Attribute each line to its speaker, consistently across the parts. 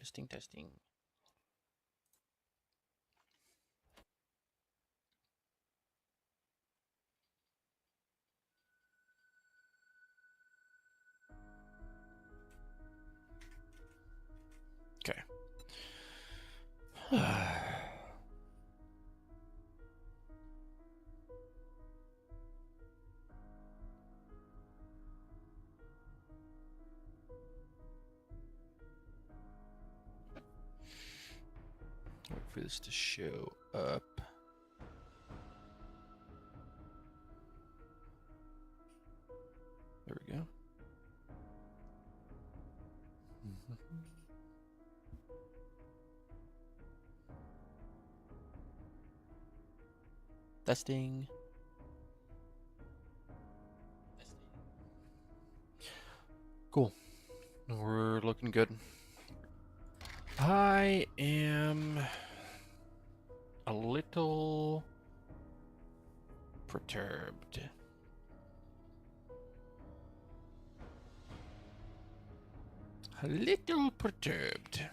Speaker 1: Testing, testing. Okay. Wait for this to show up. There we go. Testing. Cool. We're looking good. I am a little perturbed. A little perturbed,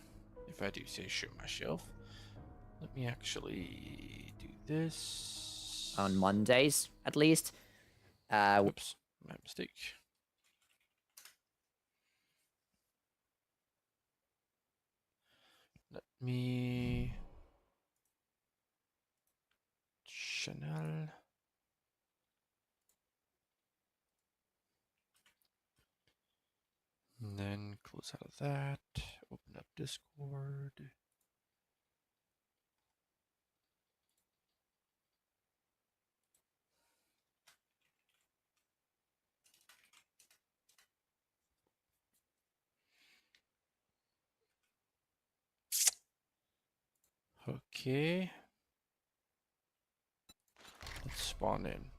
Speaker 1: if I do say so myself. Let me actually do this.
Speaker 2: On Mondays, at least.
Speaker 1: Oops, my mistake. Let me... Chanel. And then close out of that. Open up Discord. Okay. Let's spawn in.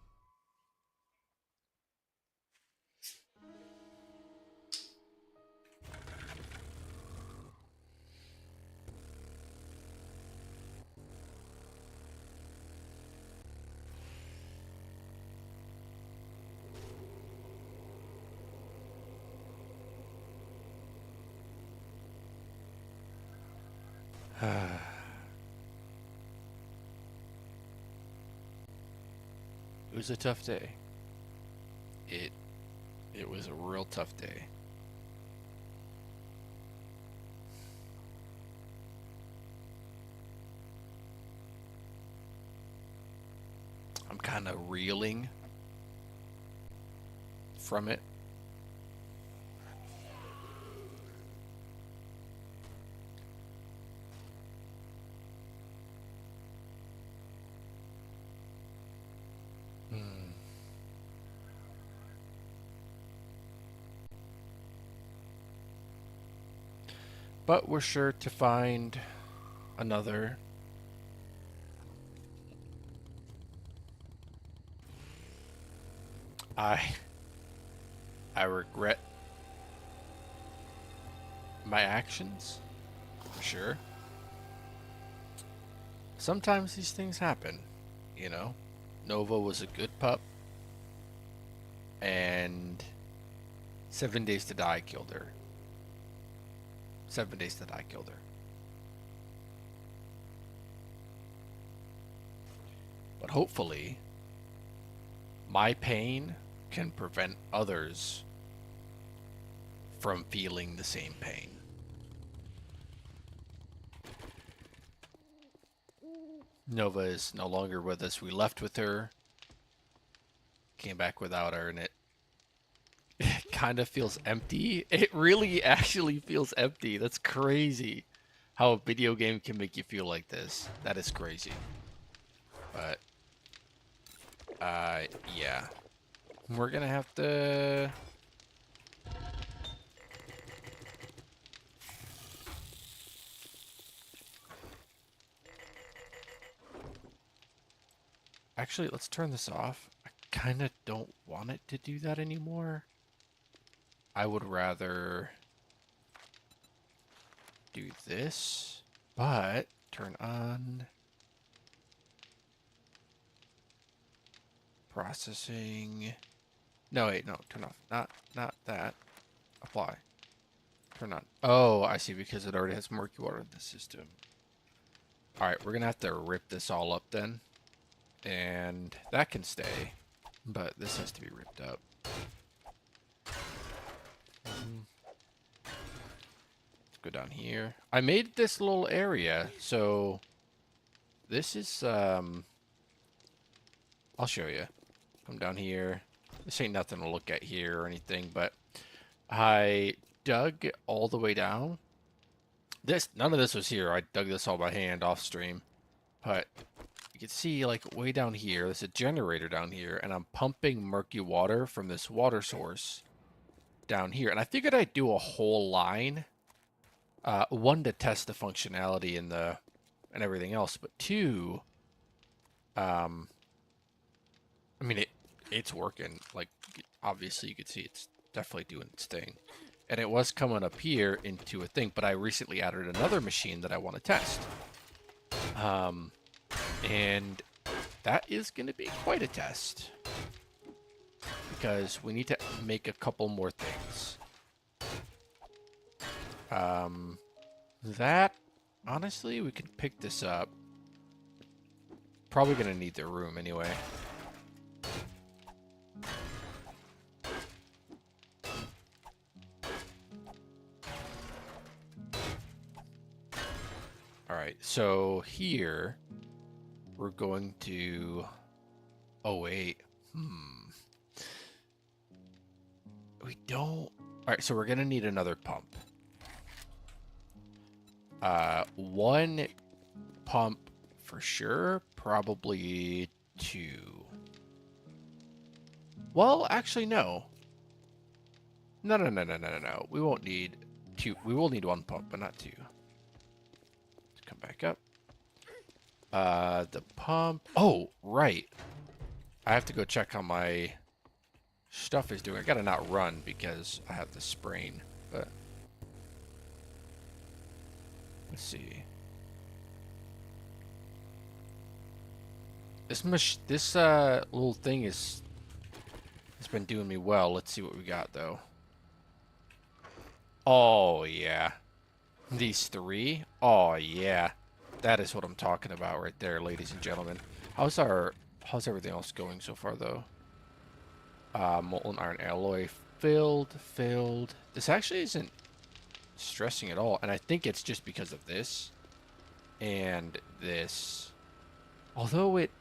Speaker 1: It was a tough day. It was a real tough day. I'm kind of reeling from it. But we're sure to find another. I regret my actions, for sure. Sometimes these things happen, you know. Nova was a good pup, and 7 Days to Die killed her. 7 Days to Die killed her. But hopefully, my pain can prevent others from feeling the same pain. Nova is no longer with us. We left with her, came back without her, and it kind of feels empty. It really actually feels empty. That's crazy how a video game can make you feel like this. That is crazy. But, yeah. We're gonna have to... Actually, let's turn this off. I kind of don't want it to do that anymore. I would rather do this, but turn on processing. No, wait, no, turn off. Not that. Apply. Turn on. Oh, I see, because it already has murky water in the system. Alright, we're gonna have to rip this all up then. And that can stay. But this has to be ripped up. Let's go down here. I made this little area, so this is I'll show you. Come down here. This ain't nothing to look at here or anything, but I dug all the way down. None of this was here. I dug this all by hand off stream. But you can see, like, way down here, there's a generator down here, and I'm pumping murky water from this water source down here. And I figured I'd do a whole line. One, to test the functionality and everything else, but two, I mean, it's working. Like, obviously you can see it's definitely doing its thing. And it was coming up here into a thing, but I recently added another machine that I want to test. And that is going to be quite a test. Because we need to make a couple more things. That, honestly, we can pick this up. Probably going to need the room anyway. Alright, so here we're going to... Oh, wait. We don't... Alright, so we're going to need another pump. One pump for sure, probably two. Well, actually, no. No. We won't need two. We will need one pump, but not two. Let's come back up. The pump. Oh, right. I have to go check how my stuff is doing. I gotta not run because I have the sprain, but let's see. This little thing has been doing me well. Let's see what we got though. Oh yeah, these three. Oh yeah, that is what I'm talking about right there, ladies and gentlemen. How's everything else going so far though? Molten iron alloy filled. This actually isn't stressing at all, and I think it's just because of this and this. Although it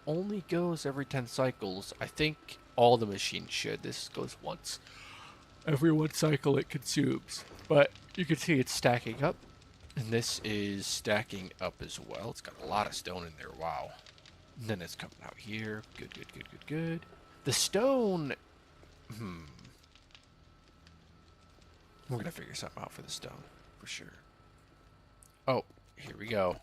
Speaker 1: only goes every 10 cycles, I think all the machines should. This goes once every 1 cycle it consumes, but you can see it's stacking up, and this is stacking up as well. It's got a lot of stone in there. Wow. And then it's coming out here. Good. The stone, we're gonna figure something out for the stone for sure. Oh, here we go.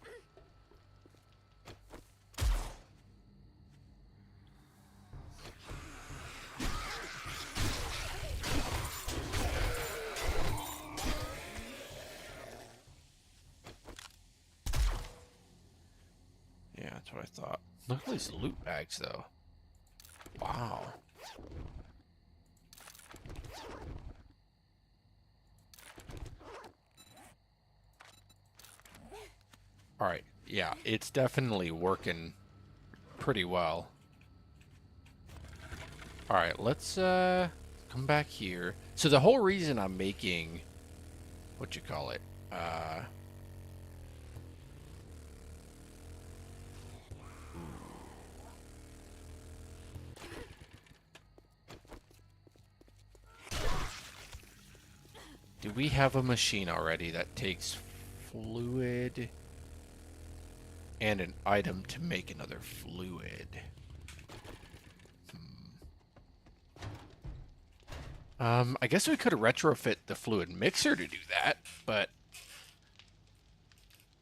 Speaker 1: Yeah, that's what I thought. Look at these loot bags, though. Wow. Alright, yeah, it's definitely working pretty well. Alright, let's come back here. So the whole reason I'm making, what you call it, do we have a machine already that takes fluid and an item to make another fluid? I guess we could retrofit the fluid mixer to do that, but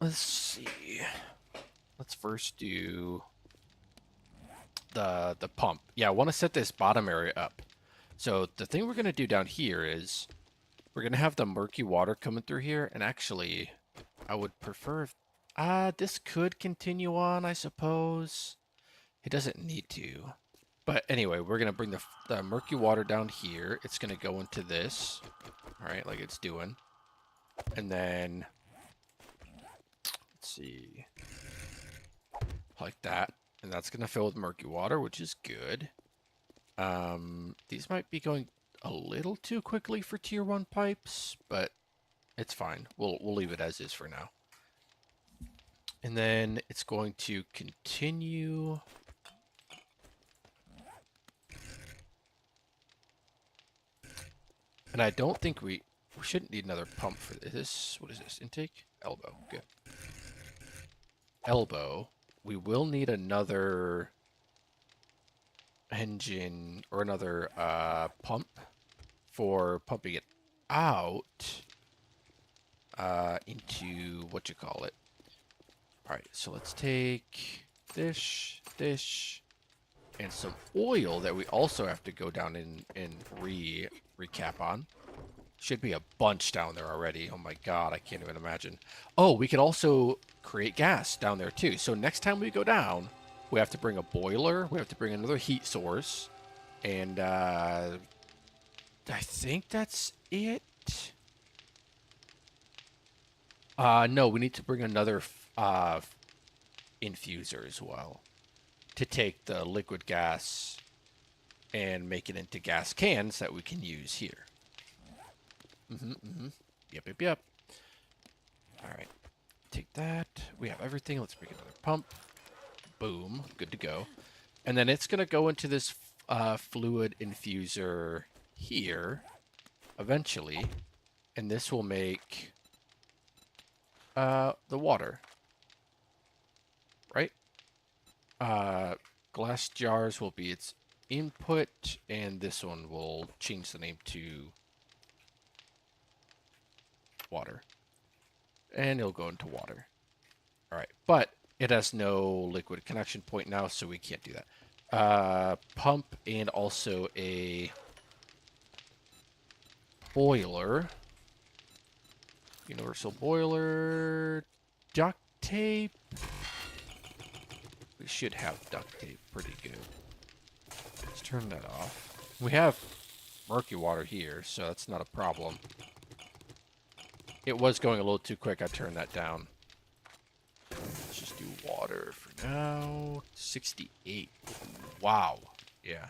Speaker 1: let's see. Let's first do the pump. Yeah, I want to set this bottom area up. So the thing we're going to do down here is we're going to have the murky water coming through here, and actually I would prefer if this could continue on, I suppose. It doesn't need to. But anyway, we're gonna bring the murky water down here. It's gonna go into this, all right, like it's doing, and then let's see, like that, and that's gonna fill with murky water, which is good. These might be going a little too quickly for tier 1 pipes, but it's fine. We'll leave it as is for now. And then it's going to continue. And I don't think we shouldn't need another pump for this. What is this? Intake? Elbow. Good. Elbow. We will need another engine or another pump for pumping it out into what you call it. All right, so let's take this, and some oil that we also have to go down and recap on. Should be a bunch down there already. Oh my god, I can't even imagine. Oh, we can also create gas down there too. So next time we go down, we have to bring a boiler, we have to bring another heat source, and I think that's it. No, we need to bring another infuser as well to take the liquid gas and make it into gas cans that we can use here. Yep. All right, take that. We have everything. Let's make another pump. Boom, good to go. And then it's gonna go into this fluid infuser here eventually, and this will make the water, right? Glass jars will be its input, and this one will change the name to water. And it'll go into water. All right, but it has no liquid connection point now, so we can't do that. Pump and also a boiler. Universal boiler. Duct tape. We should have duct tape pretty good. Let's turn that off. We have murky water here, so that's not a problem. It was going a little too quick. I turned that down. Let's just do water for now. 68. Wow. Yeah.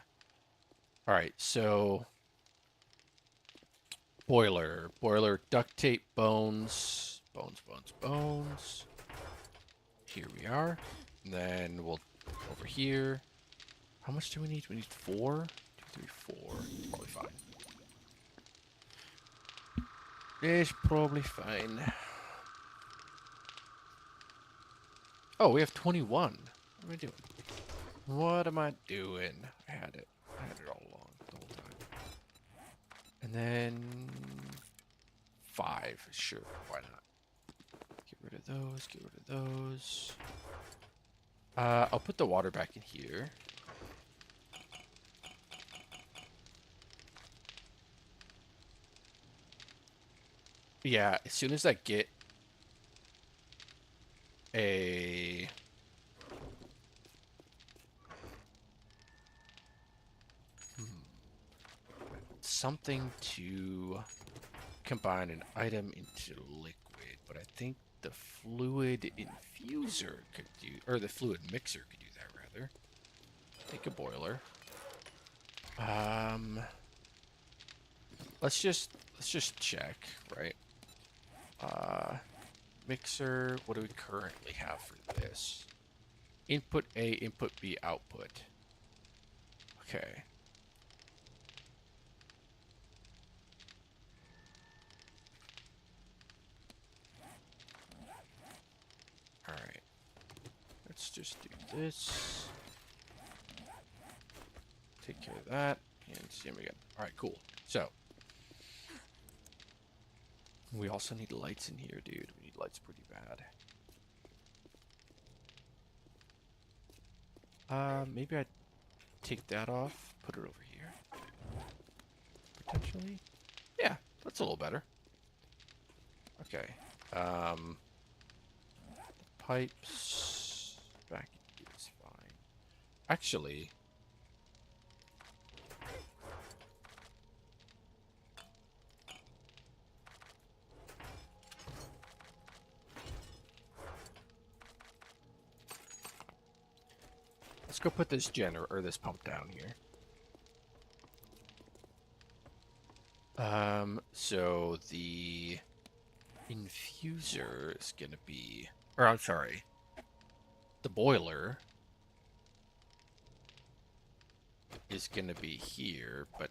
Speaker 1: All right, so boiler, duct tape, bones. Here we are. And then we'll over here. How much do we need? We need 4. 2, 3, 4. Probably fine. It's probably fine. Oh, we have 21. What am I doing? What am I doing? I had it all along, the whole time. And then 5, sure, why not? Get rid of those. I'll put the water back in here. Yeah, as soon as I get a something to combine an item into liquid, but I think the fluid infuser could do, or the fluid mixer could do that rather. Take a boiler. Let's just check, right? Mixer, what do we currently have for this? Input A, input B, output. Okay. Alright. Let's just do this. Take care of that. And see him again. Alright, cool. So. We also need lights in here, dude. We need lights pretty bad. Maybe I'd take that off, put it over here. Potentially. Yeah, that's a little better. Okay. Pipes back is fine. Actually, Let's go put this generator or this pump down here. So the infuser is gonna be, or I'm sorry, the boiler is gonna be here, but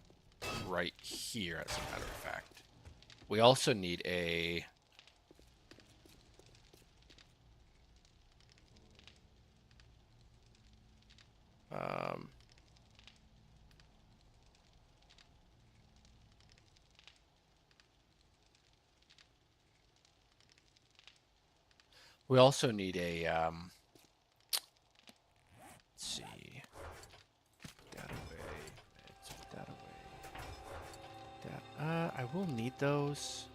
Speaker 1: right here, as a matter of fact. We also need a we also need a let's see. Put that away. Let's put that away. That I will need those.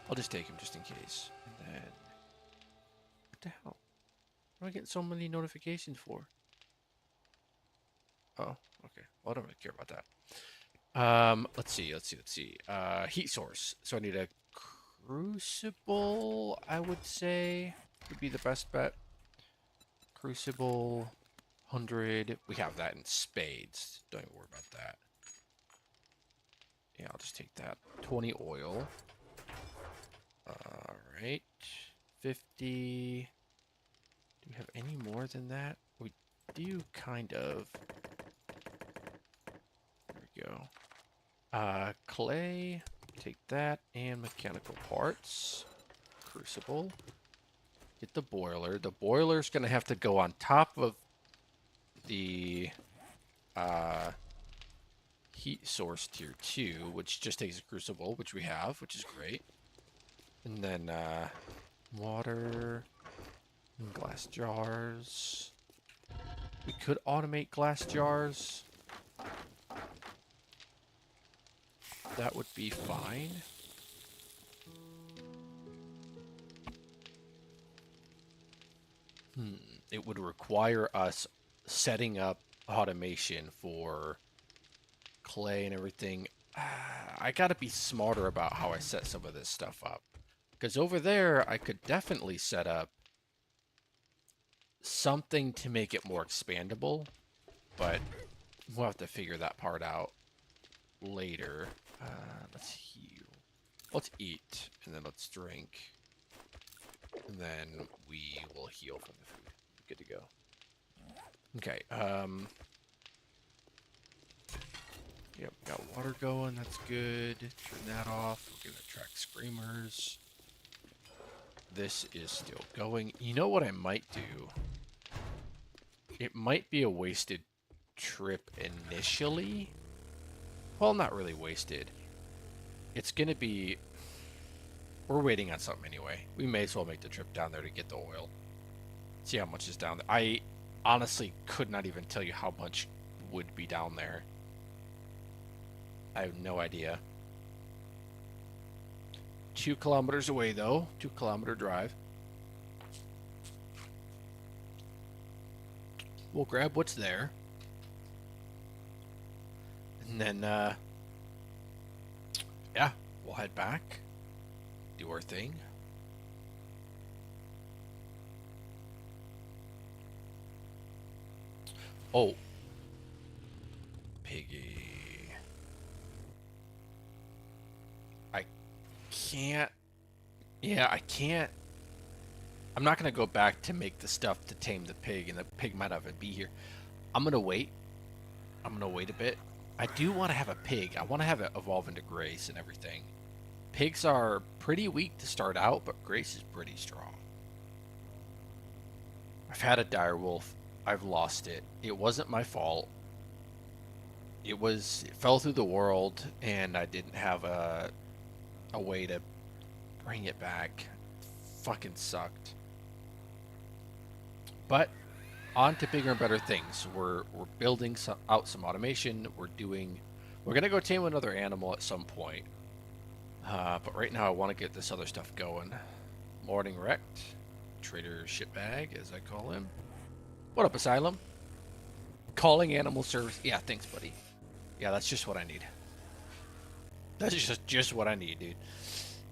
Speaker 1: I'll just take them just in case. And then what the hell? What am I getting so many notifications for? Oh, okay. Well, I don't really care about that. Let's see. Heat source. So I need a crucible, I would say, would be the best bet. Crucible, 100. We have that in spades. Don't even worry about that. Yeah, I'll just take that. 20 oil. All right. 50. Do we have any more than that? We do, kind of. There we go. Clay. Take that. And mechanical parts. Crucible. Get the boiler. The boiler's going to have to go on top of the heat source tier 2, which just takes a crucible, which we have, which is great. And then water and glass jars. We could automate glass jars. That would be fine. It would require us setting up automation for clay and everything. I gotta be smarter about how I set some of this stuff up. Because over there, I could definitely set up something to make it more expandable. But we'll have to figure that part out later. Let's heal. Let's eat, and then let's drink. And then we will heal from the food. Good to go. Okay, yep, got water going, that's good. Turn that off. We're gonna attract screamers. This is still going. You know what I might do? It might be a wasted trip initially. Well, not really wasted. It's gonna be... We're waiting on something anyway. We may as well make the trip down there to get the oil. See how much is down there. I honestly could not even tell you how much would be down there. I have no idea. 2 kilometers away, though. 2-kilometer drive. We'll grab what's there. And then, yeah, we'll head back. Do our thing. Oh. Piggy. I can't. Yeah, I can't. I'm not going to go back to make the stuff to tame the pig, and the pig might not even be here. I'm going to wait. I'm going to wait a bit. I do want to have a pig. I want to have it evolve into Grace and everything. Pigs are pretty weak to start out, but Grace is pretty strong. I've had a dire wolf. I've lost it. It wasn't my fault. It fell through the world, and I didn't have a way to bring it back. Fucking sucked. But on to bigger and better things. We're building out some automation. We're gonna go tame another animal at some point. But right now I want to get this other stuff going. Morning Wrecked. Trader Shitbag, as I call him. What up, Asylum? Calling animal service. Yeah, thanks, buddy. Yeah, that's just what I need. That's just what I need, dude.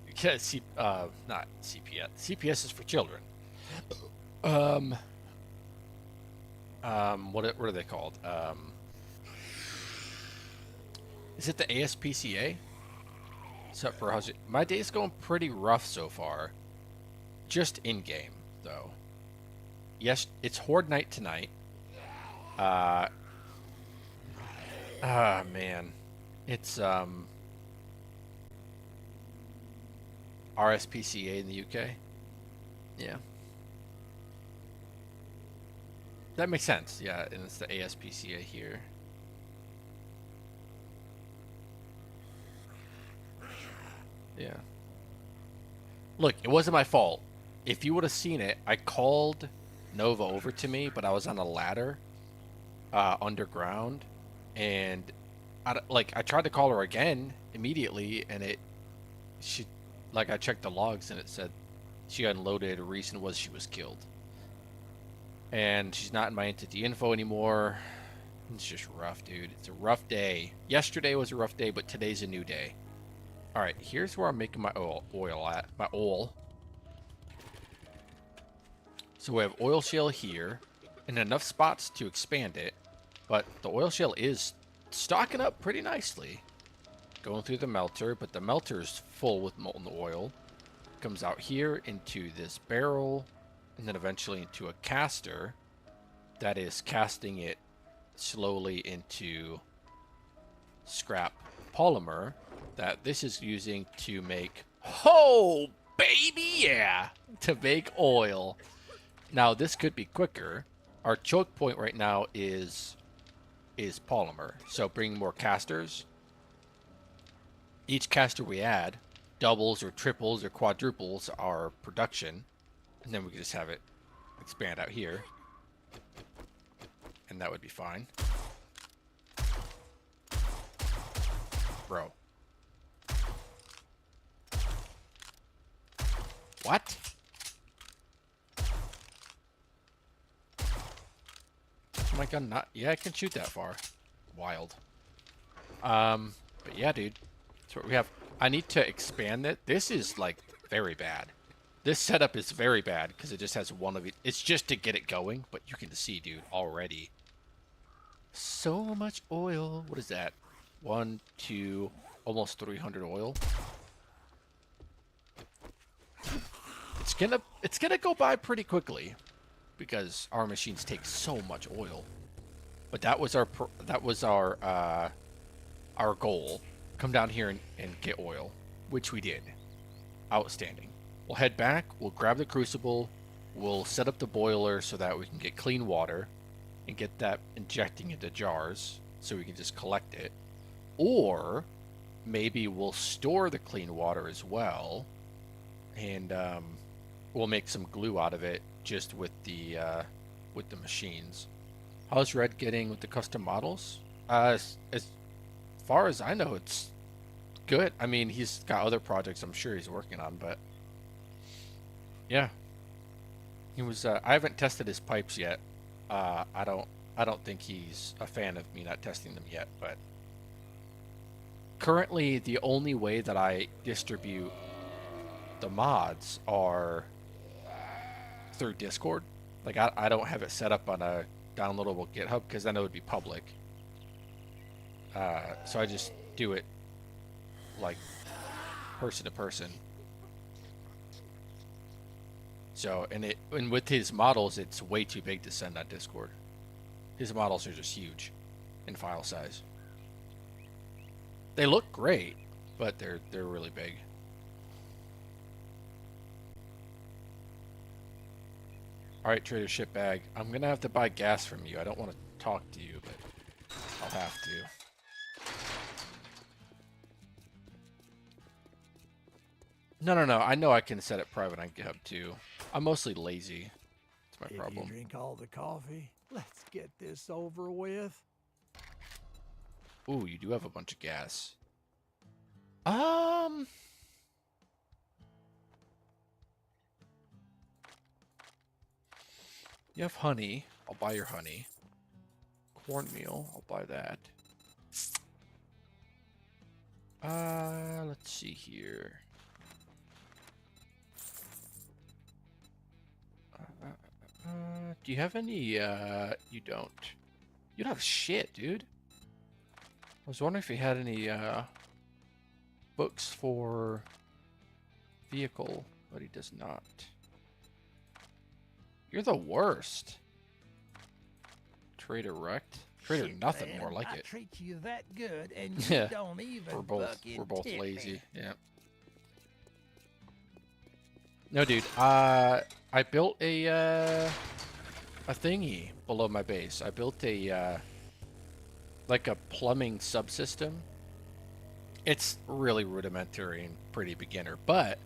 Speaker 1: Because not CPS. CPS is for children. what are they called? Is it the ASPCA? So for how's it? My day's going pretty rough so far. Just in game though. Yes, it's Horde night tonight. Uh, man, it's RSPCA in the UK. Yeah, that makes sense. Yeah, and it's the ASPCA here. Yeah. Look, it wasn't my fault. If you would have seen it, I called Nova over to me, but I was on a ladder underground, and I tried to call her again immediately, and she like I checked the logs and it said she unloaded. A reason was she was killed, and she's not in my entity info anymore. It's just rough, dude. It's a rough day. Yesterday was a rough day, but today's a new day. All right, here's where I'm making my oil at. My oil. So we have oil shale here, and enough spots to expand it, but the oil shale is stocking up pretty nicely. Going through the melter, but the melter is full with molten oil. Comes out here into this barrel, and then eventually into a caster that is casting it slowly into scrap polymer that this is using to make, oh baby, yeah, to make oil. Now this could be quicker. Our choke point right now is polymer, so bringing more casters. Each caster we add doubles or triples or quadruples our production, and then we can just have it expand out here, and that would be fine. Bro. What? Oh my gun not... Yeah, I can shoot that far. Wild. But yeah, dude. That's what we have. I need to expand it. This is, like, very bad. This setup is very bad because it just has one of it. It's just to get it going, but you can see, dude, already. So much oil. What is that? 1, 2, almost 300 oil. It's gonna go by pretty quickly because our machines take so much oil. But that was our goal. Come down here and get oil, which we did. Outstanding. We'll head back, we'll grab the crucible, we'll set up the boiler so that we can get clean water and get that injecting into jars so we can just collect it. Or maybe we'll store the clean water as well, and we'll make some glue out of it just with the machines. How's Red getting with the custom models? As far as I know, it's good. I mean, he's got other projects I'm sure he's working on, but yeah, he was. I haven't tested his pipes yet. I don't think he's a fan of me not testing them yet, but currently the only way that I distribute the mods are through Discord. Like I don't have it set up on a downloadable GitHub because then it would be public. So I just do it like person to person. So and with his models, it's way too big to send on Discord. His models are just huge in file size. They look great, but they're really big. All right, Trader Shitbag, I'm gonna have to buy gas from you. I don't want to talk to you, but I'll have to. No. I know I can set it private on GitHub too. I'm mostly lazy. That's my problem.
Speaker 3: If you drink all the coffee, let's get this over with.
Speaker 1: Ooh, you do have a bunch of gas. You have honey. I'll buy your honey. Cornmeal. I'll buy that. Let's see here. Do Do you have any, you don't. You don't have shit, dude. I was wondering if you had any, books for vehicle, but he does not. You're the worst. Trader wrecked. Trader
Speaker 3: Shit,
Speaker 1: nothing
Speaker 3: man,
Speaker 1: more like
Speaker 3: I
Speaker 1: it.
Speaker 3: treat you that good, and you
Speaker 1: Yeah.
Speaker 3: don't even
Speaker 1: We're
Speaker 3: fucking
Speaker 1: both
Speaker 3: tip
Speaker 1: lazy.
Speaker 3: me.
Speaker 1: Yeah. No, dude. I built a thingy below my base. I built a like a plumbing subsystem. It's really rudimentary and pretty beginner, but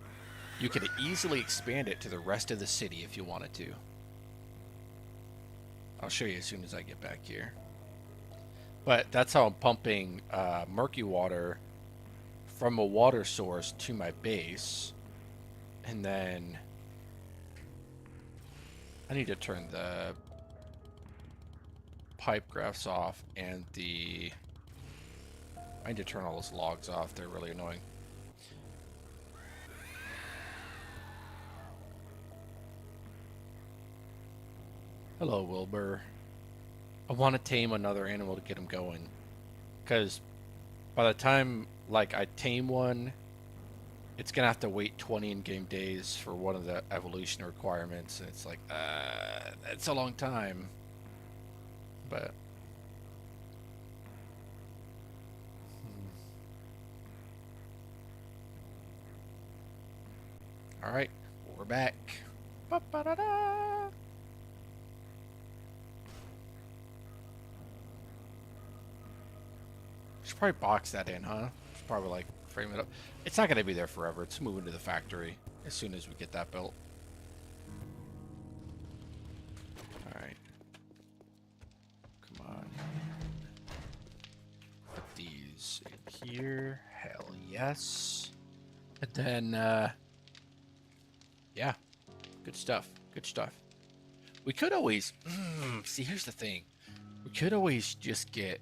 Speaker 1: you could easily expand it to the rest of the city if you wanted to. I'll show you as soon as I get back here. But that's how I'm pumping murky water from a water source to my base. And then I need to turn the pipe graphs off and I need to turn all those logs off. They're really annoying. Hello, Wilbur. I want to tame another animal to get him going. Because by the time, like, I tame one, it's going to have to wait 20 in-game days for one of the evolution requirements. And it's like, that's a long time. But... Alright, we're back. Ba-ba-da-da. Should probably box that in, huh? Should probably like frame it up. It's not going to be there forever. It's moving to the factory as soon as we get that built. Alright. Come on. Put these in here. Hell yes. And then, yeah. Good stuff. Good stuff. We could always... see, here's the thing. We could always just get...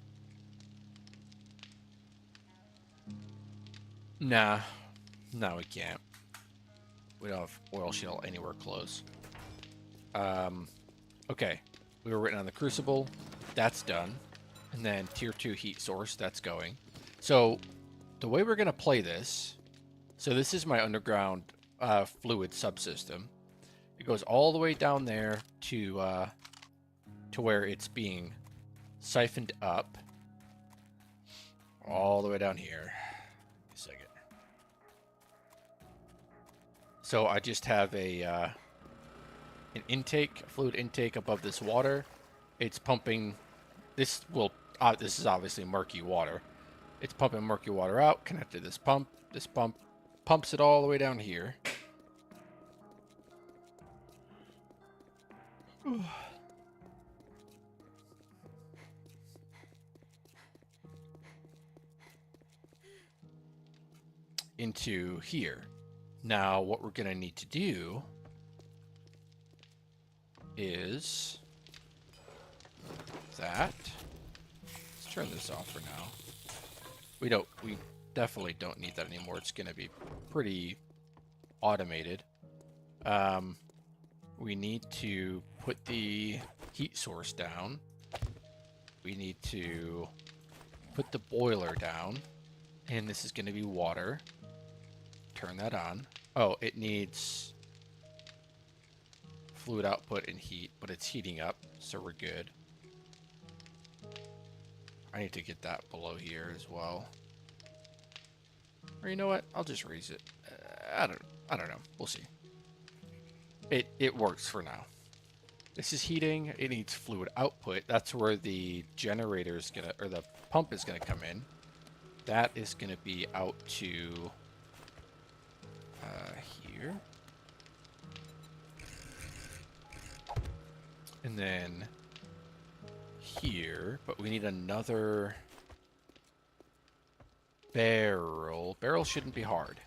Speaker 1: Nah. No, we can't. We don't have oil shell anywhere close. Okay. We were written on the Crucible. That's done. And then Tier 2 heat source. That's going. So, the way we're going to play this... So this is my underground fluid subsystem. It goes all the way down there to where it's being siphoned up. All the way down here. A second. So I just have a an intake, fluid intake above this water. It's pumping. This is obviously murky water. It's pumping murky water out. Connected to this pump. This pump pumps it all the way down here. Into here. Now, what we're going to need to do is that. Let's turn this off for now. We definitely don't need that anymore. It's going to be pretty automated. We need to put the heat source down. We need to put the boiler down. And this is going to be water. Turn that on. Oh, it needs fluid output and heat, but it's heating up, so we're good. I need to get that below here as well. Or you know what? I'll just raise it. I don't know. We'll see. It works for now. This is heating. It needs fluid output. That's where the generator is gonna, or the pump is gonna come in. That is gonna be out to here. And then here, but we need another barrel. Barrel shouldn't be hard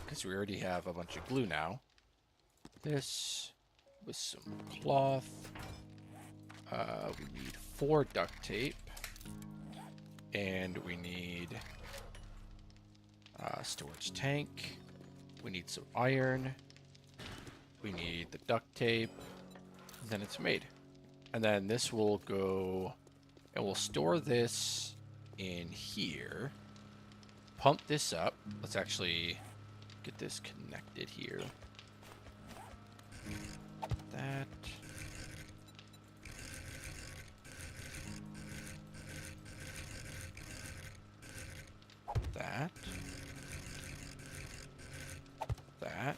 Speaker 1: because we already have a bunch of glue now. This with some cloth. We need 4 duct tape. And we need storage tank. We need some iron. We need the duct tape. And then it's made. And then this will go, and we'll store this in here. Pump this up. Let's actually get this connected here. That. That. That.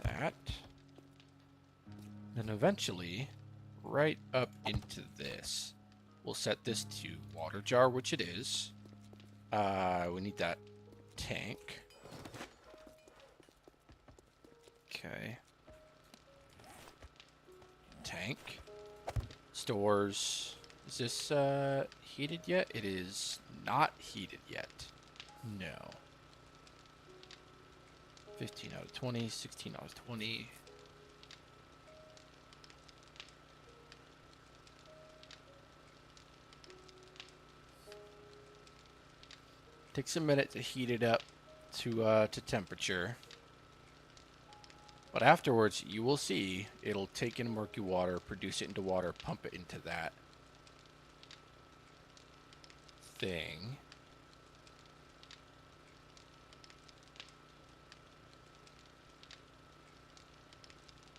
Speaker 1: That. And eventually, right up into this, we'll set this to water jar, which it is. We need that tank. Okay. Tank. Stores. Is this heated yet? It is not heated yet. No. 15 out of 20, 16 out of 20. Takes a minute to heat it up to temperature. But afterwards, you will see it'll take in murky water, produce it into water, pump it into that thing.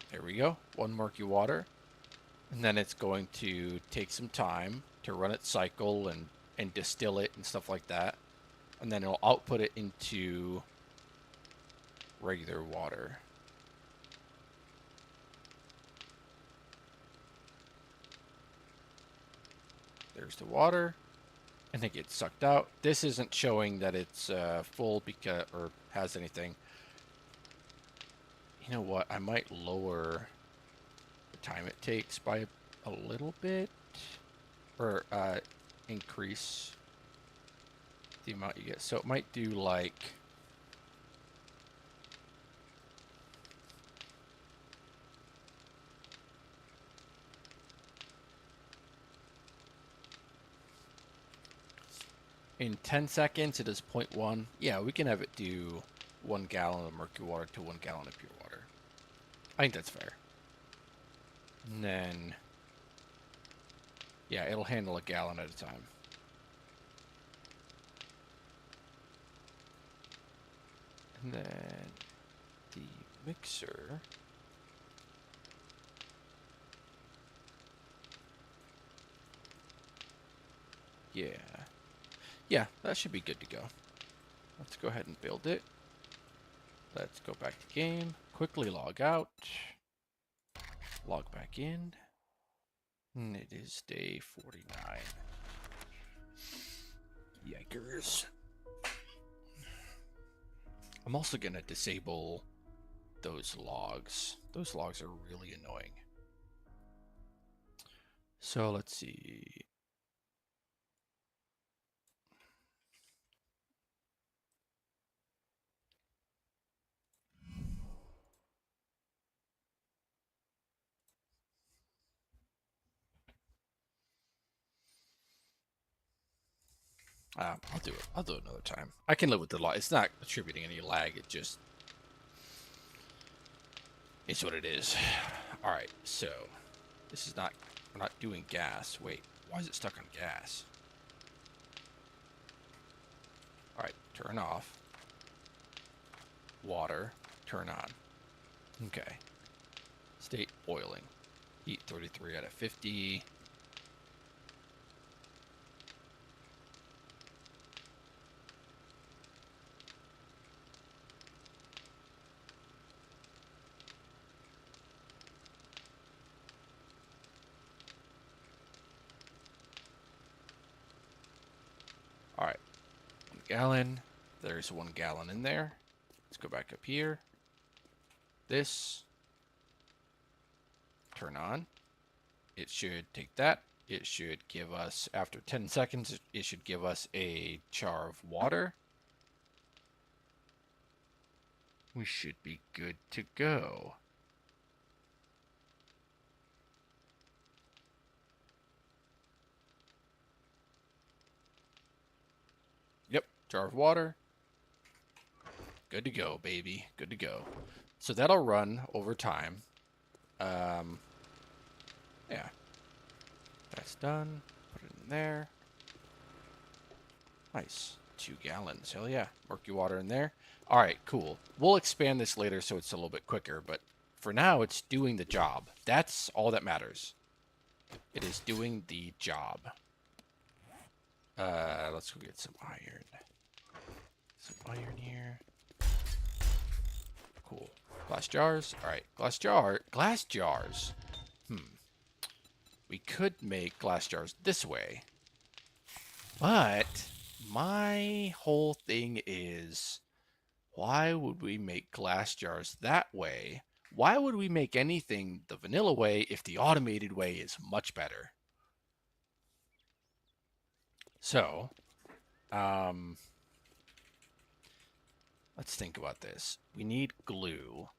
Speaker 1: There we go. One murky water. And then it's going to take some time to run its cycle and distill it and stuff like that. And then it'll output it into regular water. There's the water, and it gets sucked out. This isn't showing that it's full because or has anything. You know what? I might lower the time it takes by a little bit, or increase the amount you get. So it might do like in 10 seconds, it is 0.1. Yeah, we can have it do 1 gallon of murky water to 1 gallon of pure water. I think that's fair. And then, yeah, it'll handle a gallon at a time. And then the mixer. Yeah. Yeah, that should be good to go. Let's go ahead and build it. Let's go back to game. Quickly log out. Log back in. And it is day 49. Yikers. I'm also going to disable those logs. Those logs are really annoying. So let's see. I'll do it. I'll do it another time. I can live with the lag. It's not attributing any lag. It just... it's what it is. Alright, so... this is not... we're not doing gas. Wait, why is it stuck on gas? Alright, turn off. Water, turn on. Okay. State boiling. Heat 33 out of 50. Alright. 1 gallon. There's 1 gallon in there. Let's go back up here. This. Turn on. It should take that. It should give us, after 10 seconds, it should give us a jar of water. We should be good to go. Yep, jar of water. Good to go, baby. Good to go. So that'll run over time. Yeah. That's done. Put it in there. Nice. 2 gallons. Hell yeah. Murky water in there. All right, cool. We'll expand this later so it's a little bit quicker, but for now, it's doing the job. That's all that matters. It is doing the job. Let's go get some iron. Some iron here. Cool. Glass jars. All right, glass jars. We could make glass jars this way. But my whole thing is, why would we make glass jars that way? Why would we make anything the vanilla way if the automated way is much better? So, let's think about this. We need glue.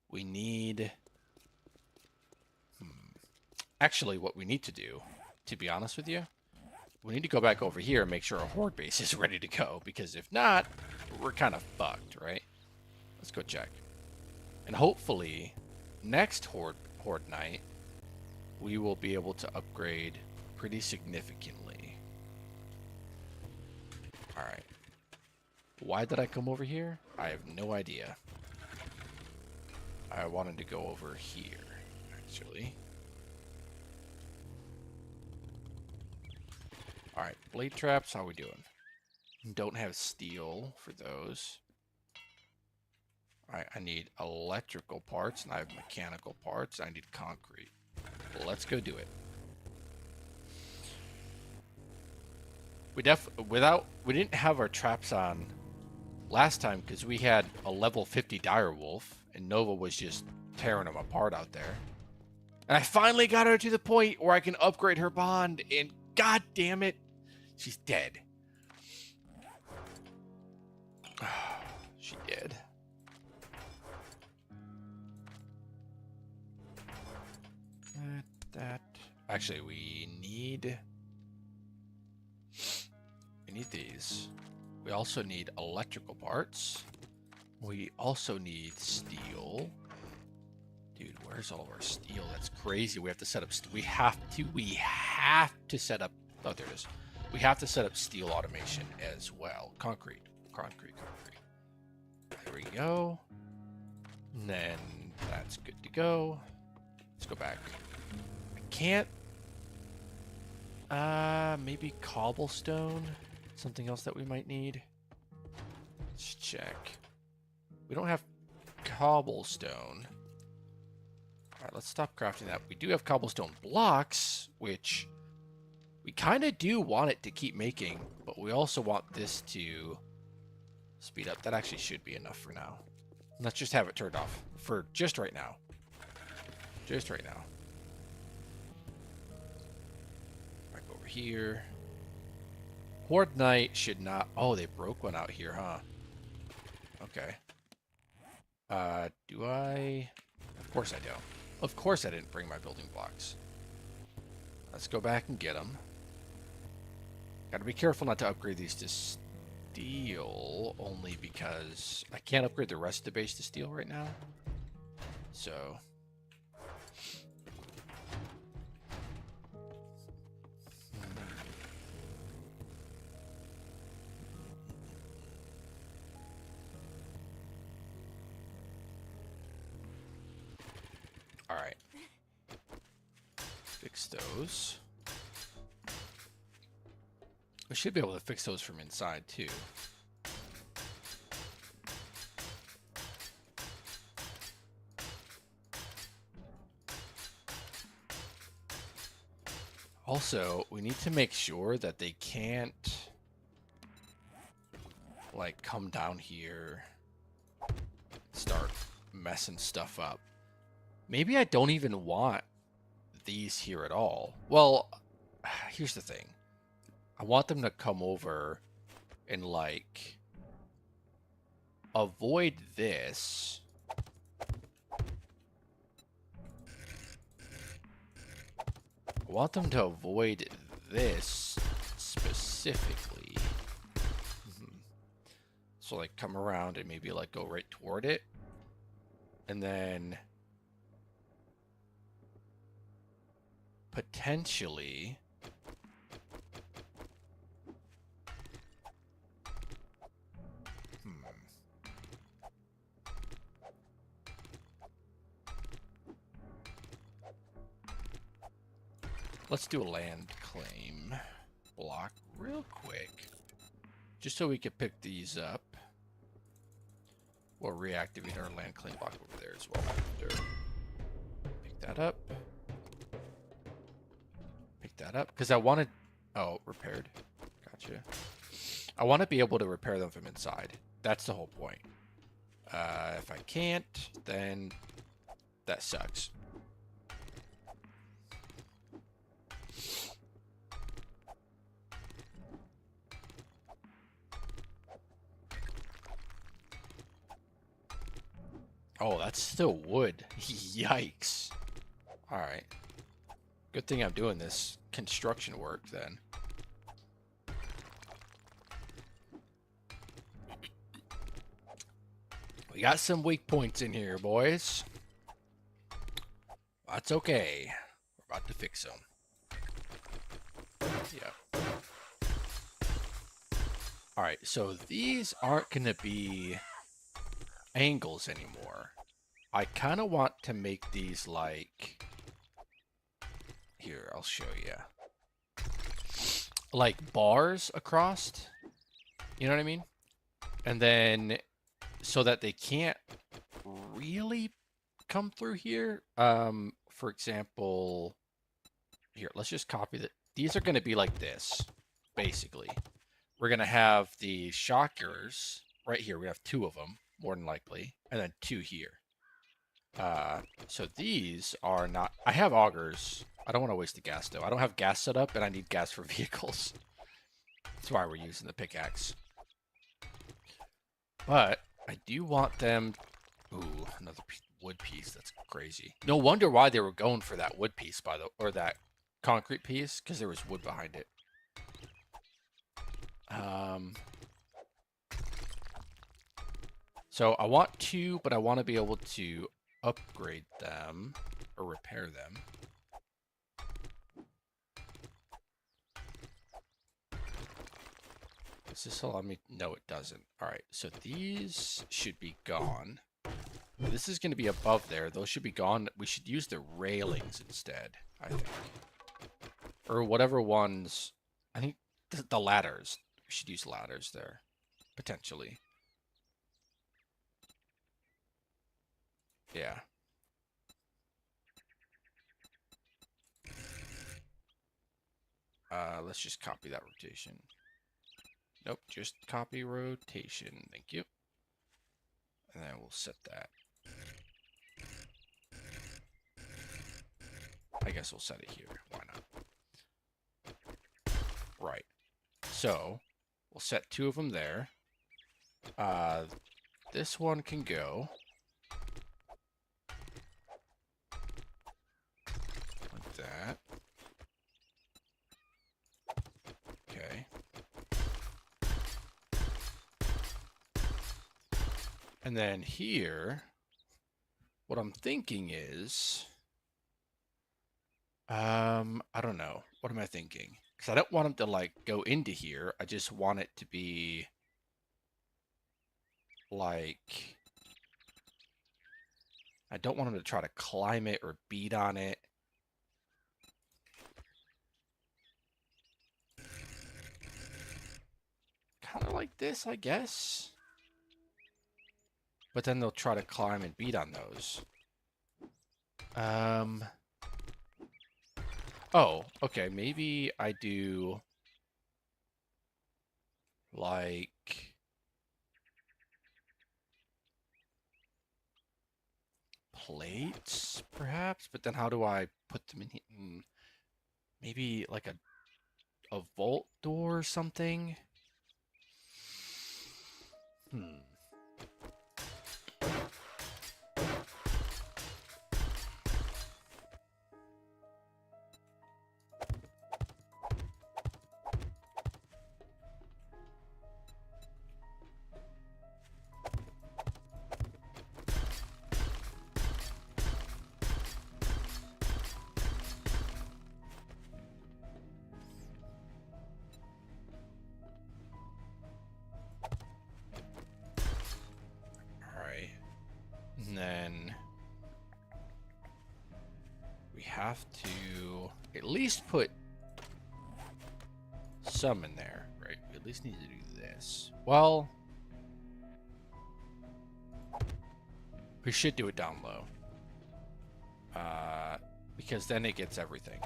Speaker 1: We need... Actually, what we need to do, to be honest with you, we need to go back over here and make sure our horde base is ready to go, because if not, we're kind of fucked, right? Let's go check. And hopefully, next horde night, we will be able to upgrade pretty significantly. Alright. Why did I come over here? I have no idea. I wanted to go over here, actually. Alright, blade traps, how we doing? Don't have steel for those. Alright, I need electrical parts, and I have mechanical parts. I need concrete. Let's go do it. We didn't have our traps on last time because we had a level 50 direwolf, and Nova was just tearing them apart out there. And I finally got her to the point where I can upgrade her bond, and god damn it, she's dead. She did. That. Actually, we need these. We also need electrical parts. We also need steel. Dude, where's all of our steel? That's crazy. We have to set up. We have to set up. Oh, there it is. We have to set up steel automation as well. Concrete. There we go. And then that's good to go. Let's go back. I can't. Maybe cobblestone. Something else that we might need. Let's check. We don't have cobblestone. Alright, let's stop crafting that. We do have cobblestone blocks, which we kind of do want it to keep making, but we also want this to speed up. That actually should be enough for now. Let's just have it turned off for just right now. Just right now. Back over here. Horde Night should not... Oh, they broke one out here, huh? Okay. Do I... Of course I don't. Of course I didn't bring my building blocks. Let's go back and get them. Gotta be careful not to upgrade these to steel, only because I can't upgrade the rest of the base to steel right now. So... Alright. Fix those. We should be able to fix those from inside, too. Also, we need to make sure that they can't, like, come down here, start messing stuff up. Maybe I don't even want these here at all. Well, here's the thing. I want them to come over and, like, avoid this. I want them to avoid this specifically. So like come around and maybe like go right toward it. And then potentially let's do a land claim block real quick. Just so we can pick these up. We'll reactivate our land claim block over there as well. After. Pick that up. Pick that up. Because I wanted... Oh, repaired. Gotcha. I want to be able to repair them from inside. That's the whole point. If I can't, then that sucks. Oh, that's still wood. Yikes. Alright. Good thing I'm doing this construction work then. We got some weak points in here, boys. That's okay. We're about to fix them. Yeah. Alright, so these aren't going to be angles anymore. I kind of want to make these like... Here, I'll show you. Like bars across. You know what I mean? And then... so that they can't really come through here. For example, here, let's just copy that. These are going to be like this, basically. We're going to have the shockers right here. We have 2 of them, more than likely, and then 2 here. So these are not... I have augers. I don't want to waste the gas, though. I don't have gas set up, and I need gas for vehicles. That's why we're using the pickaxe. But... I do want them... Ooh, another wood piece. That's crazy. No wonder why they were going for that wood piece, or that concrete piece, because there was wood behind it. So I want 2, but I want to be able to upgrade them or repair them. Does this allow me? No, it doesn't. All right, so these should be gone. This is going to be above there. Those should be gone. We should use the railings instead, I think. Or whatever ones. I think the ladders. We should use ladders there, potentially. Yeah. Let's just copy that rotation. Nope, just copy rotation. Thank you. And then we'll set that. I guess we'll set it here. Why not? Right. So, we'll set 2 of them there. This one can go. Like that. Okay. And then here, what I'm thinking is, I don't know. What am I thinking? Because I don't want them to like go into here. I just want it to be like, I don't want them to try to climb it or beat on it. Kind of like this, I guess. But then they'll try to climb and beat on those. Oh, okay. Maybe I do like plates, perhaps. But then how do I put them in here? Maybe like a vault door or something. have to at least put some in there, right? We at least need to do this. Well, we should do it down low. Because then it gets everything.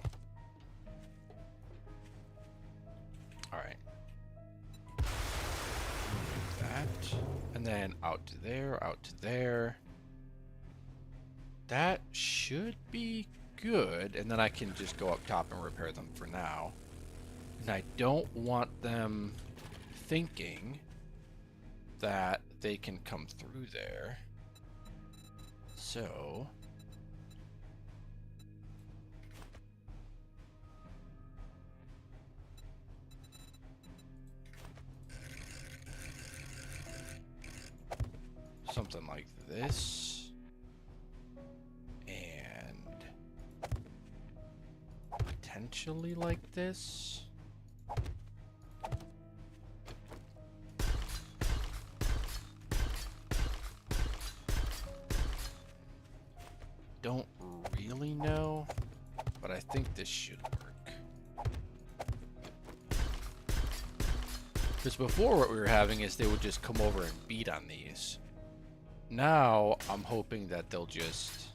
Speaker 1: Alright. That. And then out to there, out to there. That should be good. And then I can just go up top and repair them for now. And I don't want them thinking that they can come through there. So... something like this. And... potentially like this. Don't really know, but I think this should work. Because before what we were having is they would just come over and beat on these. Now I'm hoping that they'll just...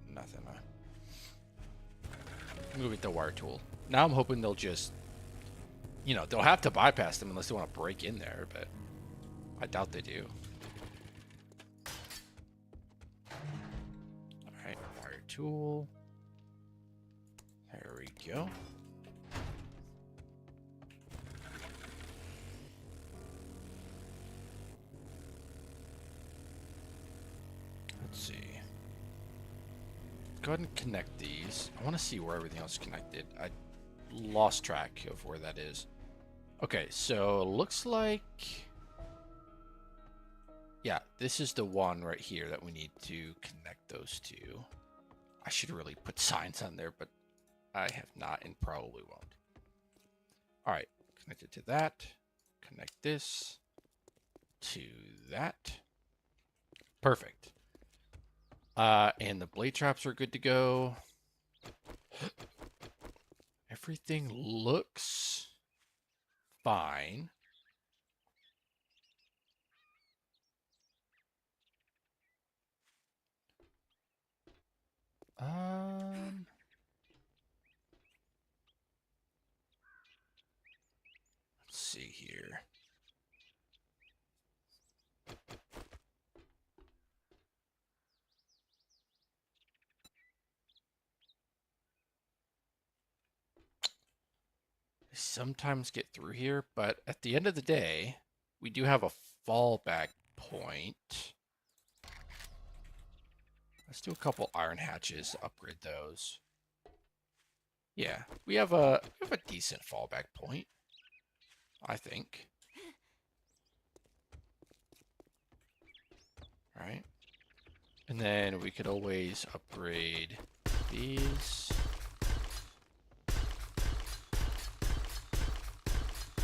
Speaker 1: nothing. I'm gonna get the wire tool. Now I'm hoping they'll just... you know, they'll have to bypass them unless they want to break in there, but I doubt they do. Alright, wire tool. There we go. Let's see. Go ahead and connect these. I want to see where everything else is connected. I lost track of where that is. Okay, so looks like... yeah, this is the one right here that we need to connect those two. I should really put signs on there, but I have not and probably won't. Alright, connect it to that. Connect this to that. Perfect. And the blade traps are good to go. Everything looks fine. Let's see here. I sometimes get through here, but at the end of the day, we do have a fallback point. Let's do a couple iron hatches, upgrade those. Yeah, we have a decent fallback point, I think. All right. And then we could always upgrade these.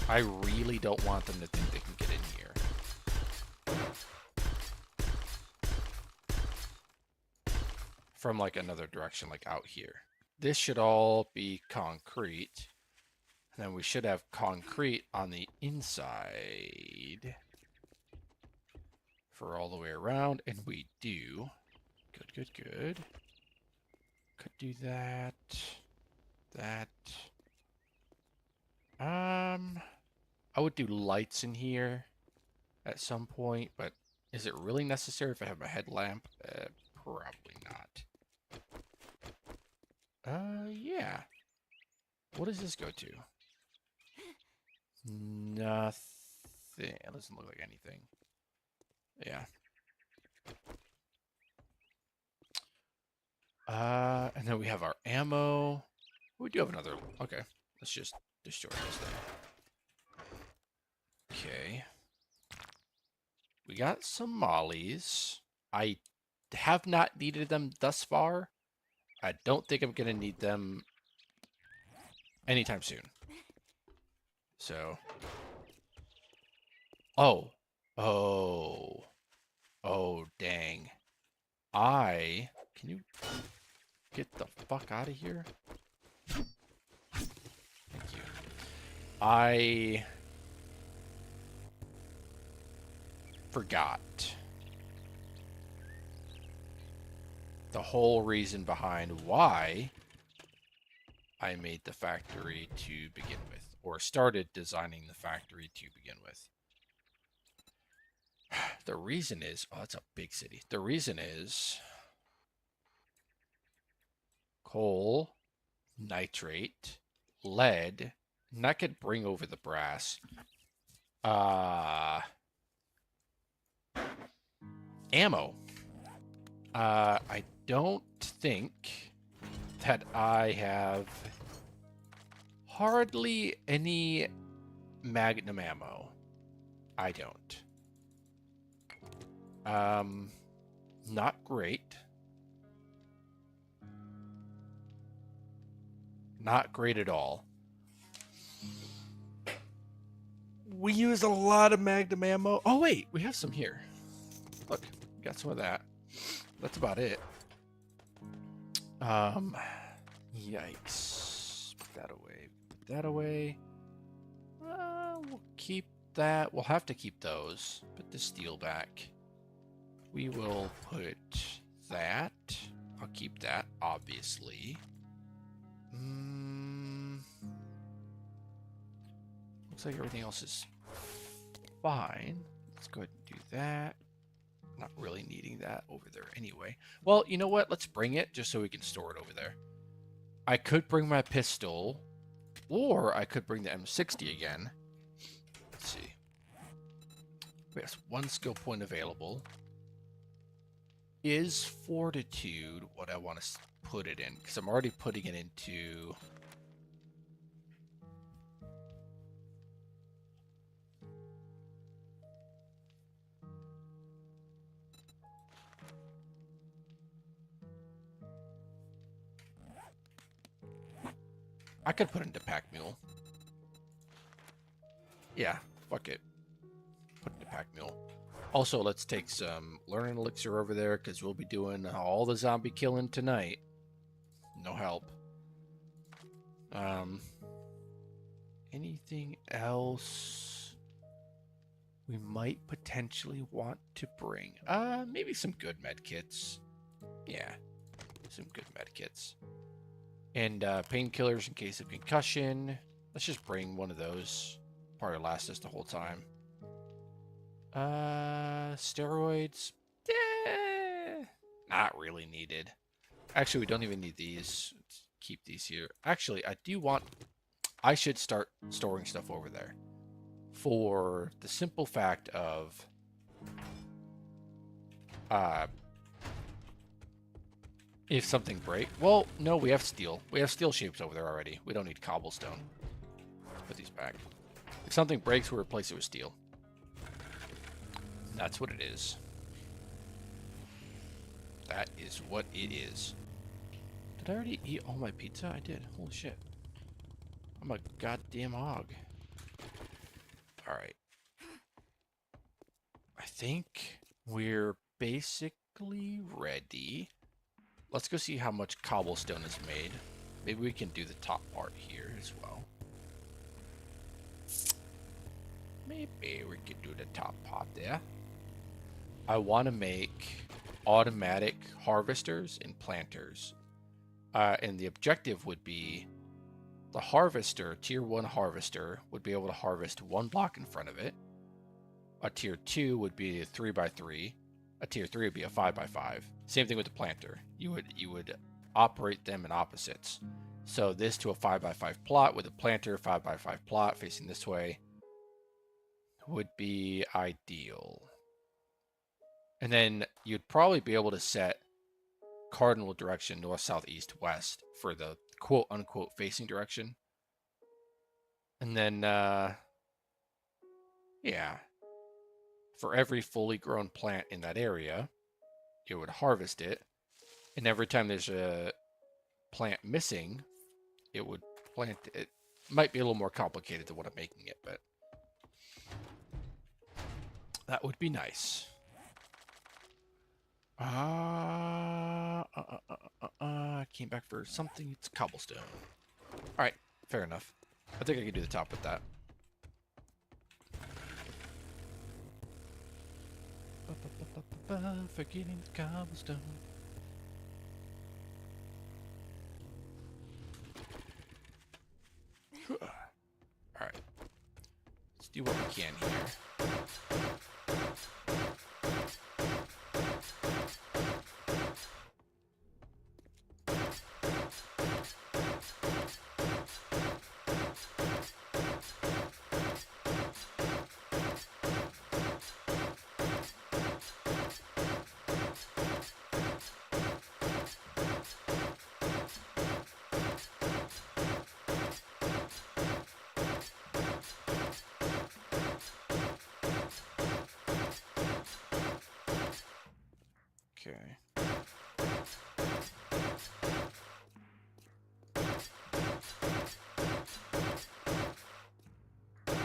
Speaker 1: I really don't want them to think they can get in here. From like another direction, like out here. This should all be concrete. And then we should have concrete on the inside. For all the way around, and we do. Good, good, good. Could do that. That. I would do lights in here at some point, but is it really necessary if I have a headlamp? Probably not. Yeah. What does this go to? Nothing. It doesn't look like anything. Yeah. And then we have our ammo. We do have another. Okay. Let's just destroy this thing. Okay. We got some mollies. I have not needed them thus far. I don't think I'm going to need them anytime soon. So. Oh. Oh. Oh, dang. Can you get the fuck out of here? Thank you. I forgot the whole reason behind why I made the factory to begin with, or started designing the factory to begin with. The reason is, oh, it's a big city. The reason is coal, nitrate, lead, and that could bring over the brass. Ammo. I don't think that I have hardly any magnum ammo. I don't. Not great. Not great at all. We use a lot of magnum ammo. Oh, wait, we have some here. Look, we got some of that. That's about it. Yikes. Put that away. Put that away. We'll keep that. We'll have to keep those. Put the steel back. We will put that. I'll keep that, obviously. Looks like everything else is fine. Let's go ahead and do that. Not really needing that over there anyway. Well, you know what? Let's bring it just so we can store it over there. I could bring my pistol, or I could bring the M60 again. Let's see. We have one skill point available. Is fortitude what I want to put it in? Because I'm already putting it into... I could put it into Pack Mule. Yeah, fuck it. Put it into Pack Mule. Also, let's take some Learning Elixir over there, because we'll be doing all the zombie killing tonight. No help. Anything else we might potentially want to bring? Maybe some good med kits. Yeah, some good med kits. And painkillers in case of concussion. Let's just bring one of those. Probably last us the whole time. Steroids. Not really needed. Actually, we don't even need these. Let's keep these here. Actually, I should start storing stuff over there. For the simple fact of... if something breaks... Well, no, we have steel. We have steel shapes over there already. We don't need cobblestone. Let's put these back. If something breaks, we'll replace it with steel. That's what it is. That is what it is. Did I already eat all my pizza? I did. Holy shit. I'm a goddamn hog. Alright. I think we're basically ready. Let's go see how much cobblestone is made. Maybe we can do the top part here as well. Maybe we can do the top part there. I want to make automatic harvesters and planters. And the objective would be the harvester, tier 1 harvester, would be able to harvest 1 block in front of it. A tier 2 would be a 3x3. A tier 3 would be a 5x5. Same thing with the planter. You would operate them in opposites. So this to a 5x5 plot with a planter 5x5 plot facing this way would be ideal. And then you'd probably be able to set cardinal direction north, south, east, west for the quote unquote facing direction. And then yeah, for every fully grown plant in that area, it would harvest it. And every time there's a plant missing, it would plant it. Might be a little more complicated than what I'm making it, but that would be nice. Came back for something. It's cobblestone. All right, fair enough. I think I can do the top with that. Forgetting the cobblestone. All right, let's do what we can here. Okay.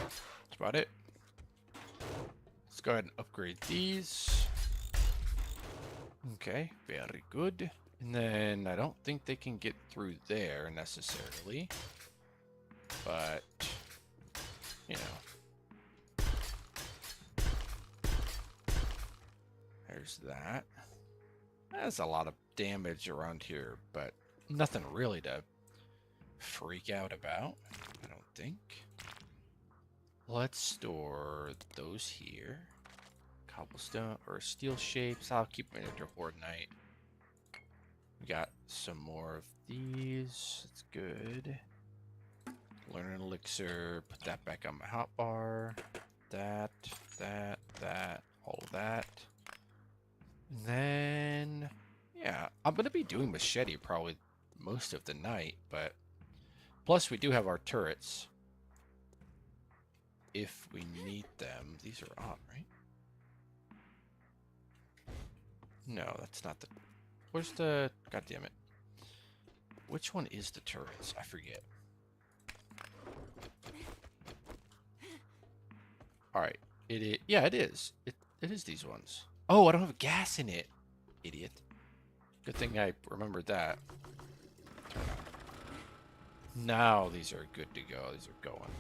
Speaker 1: That's about it. Let's go ahead and upgrade these. Okay, very good. And then I don't think they can get through there necessarily. But, you know. There's that. That's a lot of damage around here, but nothing really to freak out about, I don't think. Let's store those here. Cobblestone or steel shapes. I'll keep them into Horde Night. We got some more of these. That's good. Learn an elixir. Put that back on my hotbar. That, all of that. And then, yeah, I'm going to be doing machete probably most of the night, but plus we do have our turrets if we need them. These are on, right? No, that's not the... Where's the... God damn it. Which one is the turrets? I forget. Alright. Yeah, it is. It is these ones. Oh, I don't have gas in it. Idiot. Good thing I remembered that. Turn on. Now these are good to go. These are going.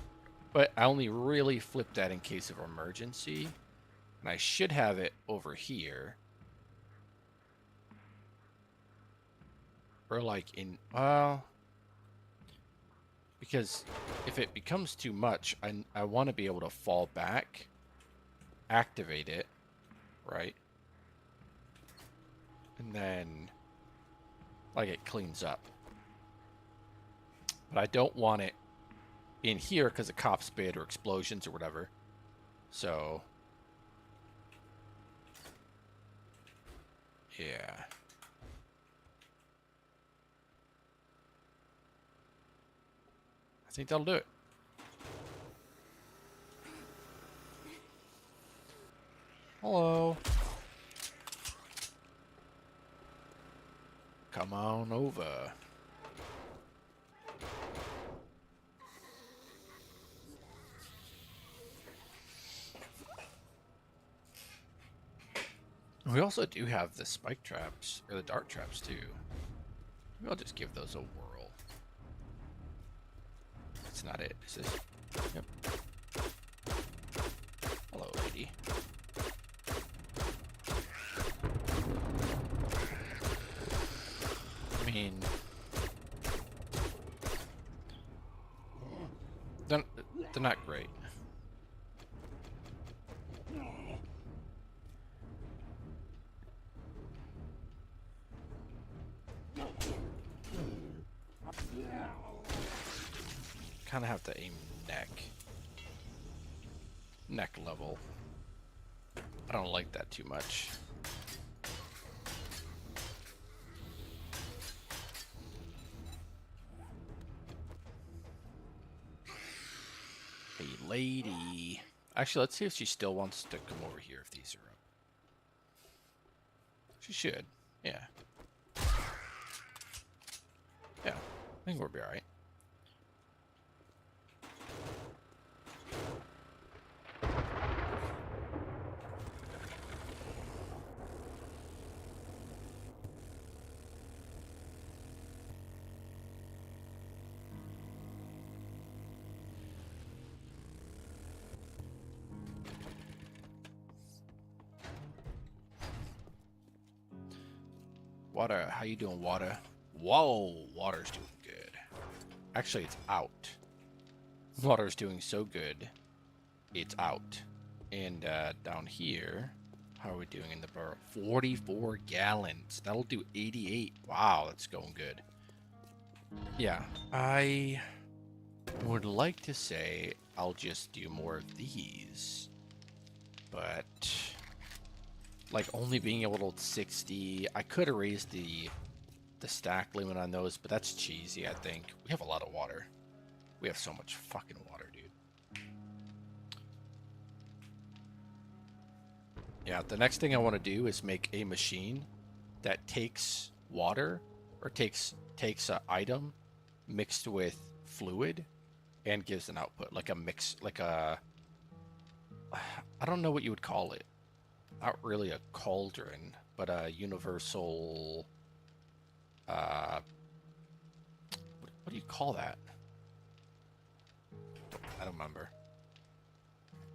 Speaker 1: But I only really flipped that in case of emergency. And I should have it over here. Or like in... Well... Because if it becomes too much, I want to be able to fall back. Activate it. Right? And then... Like it cleans up. But I don't want it in here because of cop spit or explosions or whatever. So... Yeah. I think that'll do it. Hello. Come on over. We also do have the spike traps, or the dart traps too. Maybe I'll just give those a whirl. That's not it, is this? Yep. Hello, lady. I mean... They're not great. Kind of have to aim neck level. I don't like that too much. Hey lady, actually let's see if she still wants to come over here if these are up. She should. Yeah, I think we'll be all right. Water, how you doing, water? Whoa, water's doing good. Actually, it's out. Water's doing so good, it's out. And down here, how are we doing in the barrel? 44 gallons. That'll do 88. Wow, that's going good. Yeah, I would like to say I'll just do more of these. But, like, only being able to hold 60, I could have raised the stack limit on those, but that's cheesy, I think. We have a lot of water. We have so much fucking water, dude. Yeah, the next thing I want to do is make a machine that takes water, or takes an item mixed with fluid and gives an output, like a mix, like a, I don't know what you would call it. Not really a cauldron, but a universal, what do you call that? I don't remember.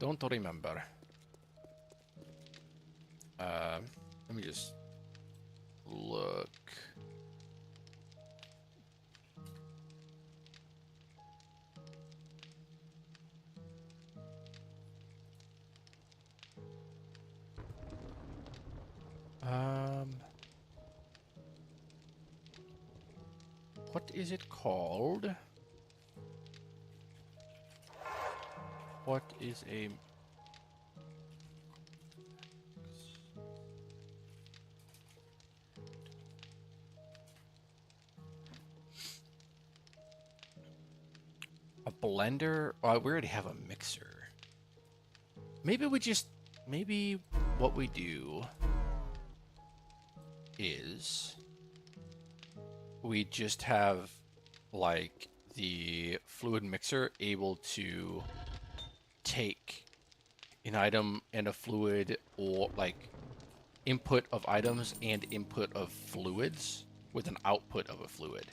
Speaker 1: Don't remember. Let me just look. What is it called? What is a... A blender? Oh, we already have a mixer. Maybe we just... Maybe what we do is we just have, like, the fluid mixer able to take an item and a fluid, or like input of items and input of fluids with an output of a fluid.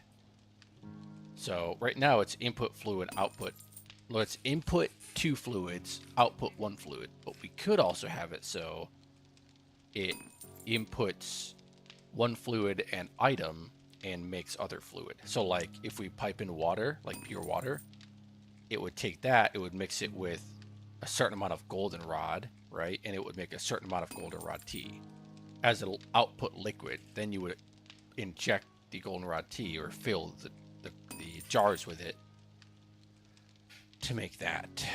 Speaker 1: So right now it's input fluid output. Well, it's input 2 fluids, output 1 fluid, but we could also have it so it inputs 1 fluid and item and makes other fluid. So like if we pipe in water, like pure water, it would take that, it would mix it with a certain amount of goldenrod, right? And it would make a certain amount of goldenrod tea. As an output liquid, then you would inject the goldenrod tea or fill the jars with it to make that.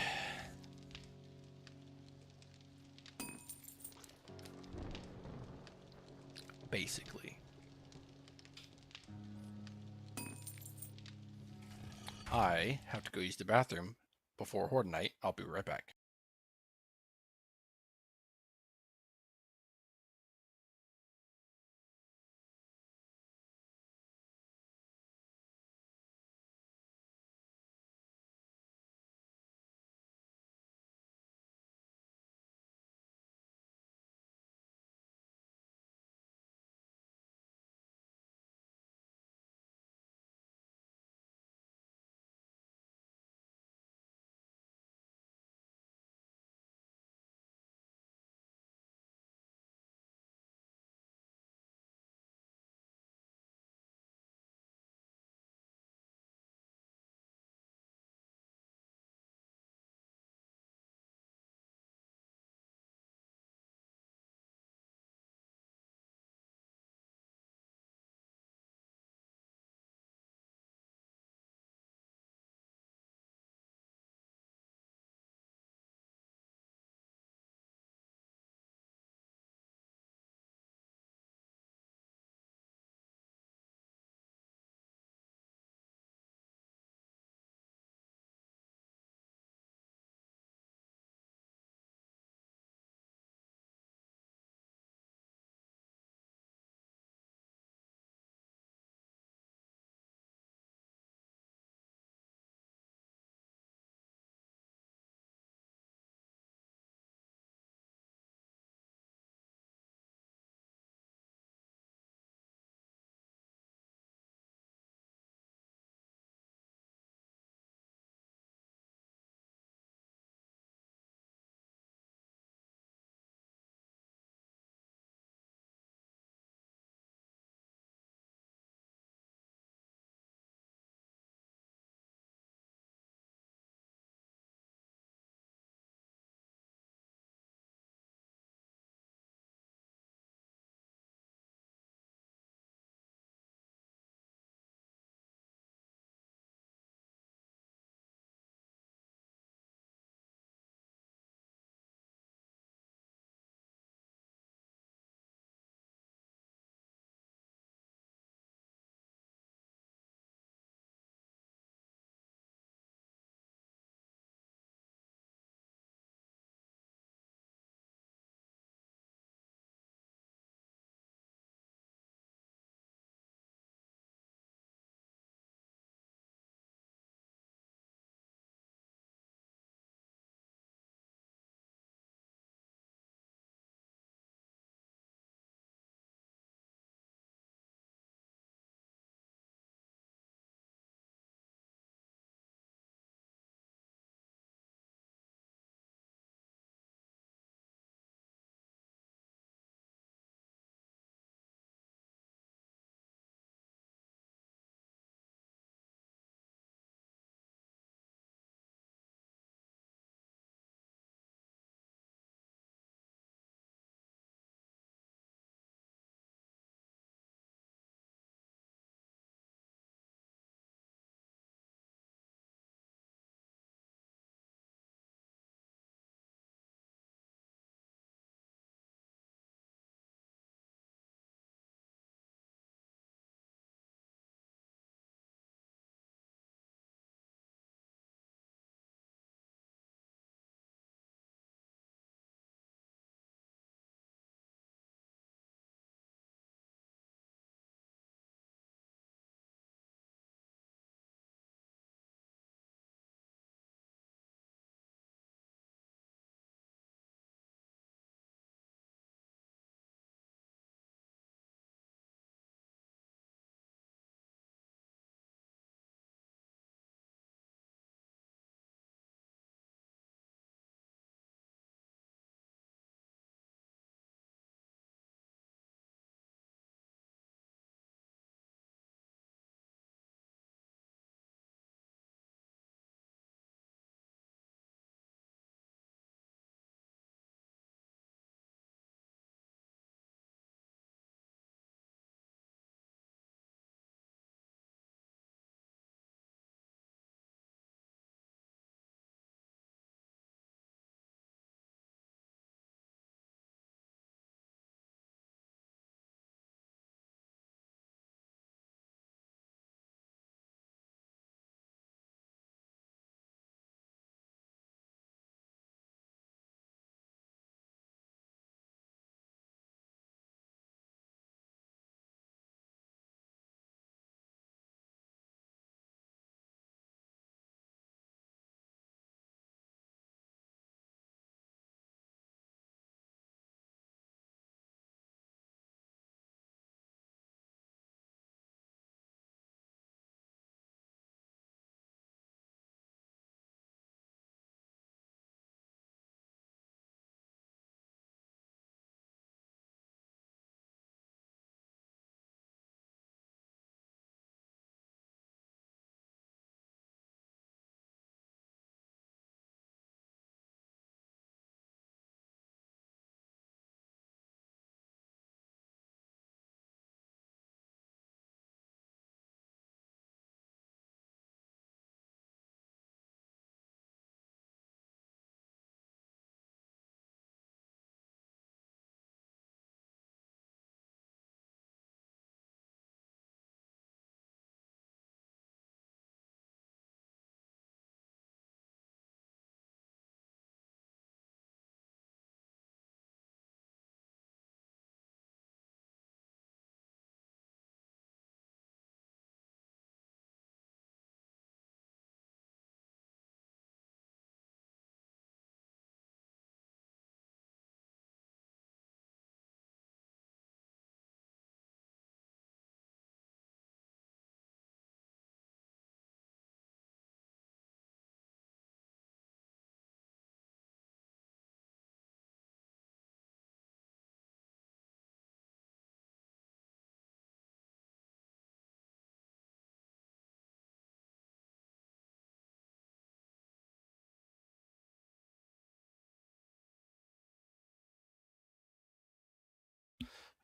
Speaker 1: Basically. I have to go use the bathroom before Horde Night. I'll be right back.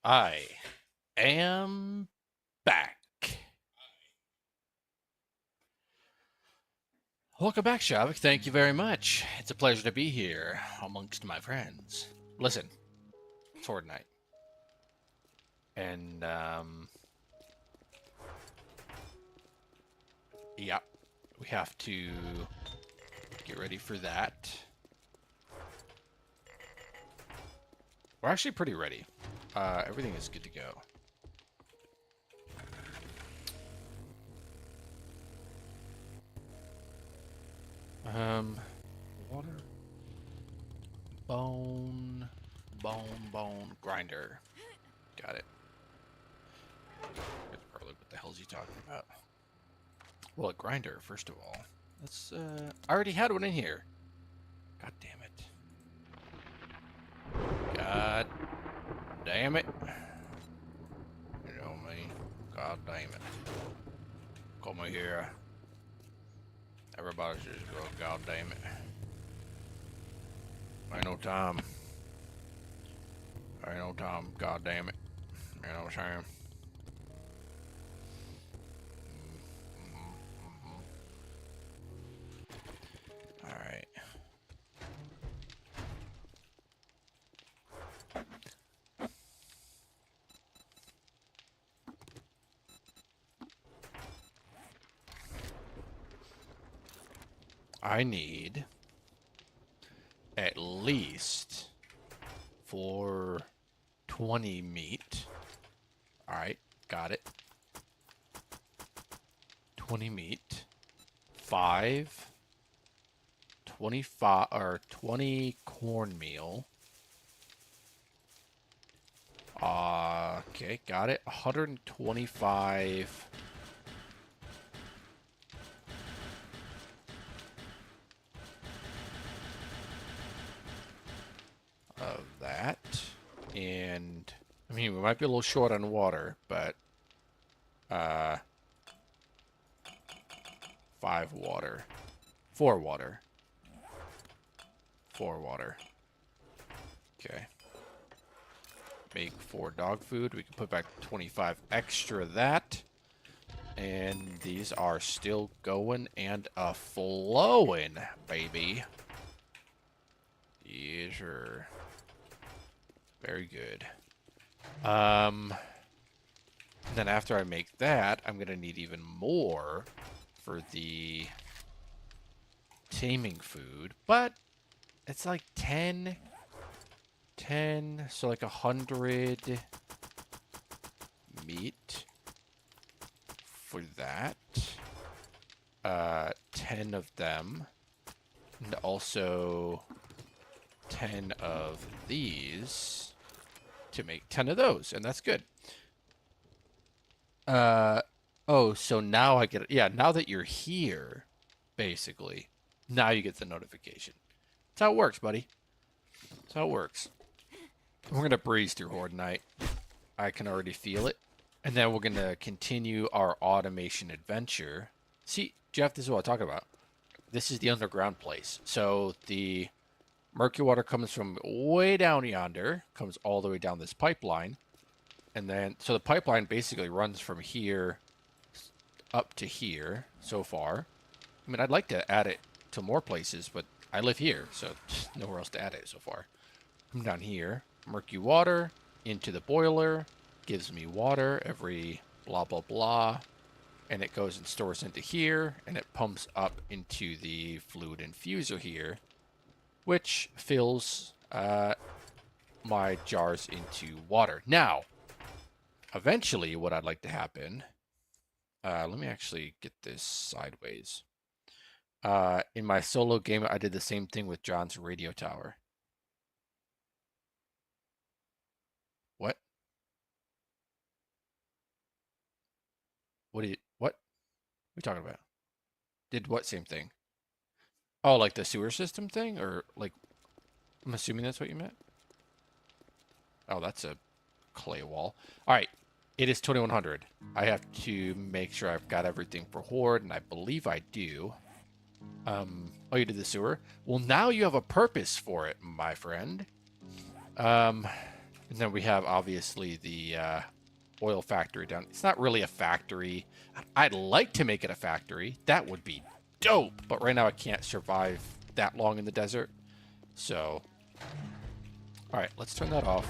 Speaker 1: I am back. Welcome back, Shavik. Thank you very much. It's a pleasure to be here amongst my friends. Listen, it's Horde Night. And, yeah, we have to get ready for that. We're actually pretty ready. Everything is good to go. Water. Bone grinder. Got it. That's probably what the hell is he talking about? Well, a grinder, first of all. Let's, I already had one in here. God damn it. God damn it. You know me. God damn it. Come here. Everybody should just go, God damn it. Ain't no time. Ain't no time. God damn it. You know what I'm saying? Alright. I need at least 420 meat. Alright, got it. 20 meat. 25 or 20 cornmeal. Okay, got it. 125 of that. And I mean, we might be a little short on water, but 5 water. 4 water. 4 water. Okay. Make 4 dog food. We can put back 25 extra of that. And these are still going and a-flowing, baby. Yes, sir. Very good. Then after I make that, I'm going to need even more for the taming food. But it's like 10, so like 100 meat for that. 10 of them. And also 10 of these to make 10 of those, and that's good. Oh, so now I get it. Yeah, now that you're here, basically, now you get the notification. That's how it works, buddy. That's how it works. We're going to breeze through Horde Night. I can already feel it. And then we're going to continue our automation adventure. See, Jeff, this is what I'm talking about. This is the underground place. So the murky water comes from way down yonder, comes all the way down this pipeline. And then, so the pipeline basically runs from here up to here so far. I mean, I'd like to add it to more places, but I live here, so nowhere else to add it so far. Come down here, murky water into the boiler, gives me water every blah, blah, blah. And it goes and stores into here, and it pumps up into the fluid infuser here, which fills my jars into water. Now, eventually, what I'd like to happen, let me actually get this sideways. In my solo game, I did the same thing with John's radio tower. What? What are we talking about? Did what same thing? Oh, like the sewer system thing? Or like, I'm assuming that's what you meant? Oh, that's a clay wall. All right. It is 2100. I have to make sure I've got everything for Horde, and I believe I do. Oh, you did the sewer? Well, now you have a purpose for it, my friend. And then we have obviously the oil factory down. It's not really a factory. I'd like to make it a factory. That would be dope. But right now I can't survive that long in the desert. So, all right, let's turn that off.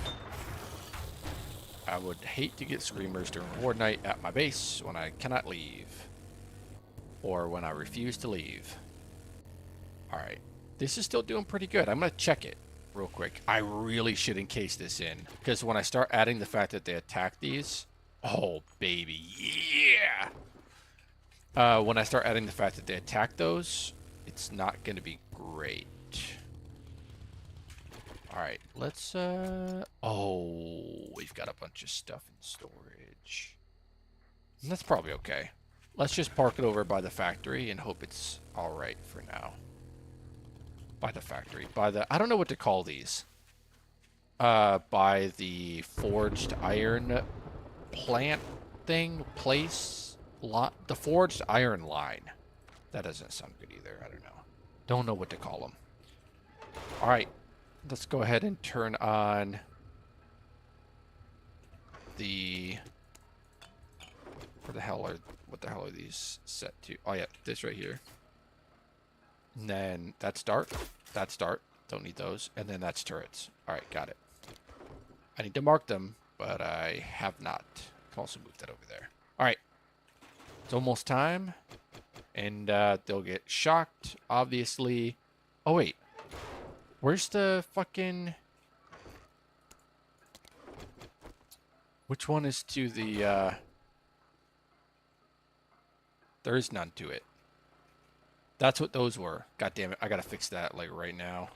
Speaker 1: I would hate to get screamers during Horde night at my base when I cannot leave. Or when I refuse to leave. All right, this is still doing pretty good. I'm going to check it real quick. I really should encase this in. Because when I start adding the fact that they attack these... Oh, baby, yeah! When I start adding the fact that they attack those, it's not going to be great. Alright, let's, oh, we've got a bunch of stuff in storage. That's probably okay. Let's just park it over by the factory and hope it's alright for now. By the factory. By the, I don't know what to call these. By the forged iron plant thing, place, the forged iron line. That doesn't sound good either, I don't know. Don't know what to call them. Alright. Let's go ahead and turn on the... what the hell are these set to? Oh yeah, this right here. And then that's start. That's start. Don't need those. And then that's turrets. Alright, got it. I need to mark them, but I have not. I can also move that over there. Alright. It's almost time. And they'll get shocked, obviously. Oh wait. Where's the fucking... Which one is to the, There is none to it. That's what those were. God damn it. I gotta fix that, like, right now.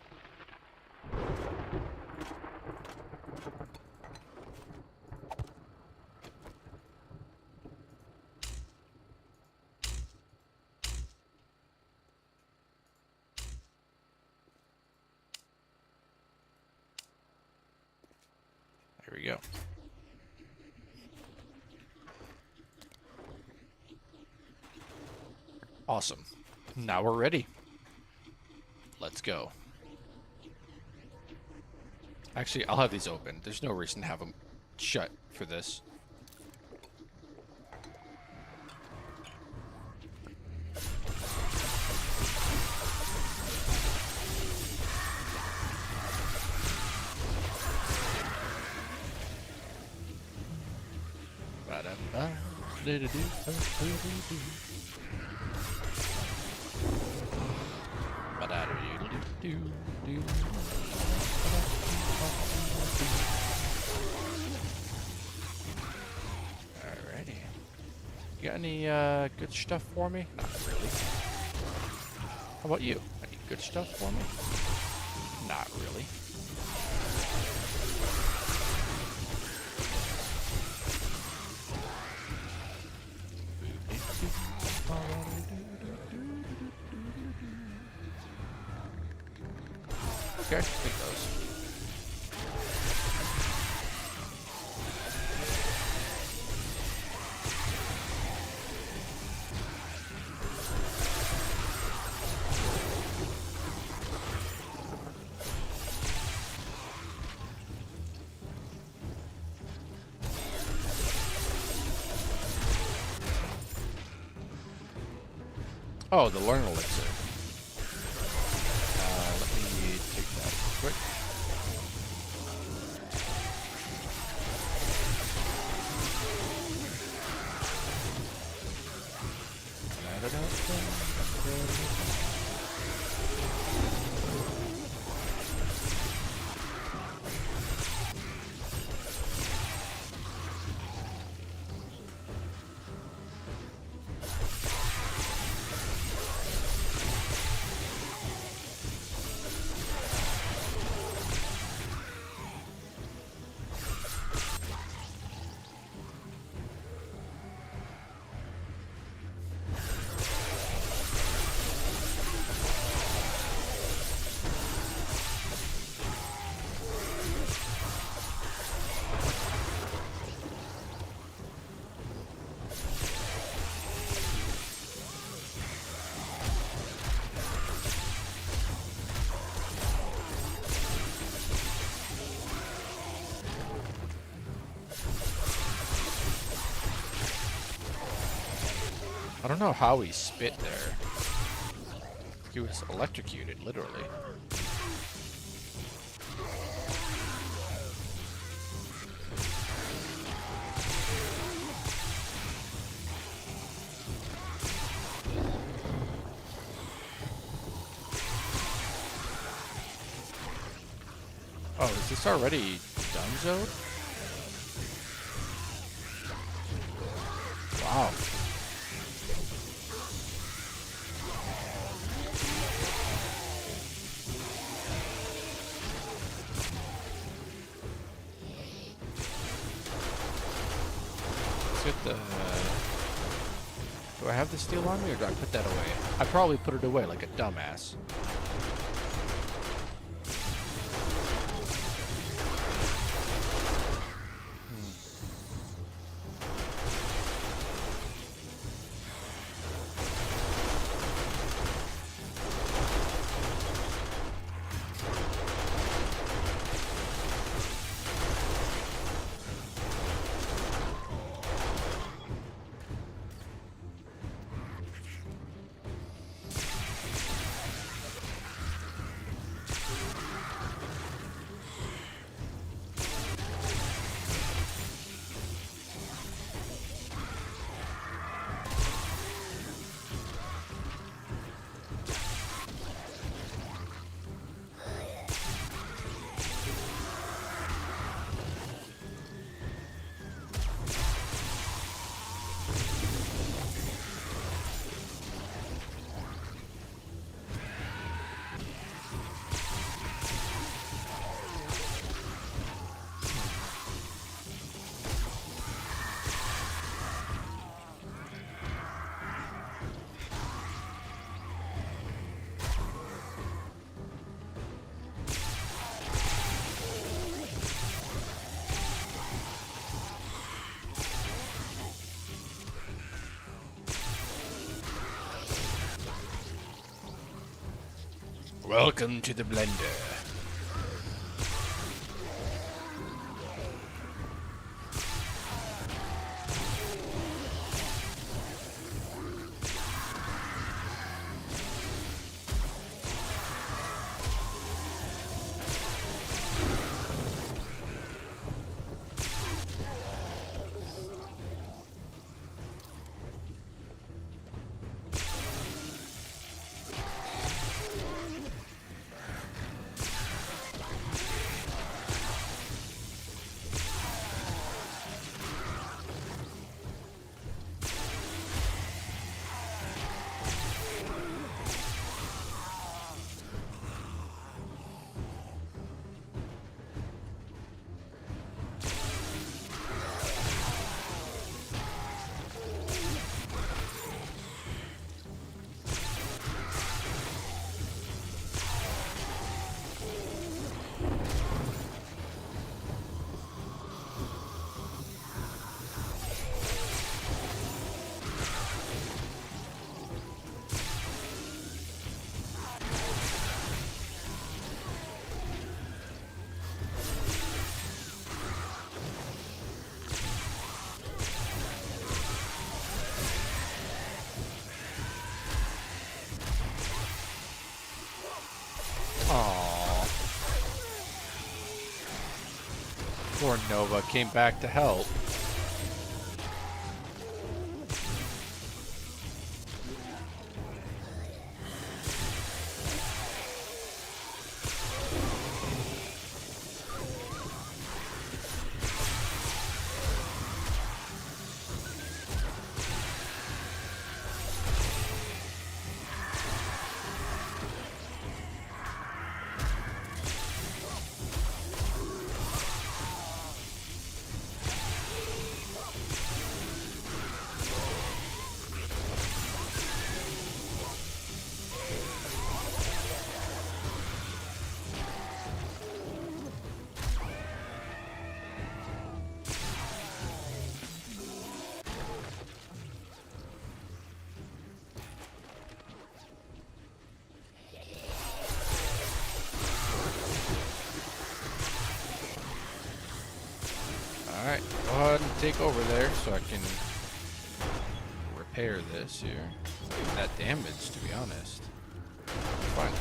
Speaker 1: There we go. Awesome. Now we're ready. Let's go. Actually, I'll have these open. There's no reason to have them shut for this. Alrighty. You got any good stuff for me? Not really. How about you? Any good stuff for me? Not really. Okay, take those. Oh, the learn elixir. Let me take that real quick. I don't know how he spit there. He was electrocuted, literally. Oh, is this already done, Zode? Wow. Let's get the... Do I have the steel on me, or do I put that away? I probably put it away like a dumbass. Welcome to the blender. Aww. Poor Nova came back to help. Alright, go ahead and take over there so I can repair this here. Not even that damage, to be honest. Fine.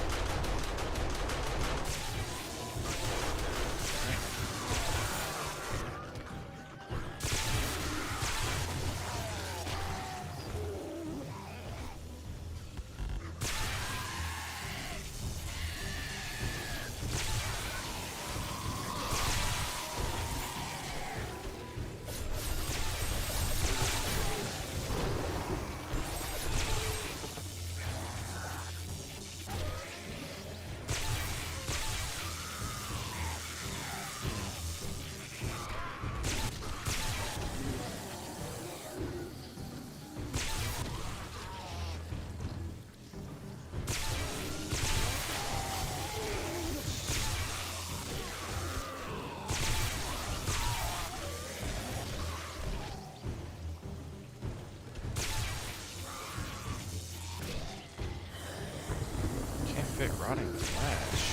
Speaker 1: Can't fit rotting flesh.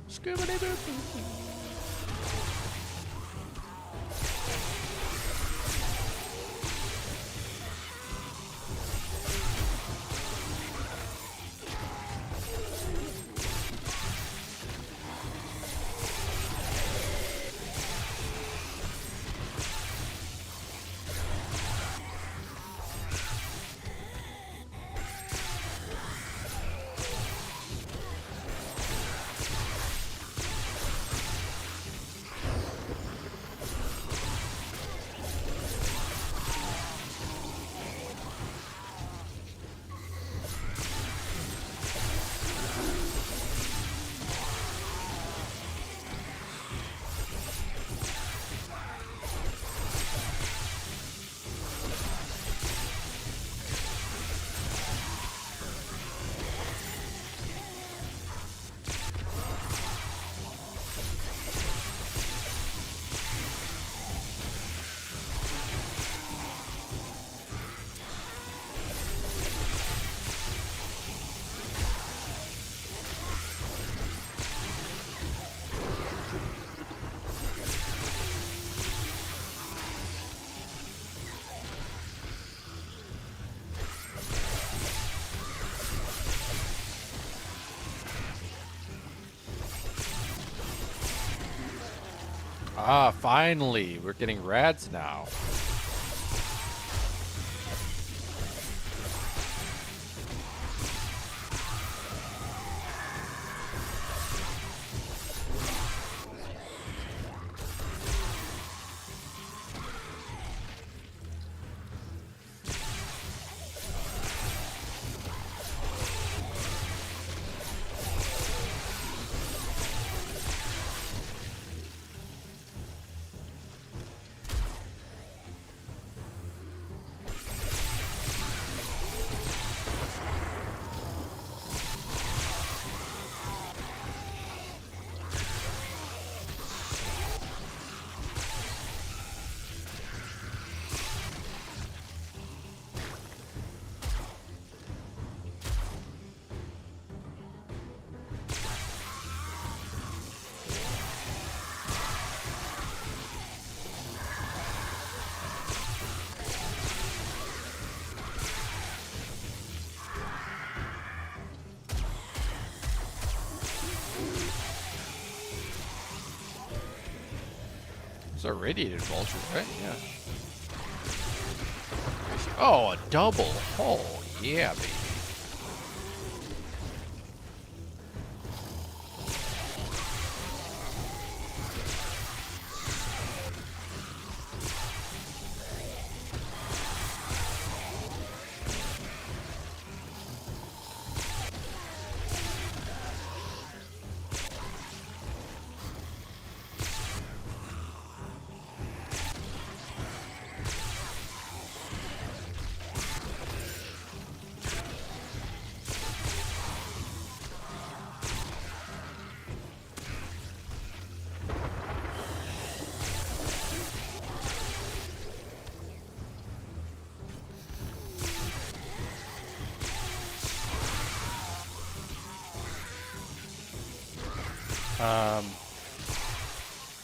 Speaker 1: Scooby-Doo. Ah, finally, we're getting rads now. Those are radiated vultures, right? Yeah. Oh, a double. Oh, yeah, baby.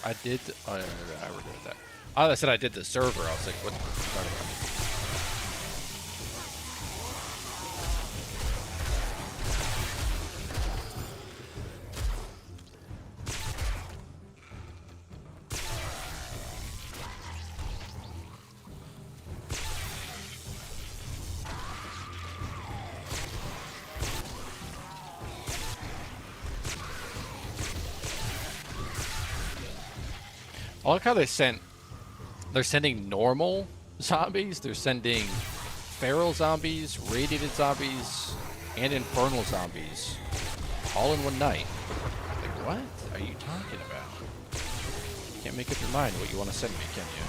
Speaker 1: I did. Oh, no, I already did that. Oh, I said I did the server. I was like, what? I like how they're sending normal zombies, they're sending feral zombies, radiated zombies, and infernal zombies all in one night. Like, what are you talking about? You can't make up your mind what you want to send me, can you?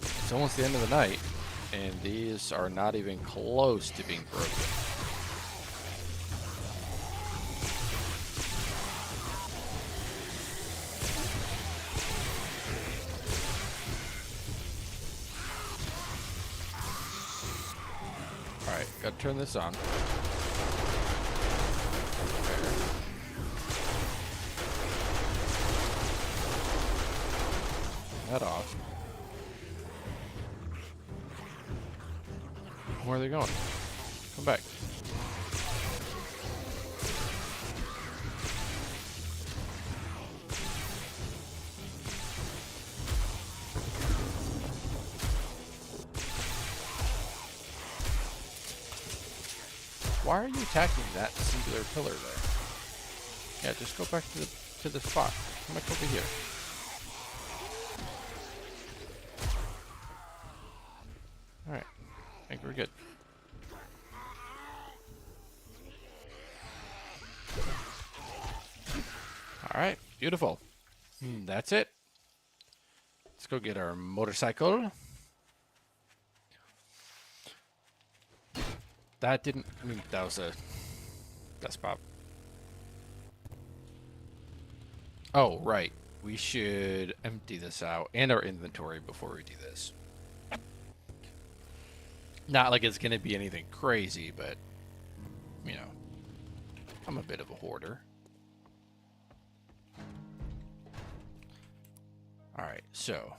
Speaker 1: It's almost the end of the night, and these are not even close to being broken. Alright, gotta turn this on. That off. Where are they going? Come back. Why are you attacking that singular pillar there? Yeah, just go back to the spot. Come back over here. Alright. I think we're good. Alright, beautiful. That's it. Let's go get our motorcycle. That didn't... I mean, that was a... That's pop. Oh, right. We should empty this out and our inventory before we do this. Not like it's going to be anything crazy, but, you know, I'm a bit of a hoarder. Alright, so.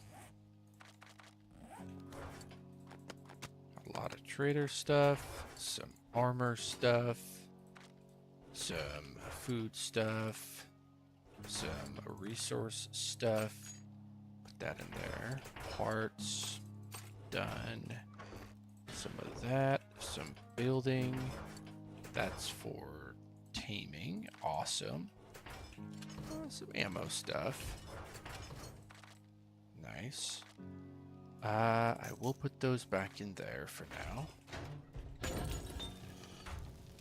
Speaker 1: A lot of trader stuff, some armor stuff. some food stuff, some resource stuff. Put that in there. Parts, done. Some of that, some building. That's for taming. Awesome. Some ammo stuff. Nice. I will put those back in there for now.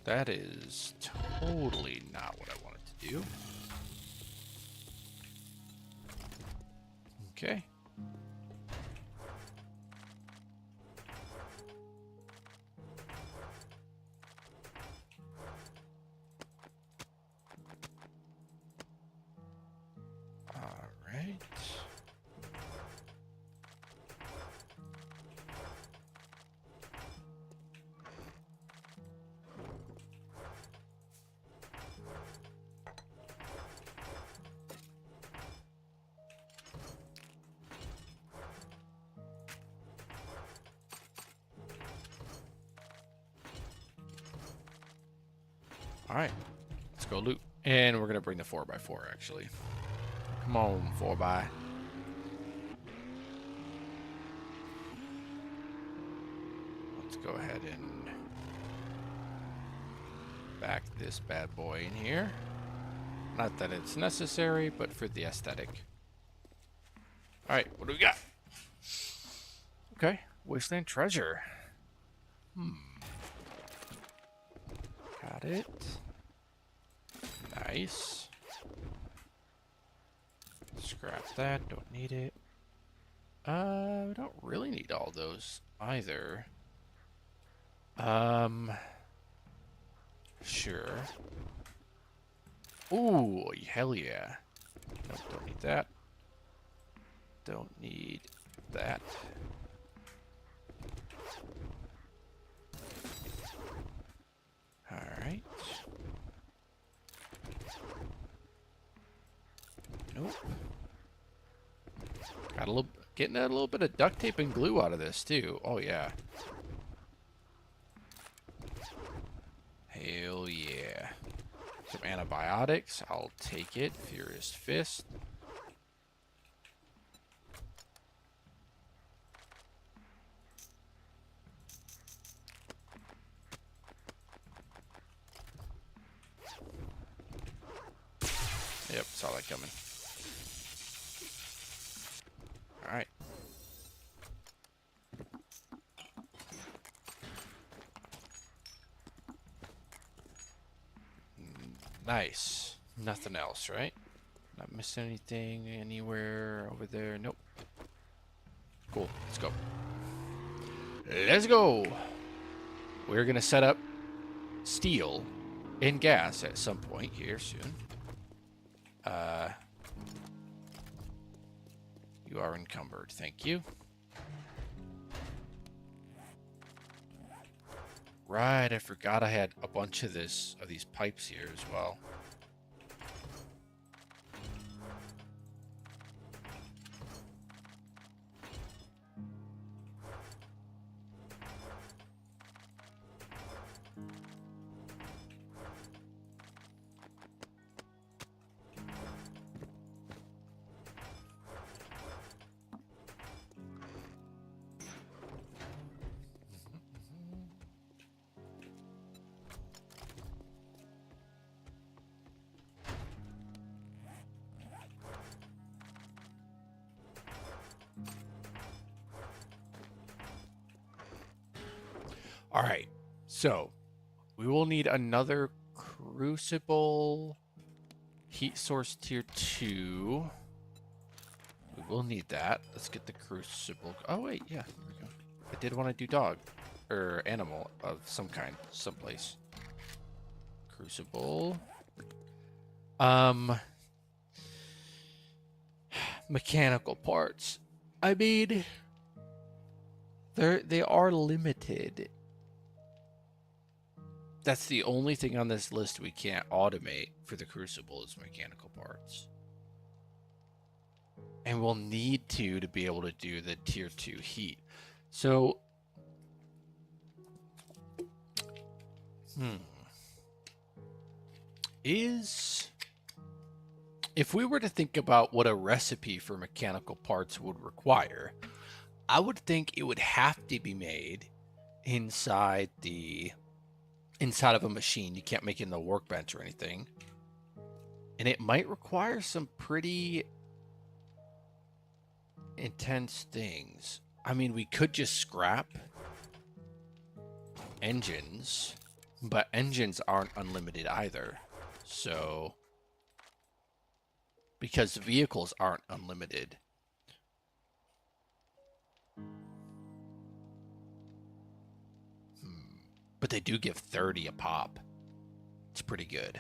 Speaker 1: That is totally not what I wanted to do. Okay. All right. All right, let's go loot. And we're gonna bring the 4x4 actually. Come on, 4x. Let's go ahead and back this bad boy in here. Not that it's necessary, but for the aesthetic. All right, what do we got? Okay, Wasteland Treasure. Got it. Nice. Scrap that, don't need it. We don't really need all those either. Sure. Ooh, hell yeah. Nope, don't need that. Don't need that. Alright. Nope. Got a little, getting a little bit of duct tape and glue out of this too. Oh yeah. Hell yeah. Some antibiotics. I'll take it. Furious Fist. Yep, saw that coming. Alright. Nice. Nothing else, right? Not missing anything anywhere over there. Nope. Cool. Let's go. Let's go. We're going to set up steel and gas at some point here soon. You are encumbered. Thank you. Right, I forgot I had a bunch of these pipes here as well. All right, so we will need another crucible heat source tier 2. We will need that. Let's get the crucible. Oh wait, yeah, there we go. I did want to do dog or animal of some kind, someplace. Crucible. Mechanical parts. I mean, they are limited. That's the only thing on this list we can't automate for the crucible is mechanical parts. And we'll need to be able to do the tier 2 heat. So, is... If we were to think about what a recipe for mechanical parts would require, I would think it would have to be made inside of a machine. You can't make it in the workbench or anything. And it might require some pretty intense things. I mean, we could just scrap engines, but engines aren't unlimited either. So, because vehicles aren't unlimited. But they do give 30 a pop. It's pretty good.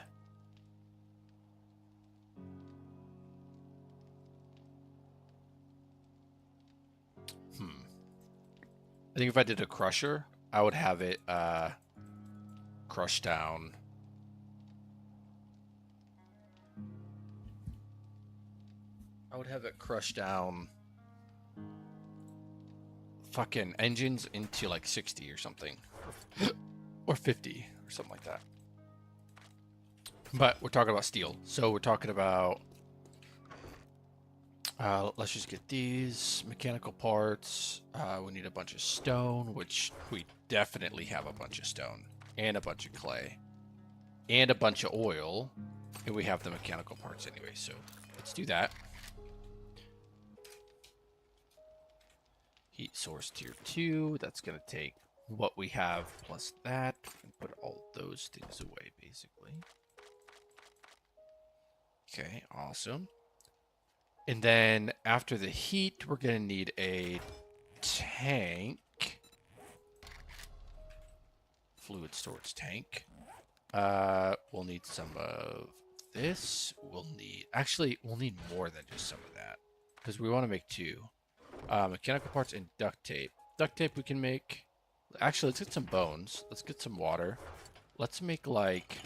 Speaker 1: I think if I did a crusher, I would have it crush down. I would have it crush down fucking engines into like 60 or something. Or 50 or something like that. But we're talking about steel. So we're talking about... let's just get these mechanical parts. We need a bunch of stone, which we definitely have a bunch of stone. And a bunch of clay. And a bunch of oil. And we have the mechanical parts anyway, so let's do that. Heat source tier 2. That's going to take what we have plus that. And put all those things away, basically. Okay, awesome. And then after the heat, we're going to need a tank. Fluid storage tank. We'll need some of this. We'll need more than just some of that. Because we want to make 2. Mechanical parts and duct tape. Duct tape we can make. Actually, let's get some bones. Let's get some water. Let's make like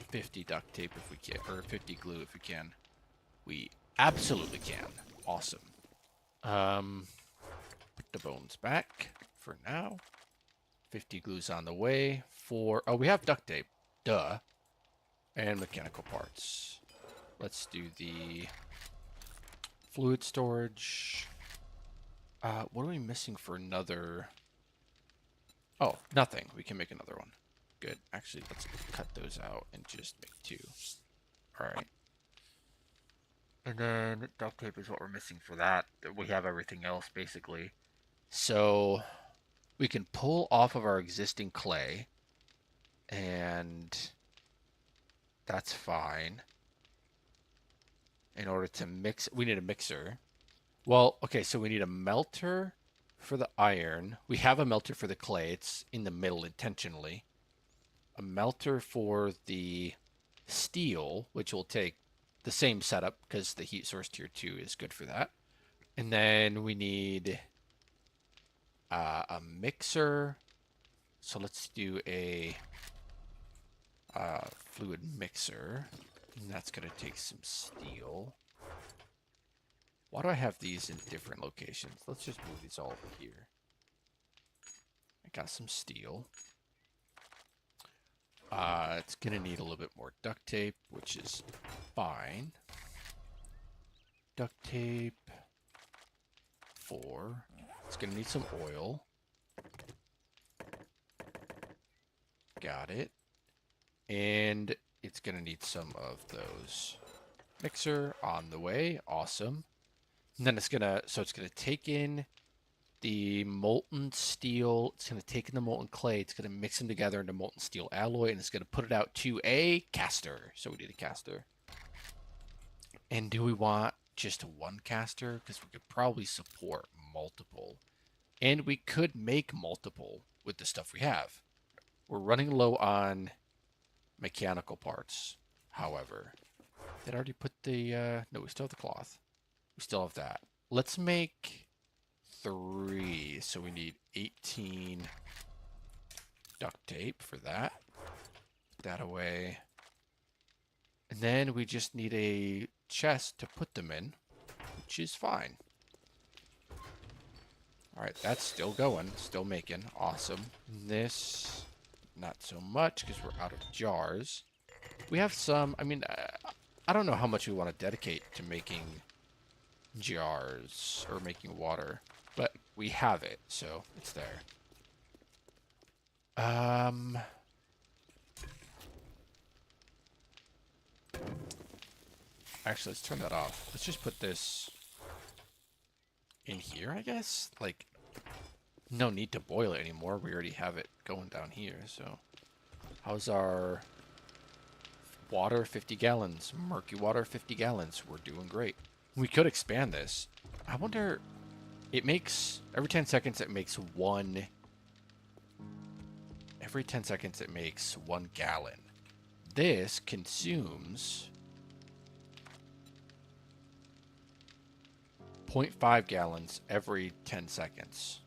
Speaker 1: 50 duct tape if we can. Or 50 glue if we can. We absolutely can. Awesome. Put the bones back for now. 50 glues on the way. Oh, we have duct tape. Duh. And mechanical parts. Let's do the fluid storage. What are we missing for another? Oh, nothing. We can make another one. Good. Actually, let's cut those out and just make 2. All right. And then duct tape is what we're missing for that. We have everything else, basically. So we can pull off of our existing clay. And that's fine. In order to mix, we need a mixer. Well, okay, so we need a melter for the iron. We have a melter for the clay. It's in the middle intentionally. A melter for the steel, which will take the same setup because the heat source tier 2 is good for that. And then we need a mixer. So let's do a fluid mixer. And that's going to take some steel. Why do I have these in different locations? Let's just move these all over here. I got some steel. It's going to need a little bit more duct tape, which is fine. Duct tape. 4. It's going to need some oil. Got it. And it's going to need some of those. Mixer on the way. Awesome. And then it's going to take in the molten steel. It's going to take in the molten clay. It's going to mix them together into molten steel alloy, and it's going to put it out to a caster. So we need a caster. And do we want just one caster? Because we could probably support multiple. And we could make multiple with the stuff we have. We're running low on mechanical parts, however. Did I already put the... no, we still have the cloth. We still have that. Let's make 3. So we need 18 duct tape for that. Put that away. And then we just need a chest to put them in, which is fine. Alright, that's still going. Still making. Awesome. This, not so much because we're out of jars. We have some. I mean, I don't know how much we want to dedicate to making jars or making water, but we have it, so it's there. Actually, let's turn that off. Let's just put this in here, I guess. Like, no need to boil it anymore. We already have it going down here, so. How's our water? 50 gallons. Murky water, 50 gallons. We're doing great. We could expand this. I wonder, it makes, every 10 seconds it makes one, every 10 seconds it makes 1 gallon. This consumes 0.5 gallons every 10 seconds.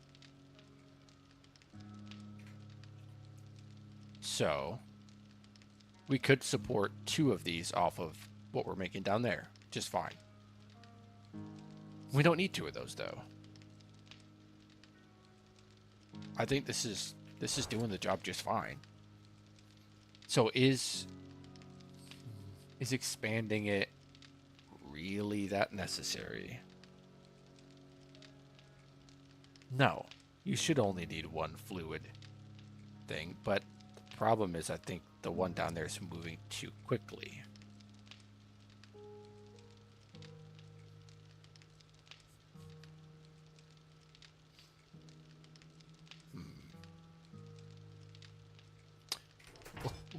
Speaker 1: So, we could support 2 of these off of what we're making down there. Just fine. We don't need 2 of those, though. I think this is doing the job just fine. So is expanding it really that necessary? No. You should only need 1 fluid thing, but the problem is I think the one down there is moving too quickly.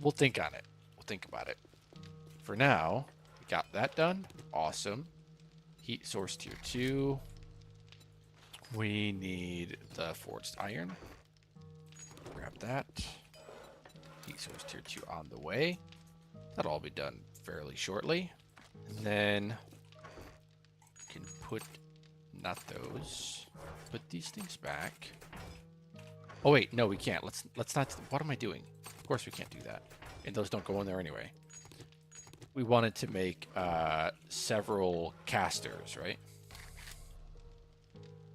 Speaker 1: We'll think on it. We'll think about it. For now, we got that done. Awesome. Heat source tier 2. We need the forged iron. Grab that. Heat source tier 2 on the way. That'll all be done fairly shortly. And then we can put, not those, put these things back. Oh wait, no, we can't. Let's not. What am I doing? Of course we can't do that. And those don't go in there anyway. We wanted to make several casters, right?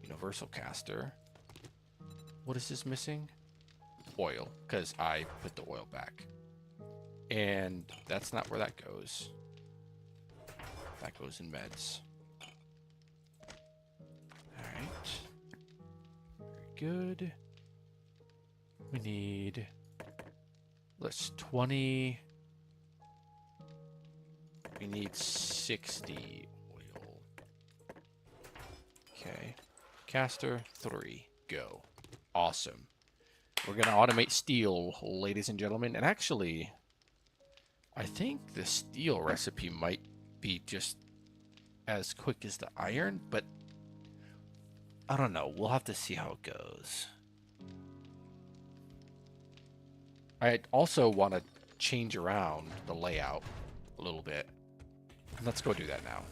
Speaker 1: Universal caster. What is this missing? Oil, because I put the oil back. And that's not where that goes. That goes in meds. Alright. Very good. We need... Let's 20. We need 60 oil. Okay. Caster 3. Go. Awesome. We're going to automate steel, ladies and gentlemen. And actually, I think the steel recipe might be just as quick as the iron, but I don't know. We'll have to see how it goes. I also want to change around the layout a little bit. Let's go do that now.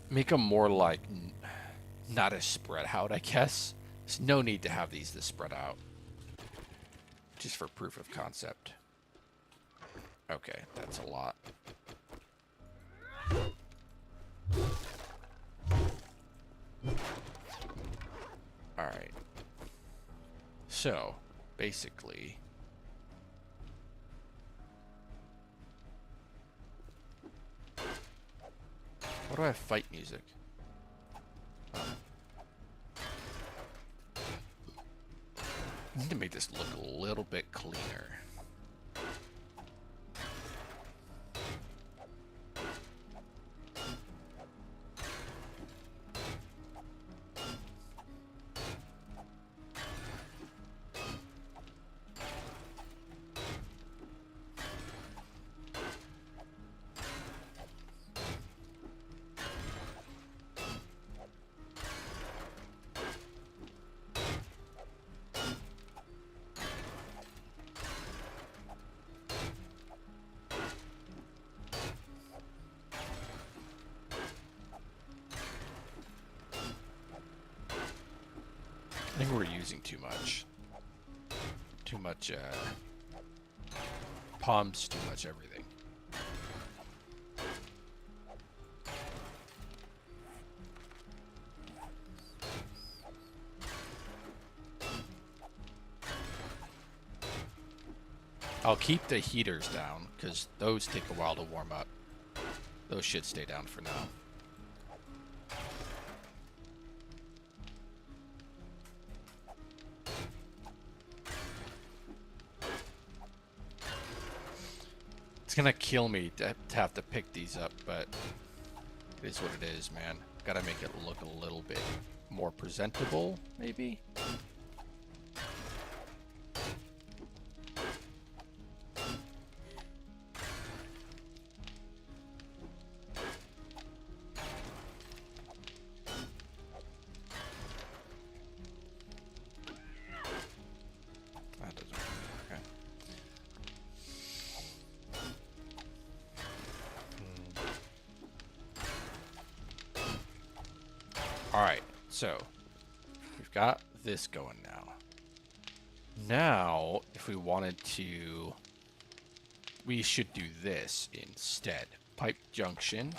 Speaker 1: Make them more like, not as spread out, I guess. There's no need to have these this spread out. Just for proof of concept. Okay, that's a lot. Alright. So, basically... Why do I have fight music? I need to make this look a little bit cleaner. I think we're using too much. Too much, palms, too much everything. I'll keep the heaters down, because those take a while to warm up. Those should stay down for now. It's gonna kill me to have to pick these up, but it is what it is, man. Gotta make it look a little bit more presentable, maybe? That doesn't work. Okay. Alright, so we've got this going now. Now, if we wanted to, we should do this instead. Pipe junction.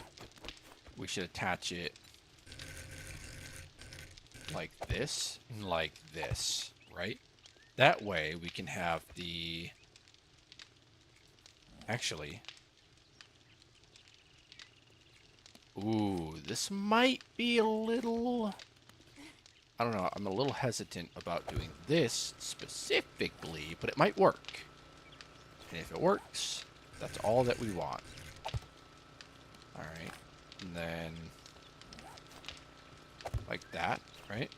Speaker 1: We should attach it like this and like this, right? That way we can have the... Actually... Ooh, this might be a little... I don't know, I'm a little hesitant about doing this specifically, but it might work. And if it works, that's all that we want. Alright, and then... like that, right?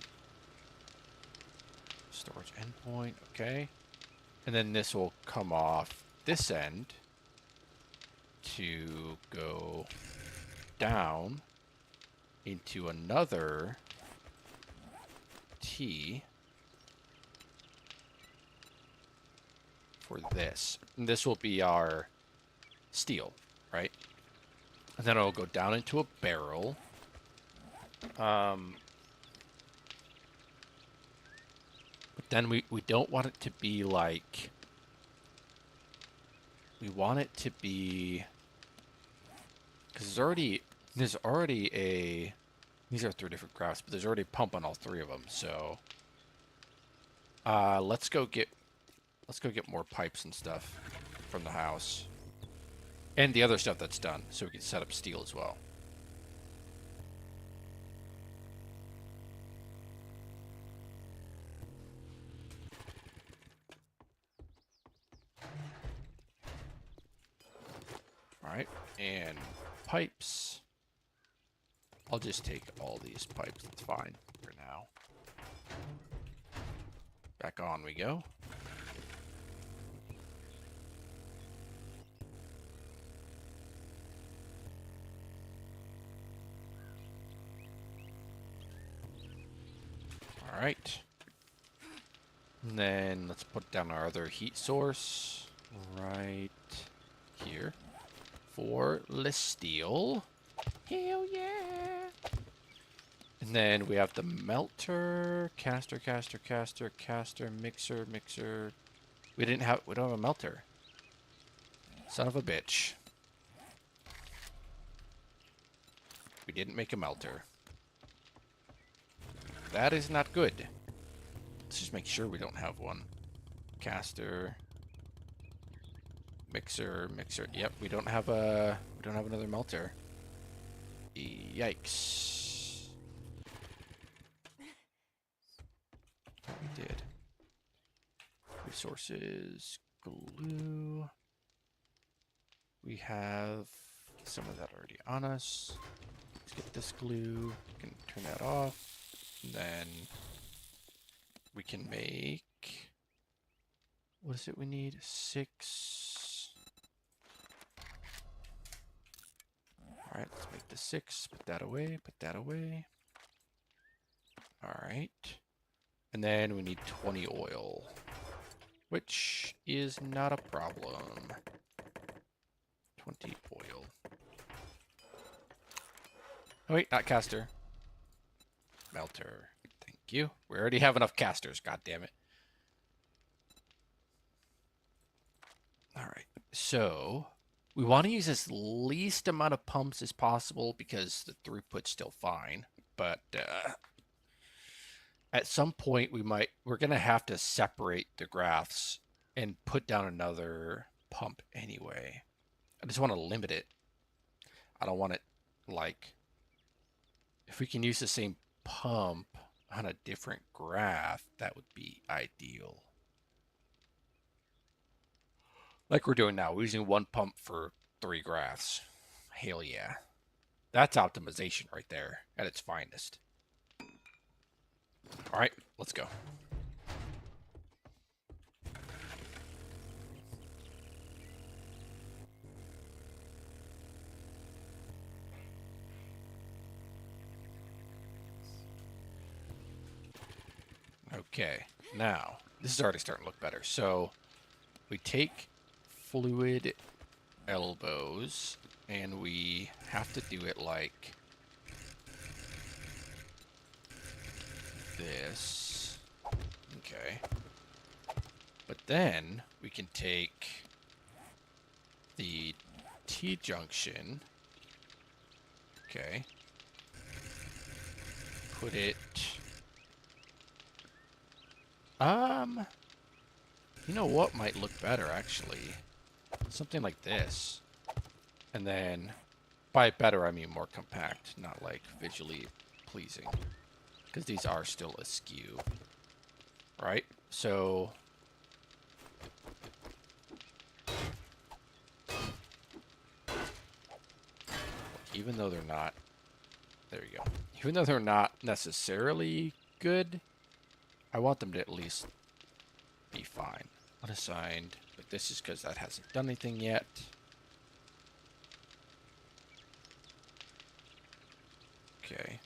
Speaker 1: Storage endpoint, okay. And then this will come off this end to go down into another T for this. And this will be our steel, right? And then it'll go down into a barrel. But then we don't want it to be like... We want it to be... Because there's already a... These are 3 different crafts, but there's already a pump on all 3 of them, so... let's go get more pipes and stuff from the house. And the other stuff that's done, so we can set up steel as well. Alright, and pipes. I'll just take all these pipes, it's fine for now. Back on we go. Alright. And then let's put down our other heat source right here for the steel. Hell yeah! And then we have the melter, caster, mixer. We don't have a melter. Son of a bitch. We didn't make a melter. That is not good. Let's just make sure we don't have one. Caster, mixer. Yep, we don't have another melter. Yikes. We did. Resources, glue. We have some of that already on us. Let's get this glue. We can turn that off. And then we can make... What is it we need? 6. Alright, let's make the 6. Put that away. Alright. And then we need 20 oil. Which is not a problem. 20 oil. Oh wait, not caster. Melter. Thank you. We already have enough casters, god damn it. Alright, so we want to use as least amount of pumps as possible because the throughput's still fine. But at some point we're gonna have to separate the graphs and put down another pump anyway. I just want to limit it. I don't want it like, if we can use the same pump on a different graph, that would be ideal. Like we're doing now, we're using one pump for 3 graphs. Hell yeah. That's optimization right there at its finest. All right, let's go. Okay, now this is already starting to look better. So we take fluid elbows and we have to do it like this. Okay. But then we can take the T-junction. Okay. Put it... You know what might look better, actually? Something like this. And then, by better, I mean more compact, not like visually pleasing. Because these are still askew. Right? So... even though they're not... there you go. Even though they're not necessarily good, I want them to at least be fine. Unassigned, but this is because that hasn't done anything yet. Okay.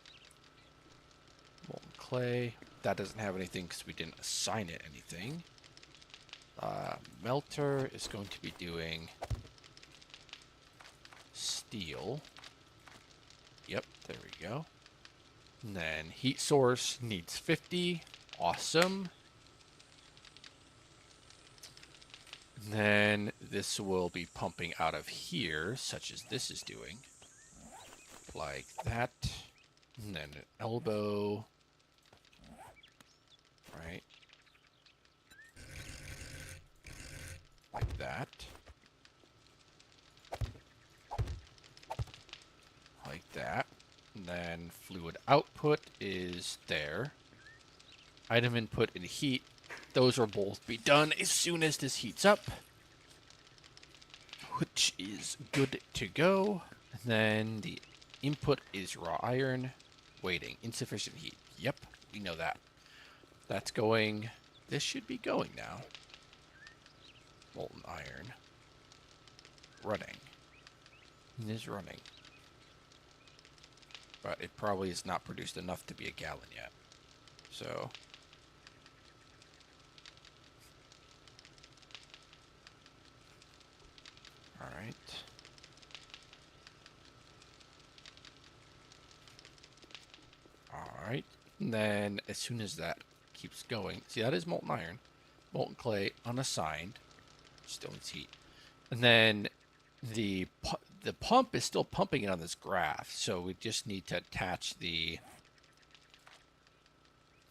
Speaker 1: Molten clay. That doesn't have anything because we didn't assign it anything. Melter is going to be doing steel. Yep, there we go. And then heat source needs 50. Awesome. And then this will be pumping out of here, such as this is doing. Like that. And then an elbow. Right. Like that. Like that. And then fluid output is there. Item input and heat. Those will both be done as soon as this heats up. Which is good to go. And then the input is raw iron. Waiting. Insufficient heat. Yep, we know that. That's going... this should be going now. Molten iron. Running. It is running. But it probably has not produced enough to be a gallon yet. So... alright. Alright. And then, as soon as that keeps going... see, that is molten iron. Molten clay, unassigned. Still needs heat. And then, the pump is still pumping it on this graph. So, we just need to attach the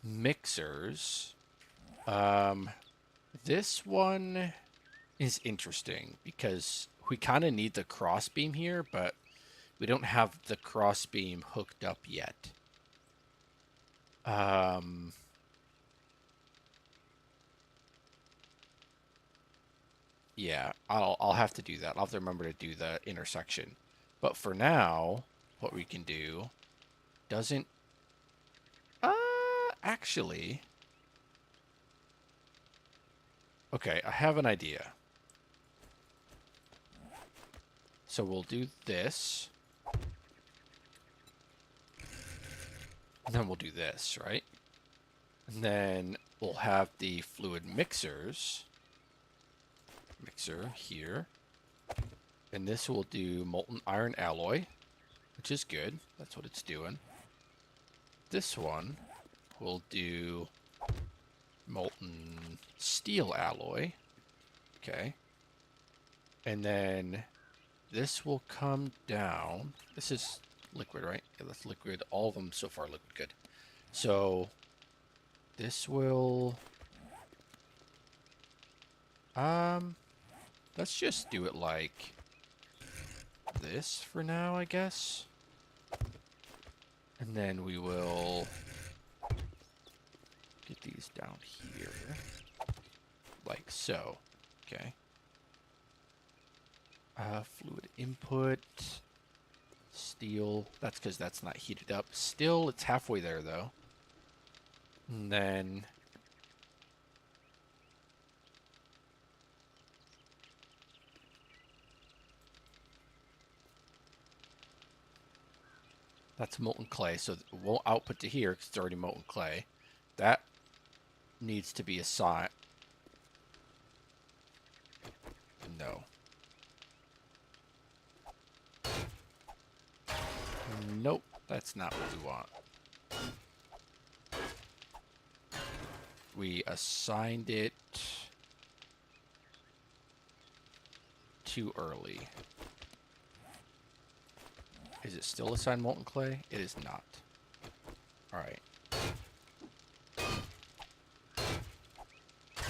Speaker 1: mixers. This one is interesting because we kind of need the crossbeam here, but we don't have the crossbeam hooked up yet. Yeah, I'll have to do that. I'll have to remember to do the intersection. But for now, what we can do doesn't... actually... okay, I have an idea. So we'll do this. And then we'll do this, right? And then we'll have the fluid mixers. Mixer here. And this will do molten iron alloy, which is good. That's what it's doing. This one will do molten steel alloy. Okay. And then this will come down. This is liquid, right? Yeah, that's liquid. All of them so far look good. So this will... Let's just do it like this for now, I guess. And then we will get these down here. Like so. Okay. Fluid input. Steel. That's because that's not heated up. Still, it's halfway there, though. And then... That's molten clay, so it won't output to here because it's already molten clay. That needs to be a sign. No. Nope, that's not what we want. We assigned it too early. Is it still assigned molten clay? It is not. Alright.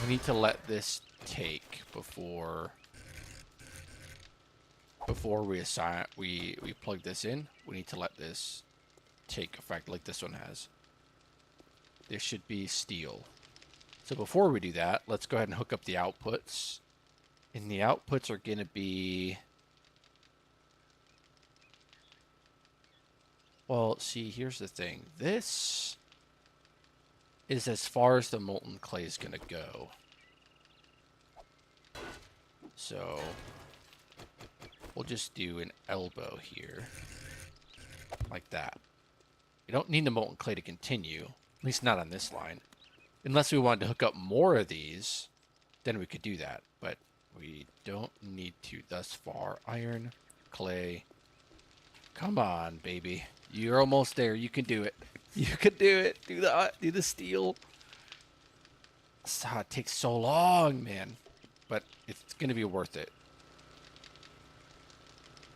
Speaker 1: We need to let this take before we assign we plug this in. We need to let this take effect like this one has. This should be steel. So before we do that, let's go ahead and hook up the outputs. And the outputs are going to be... Well, see, here's the thing. This is as far as the molten clay is going to go. So we'll just do an elbow here. Like that. We don't need the molten clay to continue. At least not on this line. Unless we wanted to hook up more of these, then we could do that. But we don't need to thus far. Iron, clay. Come on, baby. You're almost there. You can do it. You can do it. Do the steel. It takes so long, man. But it's going to be worth it.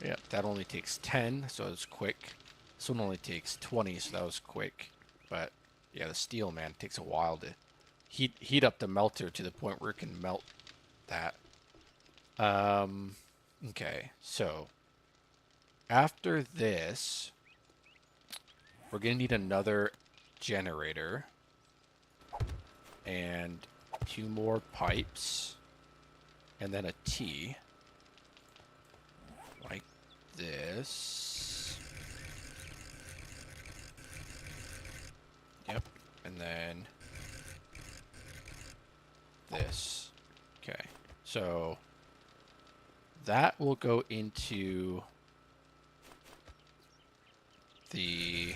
Speaker 1: Yep, that only takes 10, so it's quick. This one only takes 20, so that was quick. But yeah, the steel, man, takes a while to heat up the melter to the point where it can melt that. Okay, so after this, we're gonna need another generator and 2 more pipes and then a T like this. Yep, and then this. Okay, so that will go into the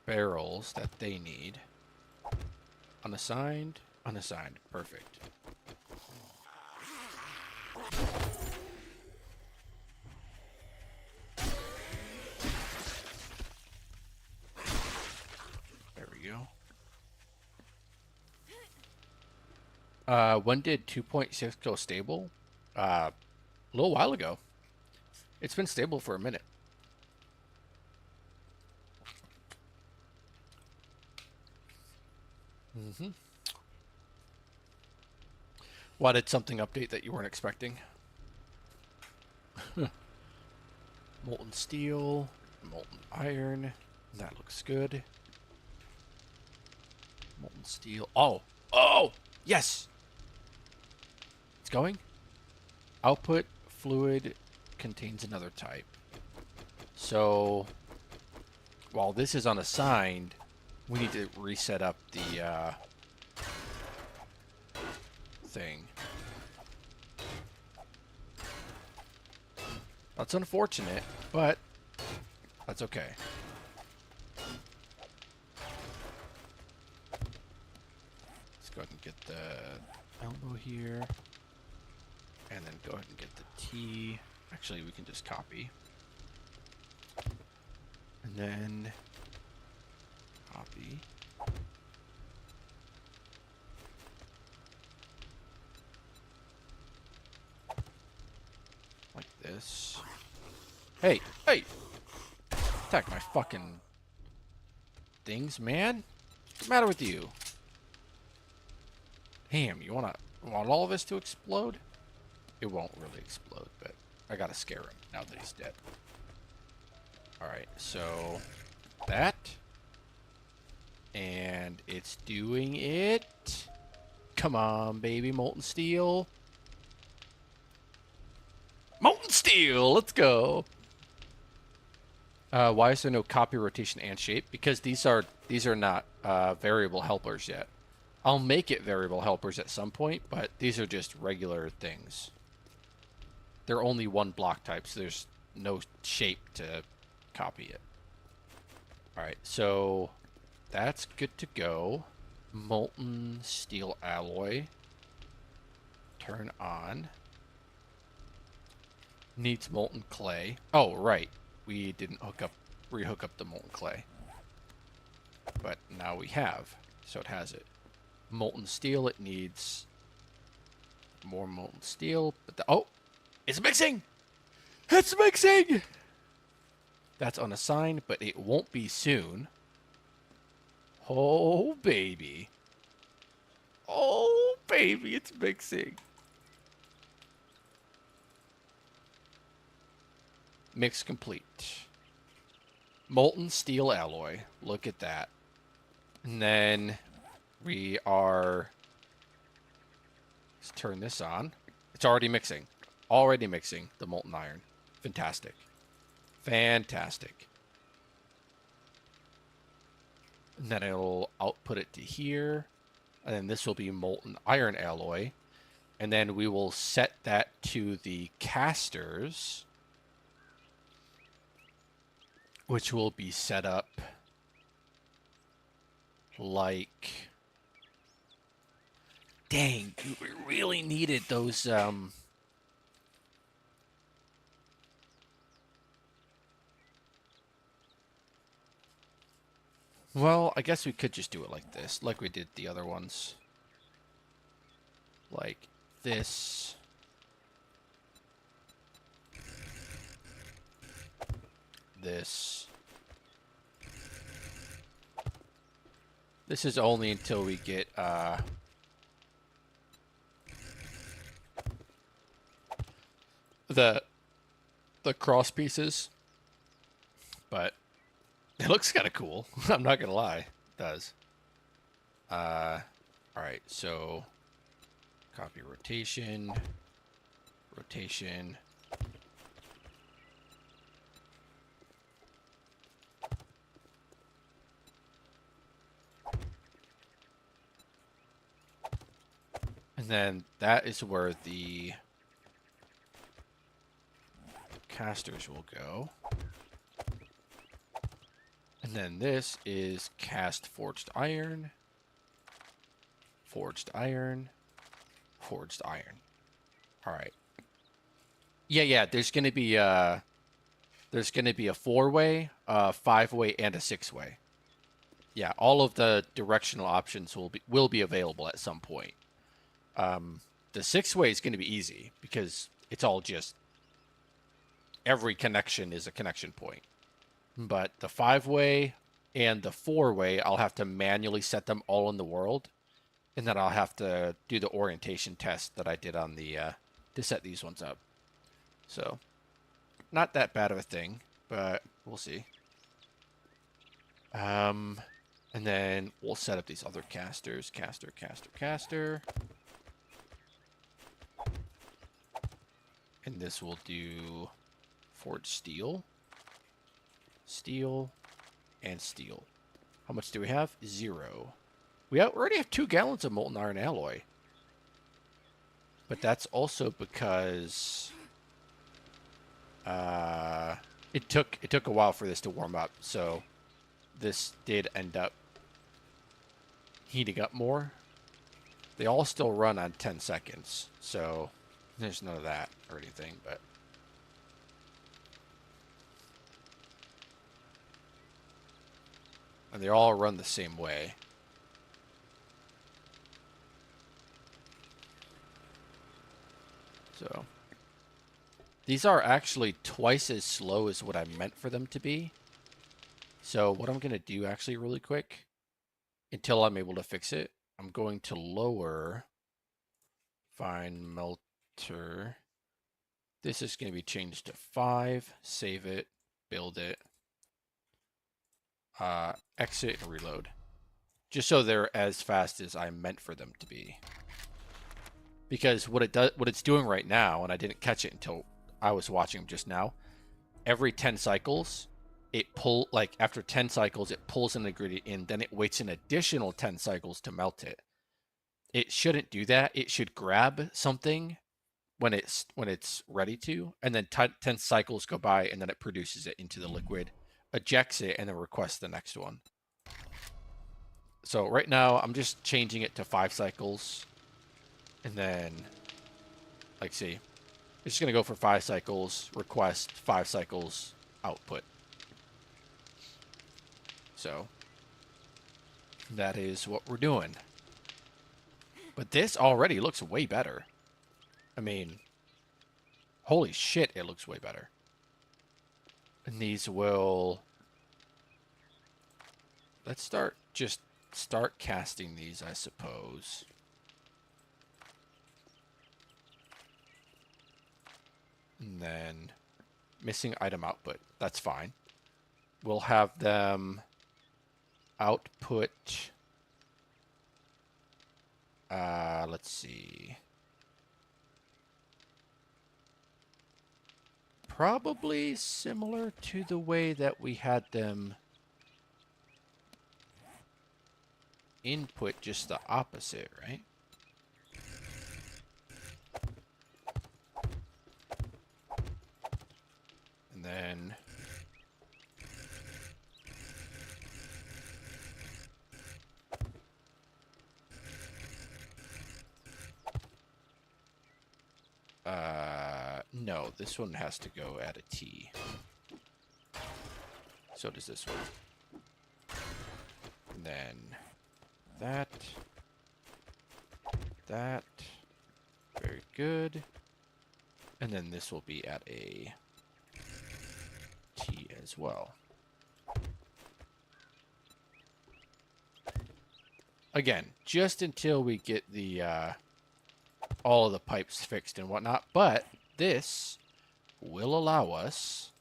Speaker 1: barrels that they need. Unassigned, unassigned, perfect. There we go. When did 2.6 go stable? A little while ago. It's been stable for a minute. Why did something update that you weren't expecting? Molten steel, molten iron. That looks good. Molten steel. Oh! Oh! Yes! It's going. Output fluid contains another type. So, while this is unassigned, we need to reset up the thing. That's unfortunate, but that's okay. Let's go ahead and get the elbow here. And then go ahead and get the T. Actually, we can just copy. And then copy. Like this. Hey, hey! Attack my fucking things, man. What's the matter with you? Damn, you want all of this to explode? It won't really explode, but I gotta scare him now that he's dead. Alright, so that. And it's doing it. Come on, baby, molten steel. Molten steel, let's go. Why is there no copy, rotation, and shape? Because these are not variable helpers yet. I'll make it variable helpers at some point, but these are just regular things. They're only one block type, so there's no shape to copy it. Alright, so that's good to go. Molten steel alloy. Turn on. Needs molten clay. Oh, right. We didn't rehook up the molten clay. But now we have. So it has it. Molten steel, it needs more molten steel. But oh! It's mixing! It's mixing! That's unassigned, but it won't be soon. Oh, baby. Oh, baby, it's mixing. Mix complete. Molten steel alloy. Look at that. And then we are... Let's turn this on. It's already mixing. Already mixing the molten iron. Fantastic. Fantastic. And then it'll output it to here. And then this will be molten iron alloy. And then we will set that to the casters, which will be set up like... Dang, we really needed those... Well, I guess we could just do it like this, like we did the other ones. Like this. This. This is only until we get, the cross pieces. But it looks kind of cool. I'm not gonna lie. It does. Alright, so copy rotation. Rotation. And then that is where the casters will go. And then this is cast forged iron, forged iron, forged iron. All right. Yeah. There's gonna be a 4-way, 5-way, and a 6-way. Yeah, all of the directional options will be available at some point. The 6-way is going to be easy because it's all just every connection is a connection point. But the 5-way and the 4-way, I'll have to manually set them all in the world. And then I'll have to do the orientation test that I did on the, to set these ones up. So, not that bad of a thing, but we'll see. And then we'll set up these other casters. Caster. And this will do forged steel. Steel, and steel. How much do we have? 0. We already have 2 gallons of molten iron alloy. But that's also because it took a while for this to warm up, so this did end up heating up more. They all still run on 10 seconds, so there's none of that or anything, but and they all run the same way. So these are actually twice as slow as what I meant for them to be. So what I'm going to do actually really quick, until I'm able to fix it, I'm going to lower Refine melter. This is going to be changed to 5. Save it. Build it. Exit and reload. Just so they're as fast as I meant for them to be. Because what it's doing right now, and I didn't catch it until I was watching them just now, every 10 cycles, after 10 cycles, it pulls an ingredient in, then it waits an additional 10 cycles to melt it. It shouldn't do that. It should grab something when it's ready to, and then 10 cycles go by, and then it produces it into the liquid, ejects it, and then requests the next one. So right now, I'm just changing it to 5 cycles. And then, see, it's just going to go for 5 cycles, request 5 cycles, output. So, that is what we're doing. But this already looks way better. I mean, holy shit, it looks way better. And these will... Let's start casting these, I suppose. And then missing item output. That's fine. We'll have them output. Let's see. Probably similar to the way that we had them input, just the opposite, right? And then no, this one has to go at a T. So does this one. And then that. Very good. And then this will be at a T as well. Again, just until we get the all of the pipes fixed and whatnot, but this will allow us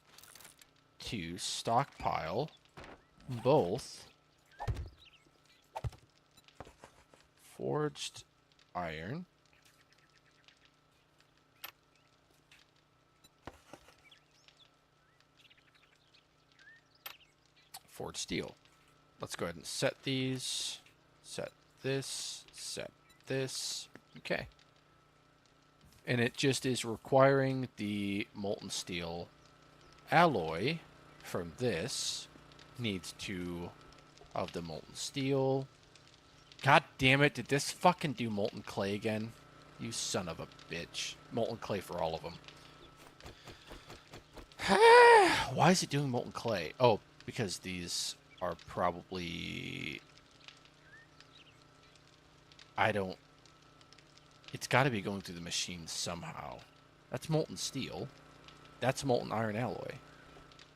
Speaker 1: to stockpile both forged iron forged steel. Let's go ahead and set these. Set this. Set this. Okay. And it just is requiring the molten steel alloy from this. Needs 2 of the molten steel. God damn it, did this fucking do molten clay again? You son of a bitch. Molten clay for all of them. Why is it doing molten clay? Oh, because these are probably... It's got to be going through the machine somehow. That's molten steel. That's molten iron alloy.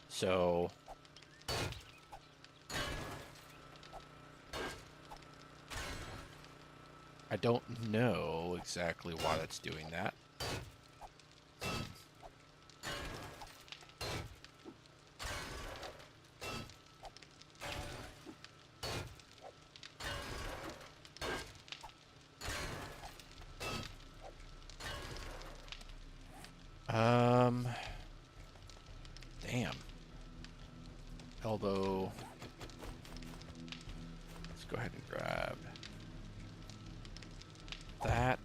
Speaker 1: So... I don't know exactly why that's doing that. Damn. Elbow. Let's go ahead and grab that.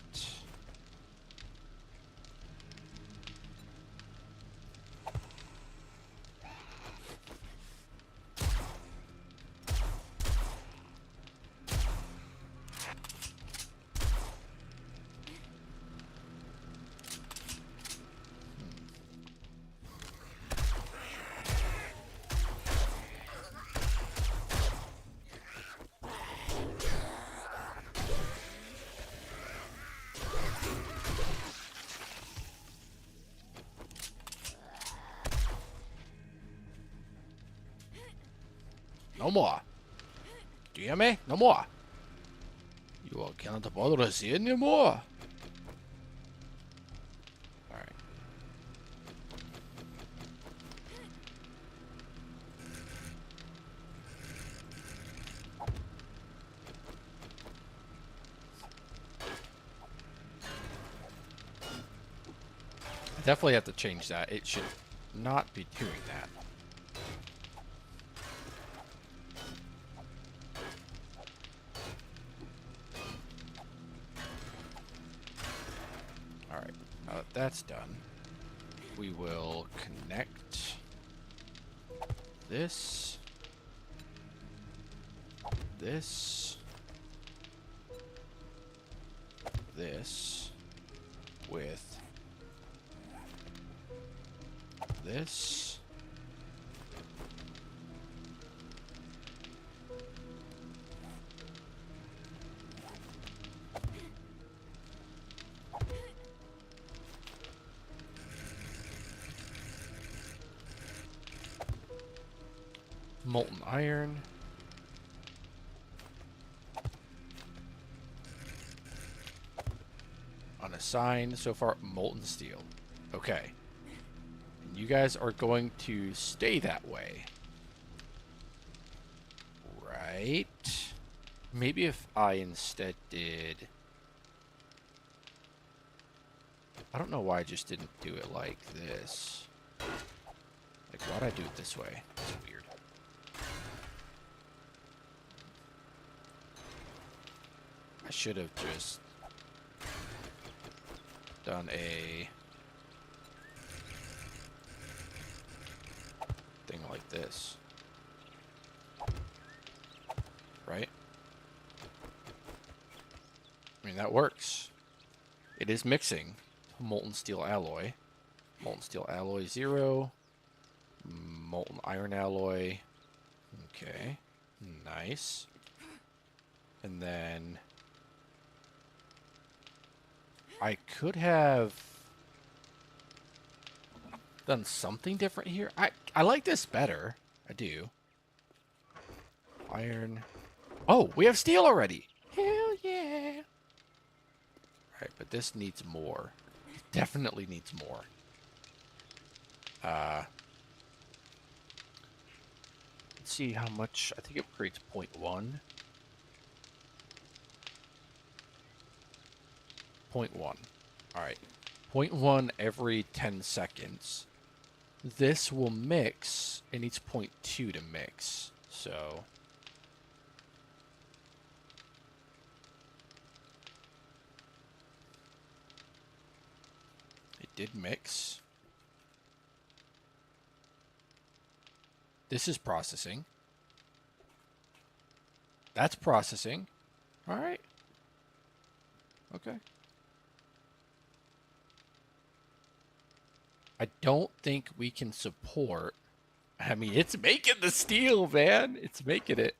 Speaker 1: No more. Do you hear me? No more. You cannot bother us here anymore. I definitely have to change that. It should not be doing that. Alright, now that that's done, we will connect this, this, this with this. Molten iron. Unassigned so far. Molten steel. Okay. And you guys are going to stay that way. Right? Maybe if I instead did... I don't know why I just didn't do it like this. Like, why'd I do it this way? That's weird. I should have just done a thing like this. Right? I mean, that works. It is mixing molten steel alloy. Molten steel alloy 0. Molten iron alloy. Okay. Nice. And then I could have done something different here. I like this better. I do. Iron. Oh, we have steel already. Hell yeah. Alright, but this needs more. It definitely needs more. Let's see how much. I think it creates 0.1. 0.1. Alright. 0.1 every 10 seconds. This will mix. It needs 0.2 to mix. So... it did mix. This is processing. That's processing. Alright. Okay. I don't think we can support... I mean, it's making the steel, man. It's making it.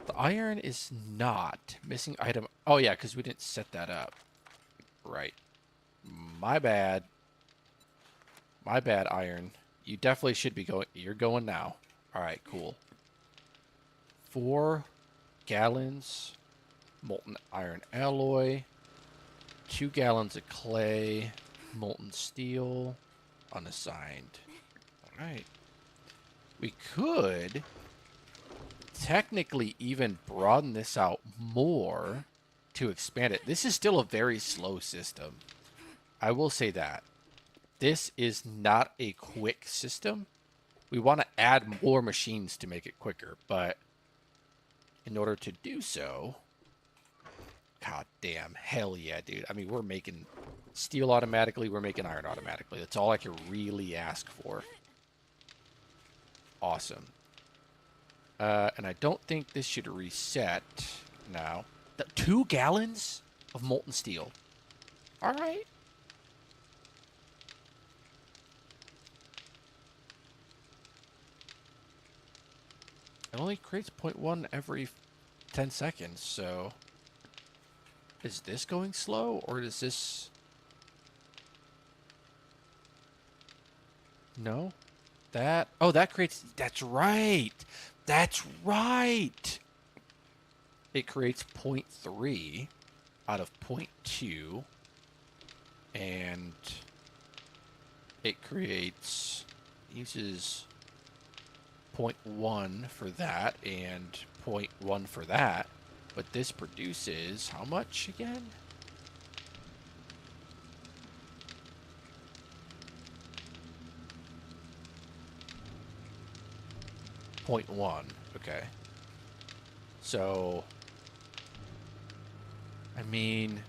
Speaker 1: The iron is not. Missing item. Oh, yeah, because we didn't set that up. Right. My bad. My bad, iron. You definitely should be going... You're going now. All right, cool. 4 gallons molten iron alloy. 2 gallons of clay. Molten steel. Unassigned. All right. We could technically even broaden this out more to expand it. This is still a very slow system. I will say that. This is not a quick system. We want to add more machines to make it quicker, but in order to do so, god damn, hell yeah, dude. I mean, we're making steel automatically, we're making iron automatically. That's all I can really ask for. Awesome. And I don't think this should reset now. 2 gallons of molten steel. All right. It only creates 0.1 every 10 seconds, so... Is this going slow, or is this... No? That... Oh, that creates... That's right! That's right! It creates 0.3 out of 0.2. And... it creates... Uses... 0.1 for that and 0.1 for that, but this produces how much again? 0.1. Okay. So, I mean,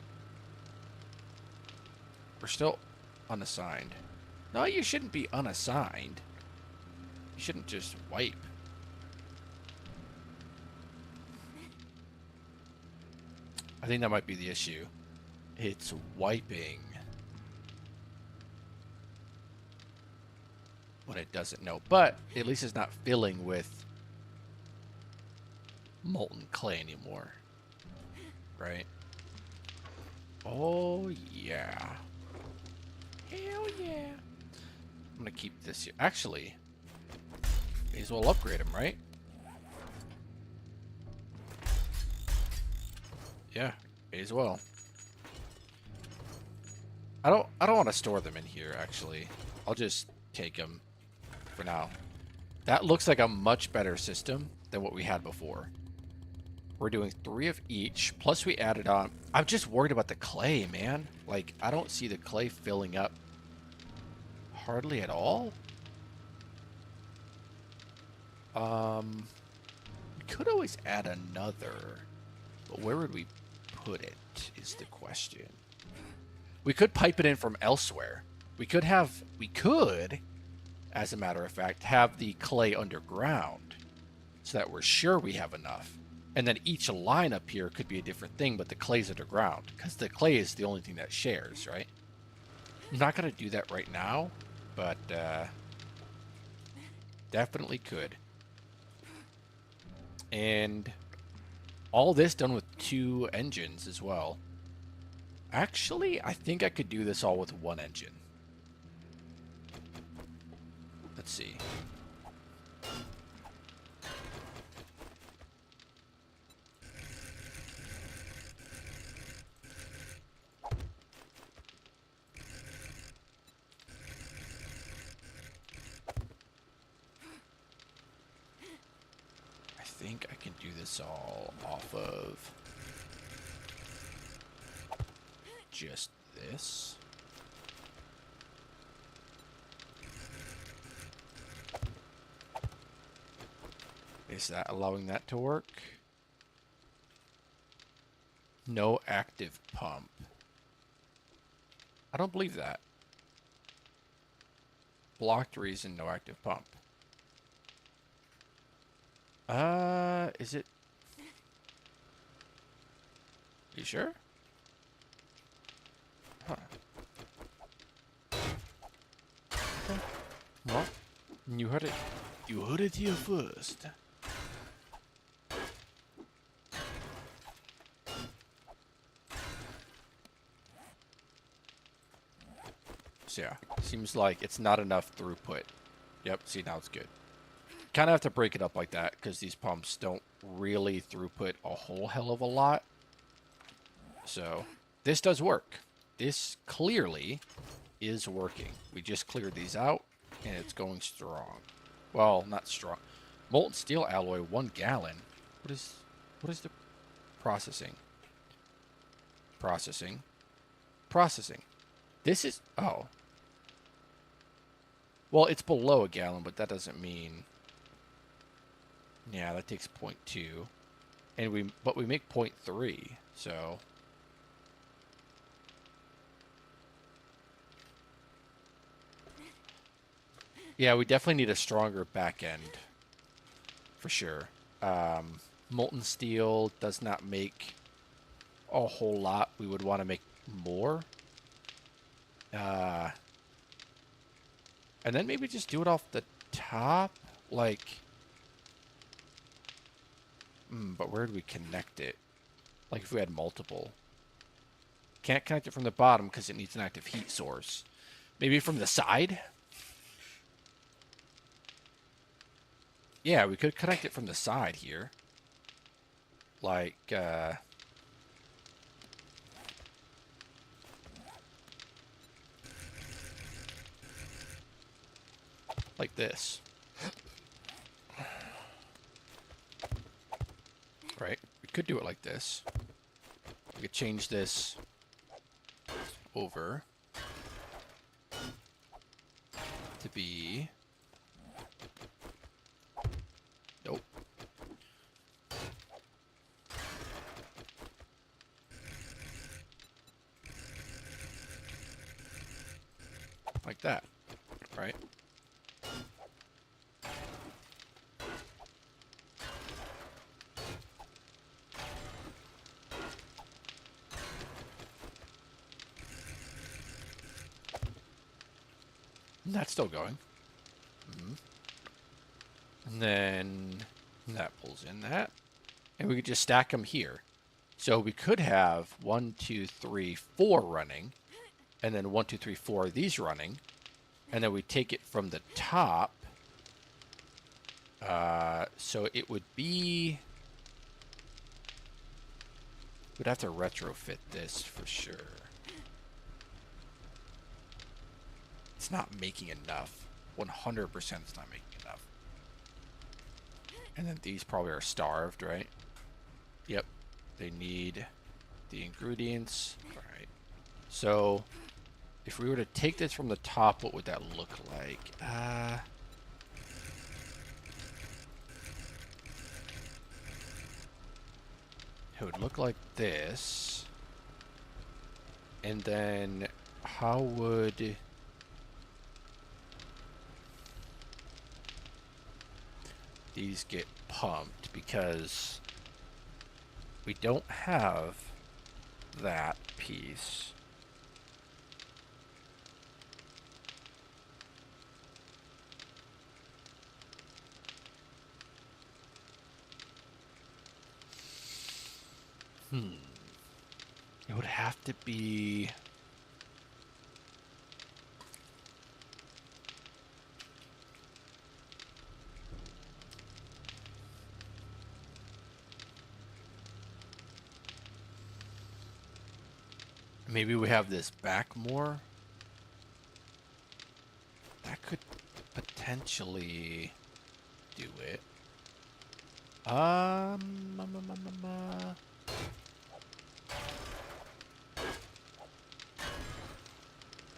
Speaker 1: we're still unassigned. No, you shouldn't be unassigned. You shouldn't just wipe. I think that might be the issue. It's wiping when it doesn't know. But at least it's not filling with molten clay anymore. Right? Oh, yeah. Hell yeah. I'm going to keep this here. Actually, may as well upgrade him, right? Yeah, may as well. I don't want to store them in here, actually. I'll just take them for now. That looks like a much better system than what we had before. We're doing 3 of each, plus we added on. I'm just worried about the clay, man. Like, I don't see the clay filling up hardly at all. We could always add another, but where would we put it is the question. We could pipe it in from elsewhere. We could, as a matter of fact, have the clay underground so that we're sure we have enough. And then each line up here could be a different thing, but the clay's underground because the clay is the only thing that shares, right? I'm not going to do that right now, but definitely could. And all this done with 2 engines as well. Actually, I think I could do this all with 1 engine. Let's see. I think I can do this all off of just this. Is that allowing that to work? No active pump. I don't believe that. Blocked reason, no active pump. Is it? You sure? Huh. Okay. Well, you heard it. You heard it here first. So yeah, seems like it's not enough throughput. Yep, see, now it's good. Kind of have to break it up like that because these pumps don't really throughput a whole hell of a lot. So this does work. This clearly is working. We just cleared these out and it's going strong. Well, not strong. Molten steel alloy, 1 gallon. What is the processing? Processing. Processing. This is, oh. Well, it's below a gallon, but that doesn't mean. Yeah, that takes 0.2. And we make 0.3, so. Yeah, we definitely need a stronger back end. For sure. Molten steel does not make a whole lot. We would want to make more. And then maybe just do it off the top. Like. But where do we connect it? Like if we had multiple. Can't connect it from the bottom because it needs an active heat source. Maybe from the side? Yeah, we could connect it from the side here. Like, like this. Right? We could do it like this. We could change this over to be like that, right? And that's still going. And then that pulls in that. And we could just stack them here. So we could have 1, 2, 3, 4 running. And then 1, 2, 3, 4 of these running. And then we take it from the top. So it would be... We'd have to retrofit this for sure. It's not making enough. 100% it's not making enough. And then these probably are starved, right? Yep. They need the ingredients. All right. So if we were to take this from the top, what would that look like? It would look like this. And then how would... these get pumped? Because we don't have that piece. It would have to be... maybe we have this back more. That could potentially do it. I'd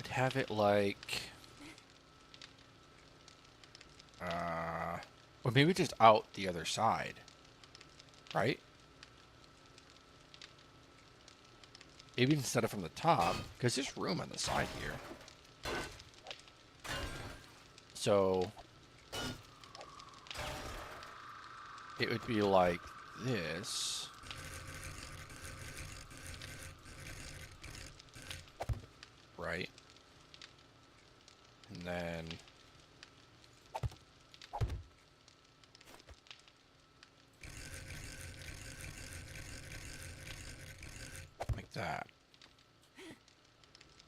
Speaker 1: have it like, or maybe just out the other side, right? Maybe instead of from the top, because there's room on the side here. So it would be like this. Right? And then like that.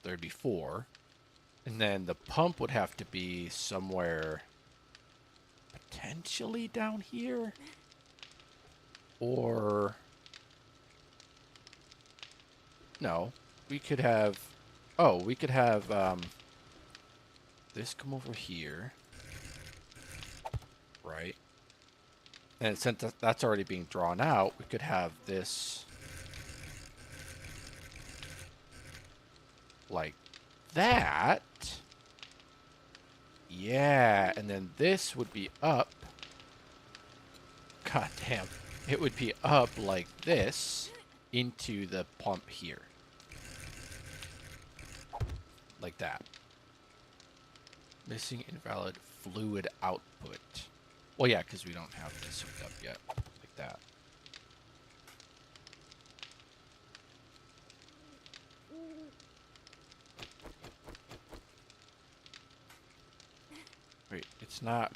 Speaker 1: There'd be 4. And then the pump would have to be somewhere potentially down here. Or no, we could have, oh, we could have this come over here, right? And since that's already being drawn out, we could have this like that. Yeah, and then this would be up. God damn. It would be up like this into the pump here. Like that. Missing invalid fluid output. Well, yeah, because we don't have this hooked up yet. Like that. Wait, it's not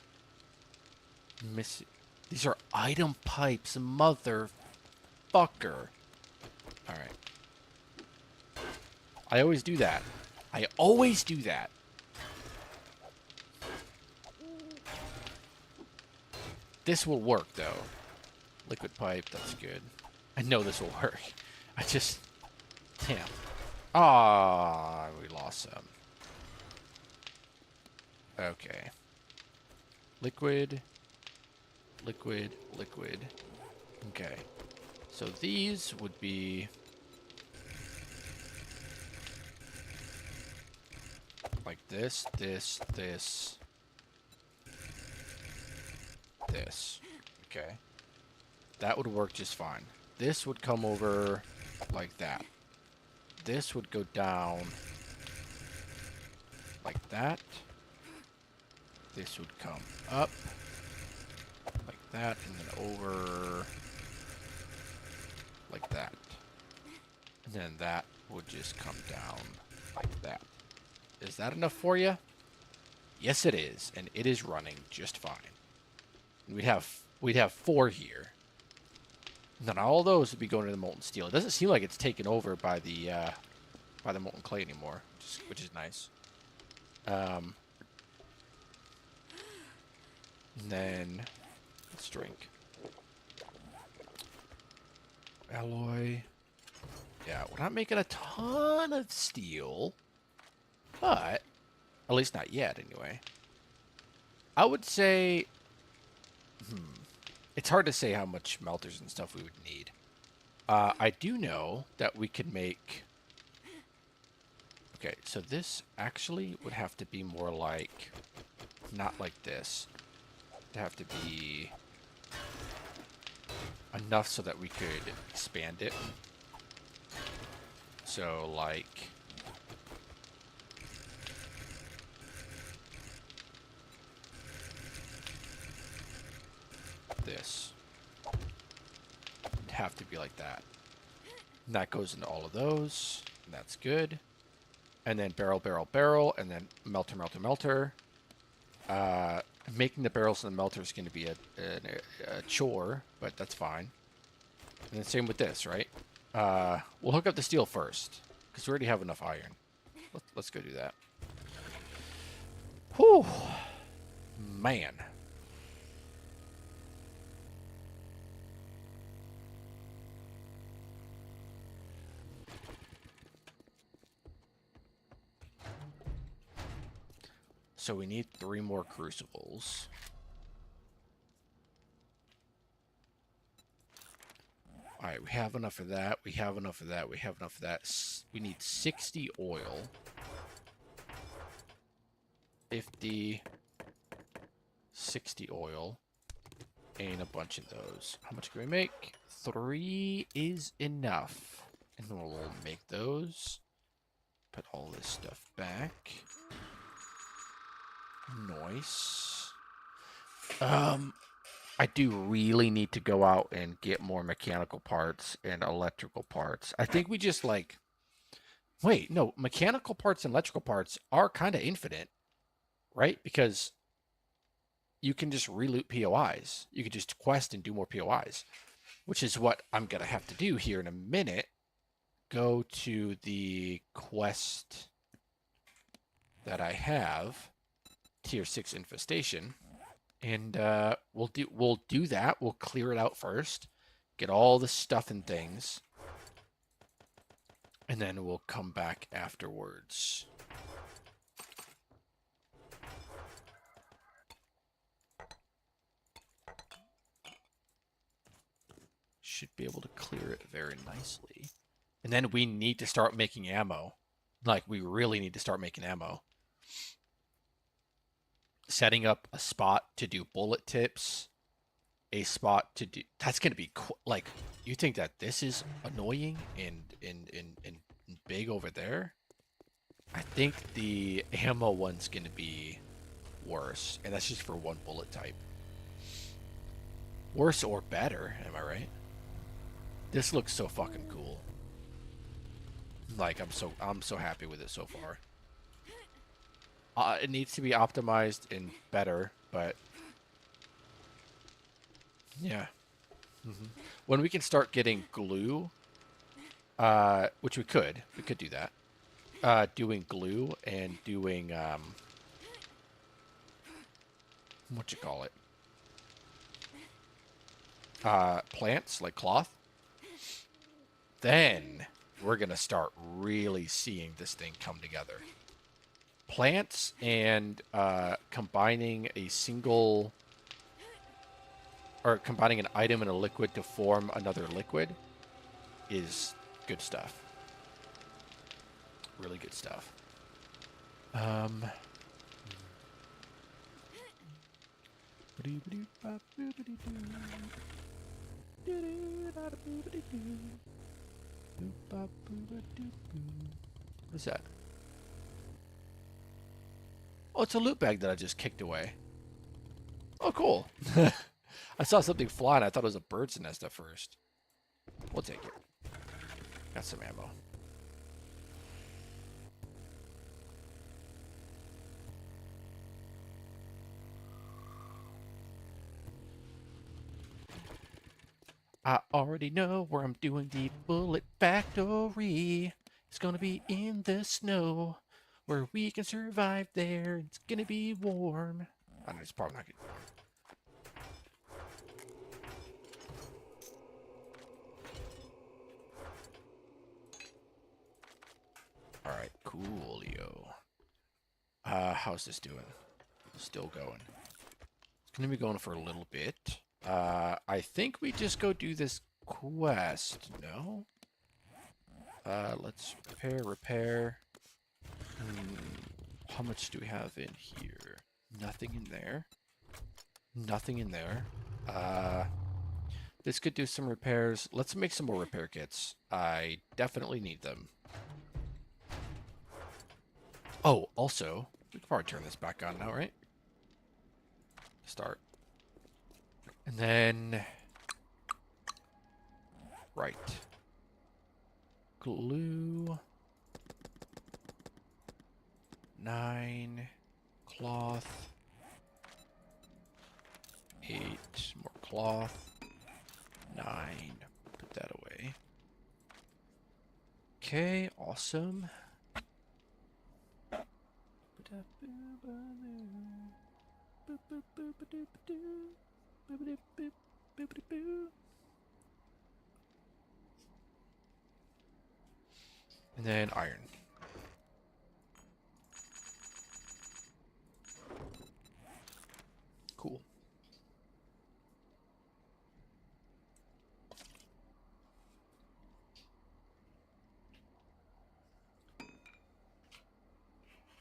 Speaker 1: missing. These are item pipes, motherfucker. Alright. I always do that. I always do that. This will work, though. Liquid pipe, that's good. I know this will work. I just... Damn. Ah, we lost some. Okay. Liquid... Liquid, liquid. Okay. So these would be like this, this, this, this. Okay. That would work just fine. This would come over like that. This would go down like that. This would come up like that, and then over like that. And then that would just come down like that. Is that enough for you? Yes, it is, and it is running just fine. And we'd have 4 here. And then all those would be going to the molten steel. It doesn't seem like it's taken over by the molten clay anymore, which is nice. And then let's drink. Alloy. Yeah, we're not making a ton of steel, but at least not yet, anyway. I would say, it's hard to say how much melters and stuff we would need. I do know that we could make. Okay, so this actually would have to be more like, not like this. It'd have to be enough so that we could expand it. So, like, this. It'd have to be like that. And that goes into all of those. And that's good. And then barrel, barrel, barrel. And then melter, melter, melter. Making the barrels and the melter is going to be a chore, but that's fine. And then same with this, right? We'll hook up the steel first, because we already have enough iron. Let's go do that. Whew. Man. So we need 3 more crucibles. Alright, we have enough of that. We have enough of that. We have enough of that. We need 60 oil. 50. 60 oil. And a bunch of those. How much can we make? 3 is enough. And then we'll make those. Put all this stuff back. Nice. I do really need to go out and get more mechanical parts and electrical parts. I think we just like... Wait, no. Mechanical parts and electrical parts are kind of infinite, right? Because you can just reloot POIs. You can just quest and do more POIs, which is what I'm going to have to do here in a minute. Go to the quest that I have, Tier 6 Infestation. And we'll do that. We'll clear it out first, get all the stuff and things, and then we'll come back afterwards. Should be able to clear it very nicely. And then we need to start making ammo. Like, we really need to start making ammo. Setting up a spot to do bullet tips, a spot to do... That's going to be... Like, you think that this is annoying and big over there? I think the ammo one's going to be worse. And that's just for one bullet type. Worse or better, am I right? This looks so fucking cool. Like, I'm so happy with it so far. It needs to be optimized and better, but yeah. When we can start getting glue, which we could do that. Doing glue and doing what you call it? Plants like cloth. Then we're gonna start really seeing this thing come together. Plants and combining a single, or combining an item and a liquid to form another liquid is good stuff. Really good stuff. What is that? Oh, it's a loot bag that I just kicked away. Oh, cool. I saw something fly and I thought it was a bird's nest at first. We'll take it. Got some ammo. I already know where I'm doing the bullet factory. It's gonna be in the snow where we can survive there. It's gonna be warm. I know it's probably not gonna be warm. Alright, coolio. How's this doing? Still going. It's gonna be going for a little bit. I think we just go do this quest, no? Let's repair. How much do we have in here? Nothing in there. Nothing in there. This could do some repairs. Let's make some more repair kits. I definitely need them. Oh, also, we can probably turn this back on now, right? Start. And then... Right. Glue. 9. Cloth. 8. More cloth. 9. Put that away. Okay, awesome. And then iron. Cool.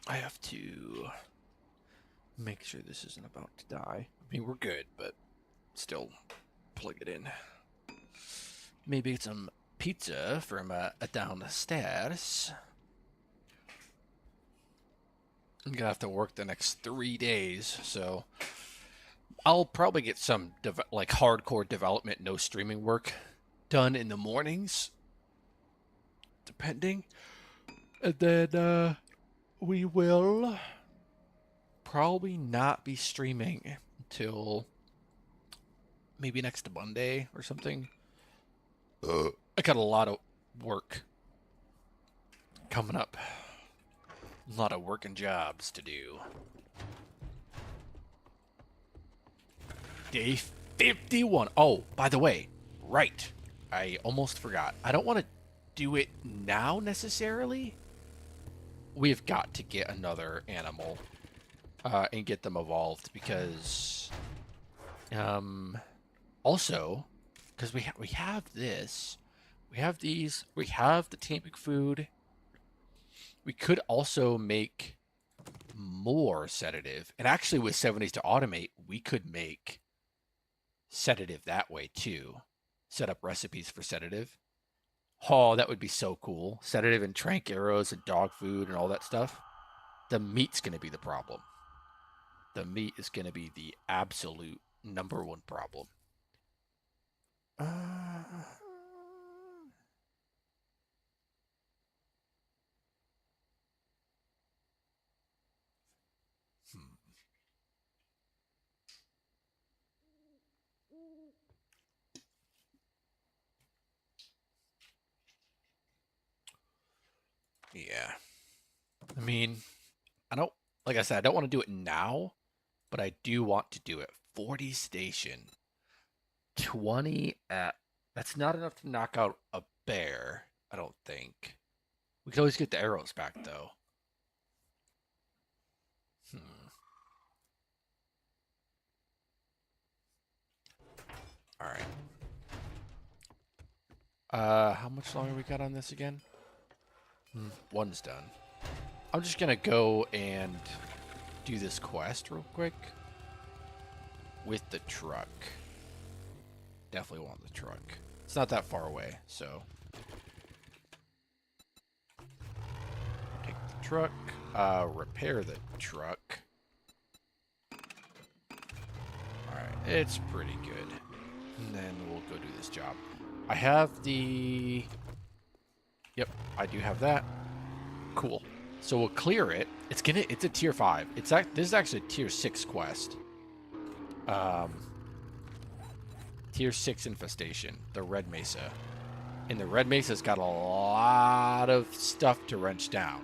Speaker 1: I have to make sure this isn't about to die. I mean, we're good, but still plug it in. Maybe get some pizza from downstairs. I'm gonna have to work the next 3 days, so I'll probably get some like hardcore development, no streaming work done in the mornings, depending, and then we will probably not be streaming until maybe next Monday or something. I got a lot of work coming up. A lot of working jobs to do. Day 51. Oh, by the way, right. I almost forgot. I don't want to do it now necessarily. We've got to get another animal and get them evolved because also because we have this, we have these, we have the taming food. We could also make more sedative, and actually with 70s to automate, we could make sedative that way too. Set up recipes for sedative. Oh, that would be so cool. Sedative and trank arrows and dog food and all that stuff. The meat's going to be the problem. The meat is going to be the absolute #1 problem. Yeah. I mean, I don't, like I said, I don't want to do it now, but I do want to do it. 40 station. 20 at, that's not enough to knock out a bear, I don't think. We could always get the arrows back, though. Alright. How much longer we got on this again? One's done. I'm just gonna go and do this quest real quick with the truck. Definitely want the truck. It's not that far away, so take the truck, repair the truck. It's pretty good. And then we'll go do this job. I have the... Yep, I do have that. Cool. So we'll clear it. It's a tier 5. This is actually a tier 6 quest. Tier 6 infestation, the Red Mesa. And the Red Mesa's got a lot of stuff to wrench down.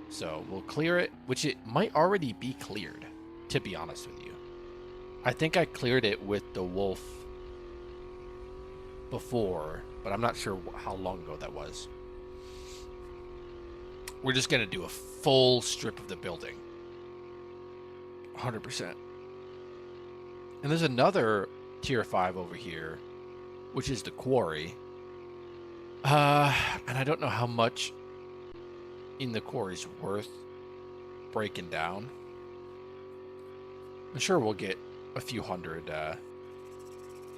Speaker 1: So we'll clear it, which it might already be cleared, to be honest with you. I think I cleared it with the wolf before, but I'm not sure how long ago that was. We're just going to do a full strip of the building. 100%. And there's another tier 5 over here, which is the quarry. And I don't know how much in the quarry is worth breaking down. I'm sure we'll get a few hundred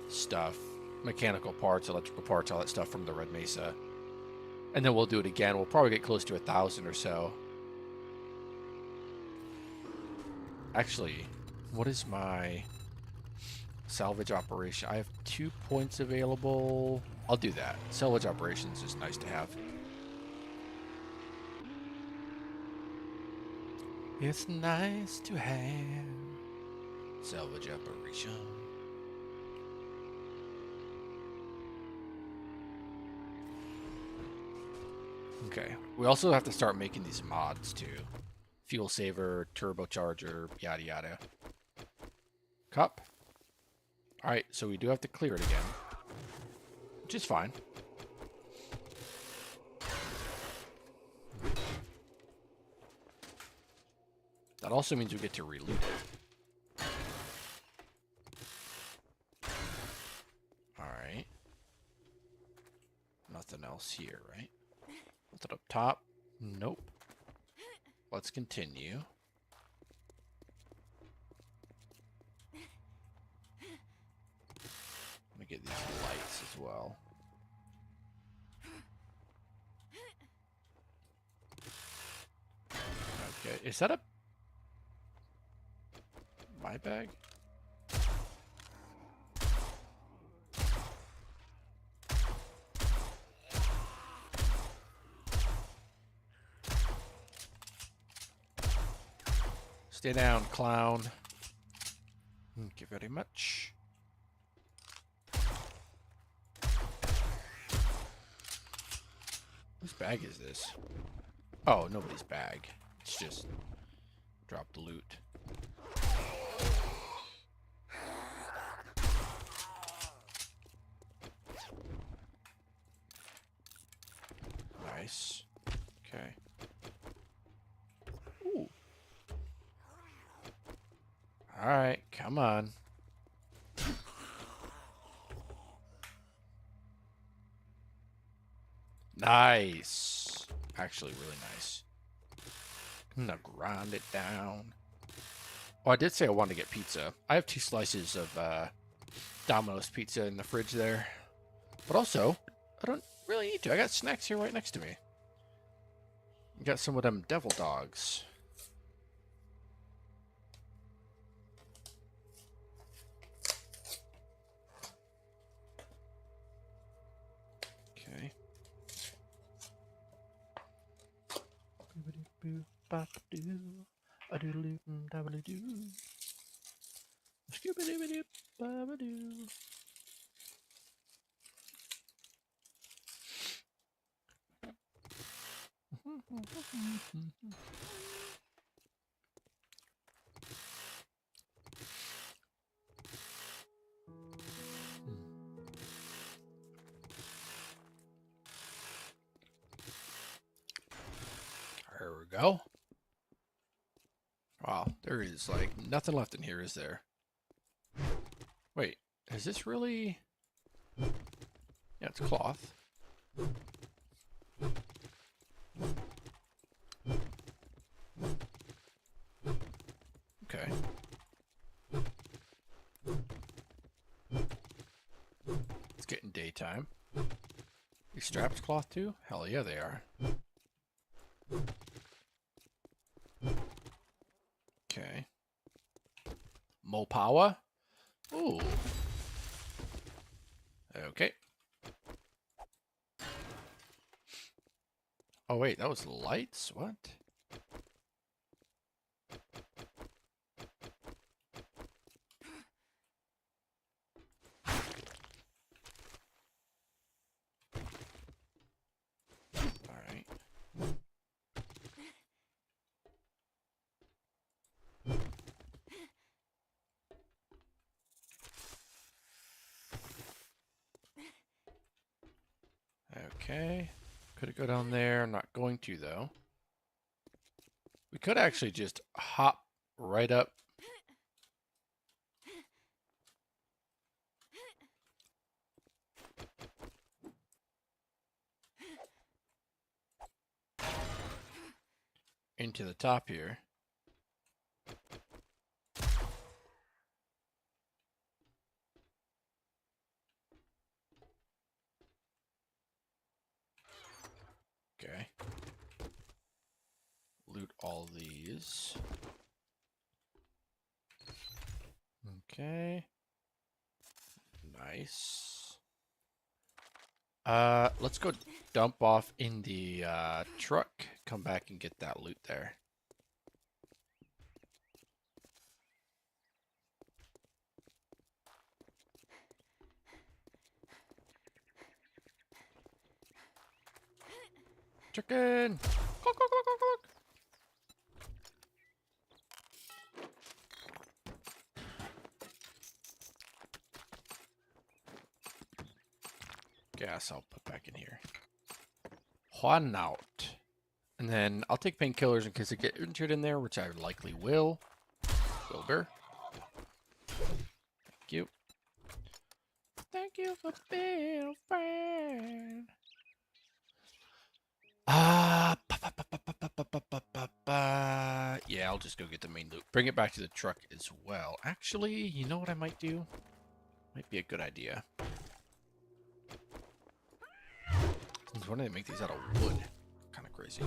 Speaker 1: stuff, mechanical parts, electrical parts, all that stuff from the Red Mesa. And then we'll do it again. We'll probably get close to 1,000 or so. Actually, what is my salvage operation? I have 2 points available. I'll do that. Salvage operations is nice to have. It's nice to have salvage operation. Okay. We also have to start making these mods too. Fuel saver, turbocharger, yada yada. Cup. Alright, so we do have to clear it again. Which is fine. That also means we get to reloot it. Alright. Nothing else here, right? Nothing up top? Nope. Let's continue. Let me get these lights as well. Okay, is that a... my bag? Stay down, clown. Thank you very much. Whose bag is this? Oh, nobody's bag. It's just drop the loot. Nice. Okay. Ooh. All right, come on. Nice. Actually, really nice. I'm gonna grind it down. Oh, I did say I wanted to get pizza. I have 2 slices of Domino's pizza in the fridge there. But also, I don't really need to. I got snacks here right next to me. Got some of them devil dogs. Okay. There we go. Wow, there is like nothing left in here, is there? Wait, is this really... yeah, it's cloth. Okay. It's getting daytime. These straps cloth too? Hell yeah, they are. Okay. Mopawa? Oh. Okay. Oh wait, that was lights? What? Alright. Okay. Could it go down there? I'm not going to, though. We could actually just hop right up. Into the top here. Okay. Loot all these. Okay. Nice. Let's go dump off in the truck. Come back and get that loot there. Chicken! Cluck, cluck, cluck, cluck, cluck. Gas I'll put back in here. Juan out. And then I'll take painkillers in case I get injured in there, which I likely will. Wilbur. Thank you. Thank you for being a friend. Yeah, I'll just go get the main loot. Bring it back to the truck as well. Actually, you know what I might do? Might be a good idea. Why do they make these out of wood? Kind of crazy.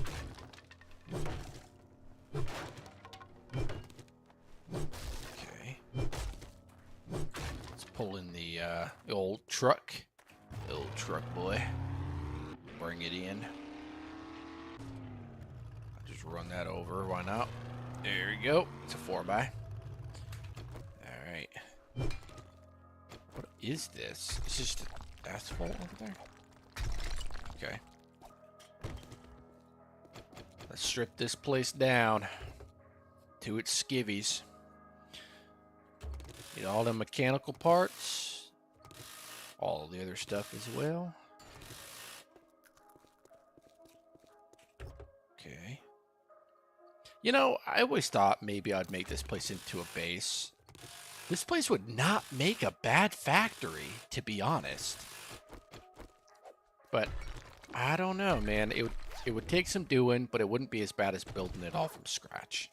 Speaker 1: Okay. Let's pull in the old truck. The old truck boy. Bring it in. I'll just run that over. Why not? There you go. It's a 4x. Alright. What is this? It's just asphalt over there? Okay. Let's strip this place down to its skivvies. Get all the mechanical parts. All the other stuff as well. Okay. You know, I always thought maybe I'd make this place into a base. This place would not make a bad factory, to be honest. But I don't know, man. It would take some doing, but it wouldn't be as bad as building it all from scratch.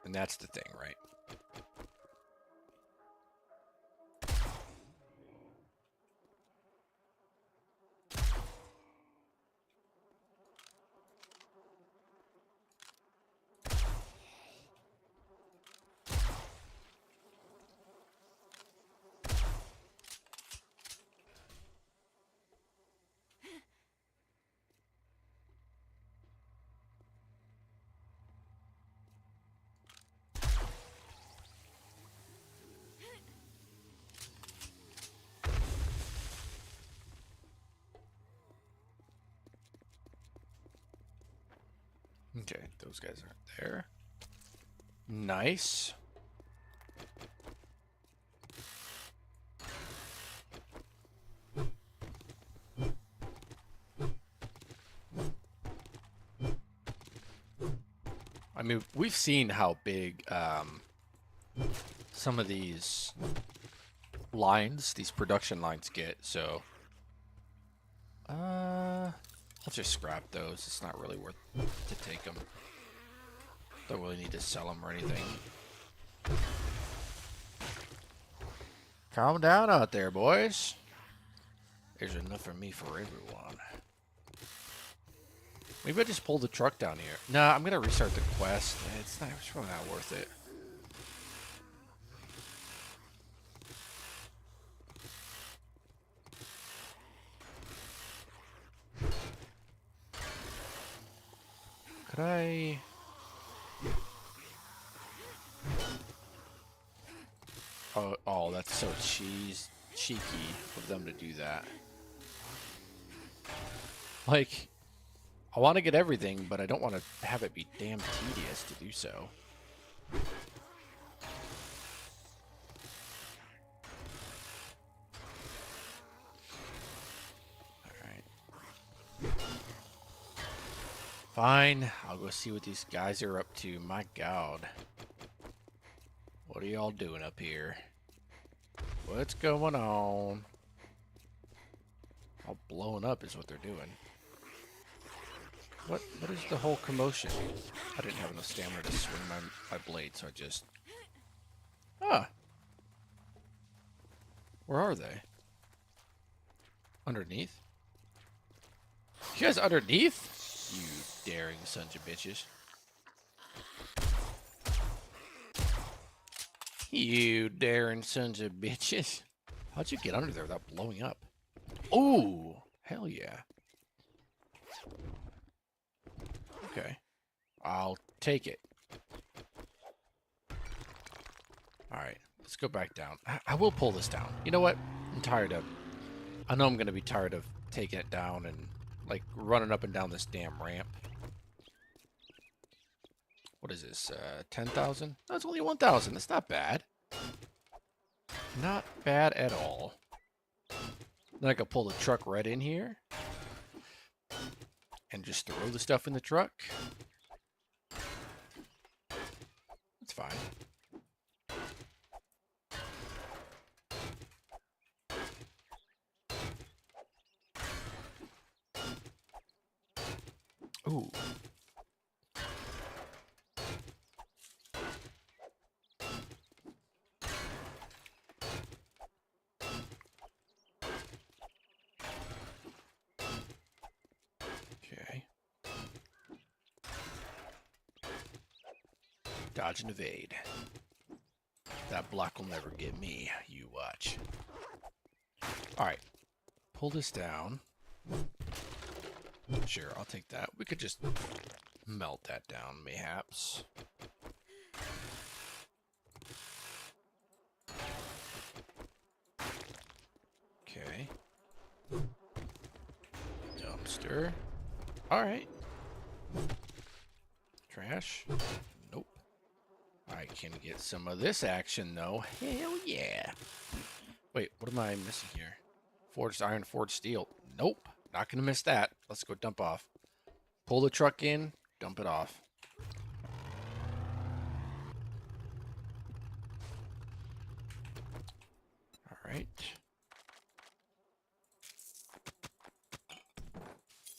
Speaker 1: And that's the thing, right? Okay, those guys aren't there. Nice. I mean, we've seen how big some of these lines, these production lines get, so I'll just scrap those. It's not really worth to take them. Don't really need to sell them or anything. Calm down out there, boys. There's enough for me for everyone. Maybe I just pull the truck down here. Nah, I'm gonna restart the quest. It's probably not worth it. Could I... Oh, that's so cheeky of them to do that. Like, I want to get everything, but I don't want to have it be damn tedious to do so. Alright. Fine, I'll go see what these guys are up to. My God. What are y'all doing up here? What's going on? All blown up is what they're doing. What is the whole commotion? I didn't have enough stamina to swing my blade, so I just... Ah! Where are they? Underneath? You guys underneath? You daring sons of bitches. You daring sons of bitches. How'd you get under there without blowing up? Ooh! Hell yeah. Okay. I'll take it. Alright, let's go back down. I will pull this down. You know what? I'm tired of... I know I'm going to be tired of taking it down and, like, running up and down this damn ramp. What is this? 10,000? No, it's only 1,000. That's not bad. Not bad at all. Then I could pull the truck right in here. And just throw the stuff in the truck. That's fine. Ooh. Okay. Dodge and evade. That block will never get me. You watch. Alright. Pull this down. Sure, I'll take that. We could just melt that down, mayhaps. Okay. Dumpster. Alright. Trash. Nope. I can get some of this action, though. Hell yeah. Wait, what am I missing here? Forged iron, forged steel. Nope. Not gonna miss that. Let's go dump off. Pull the truck in, dump it off. Alright.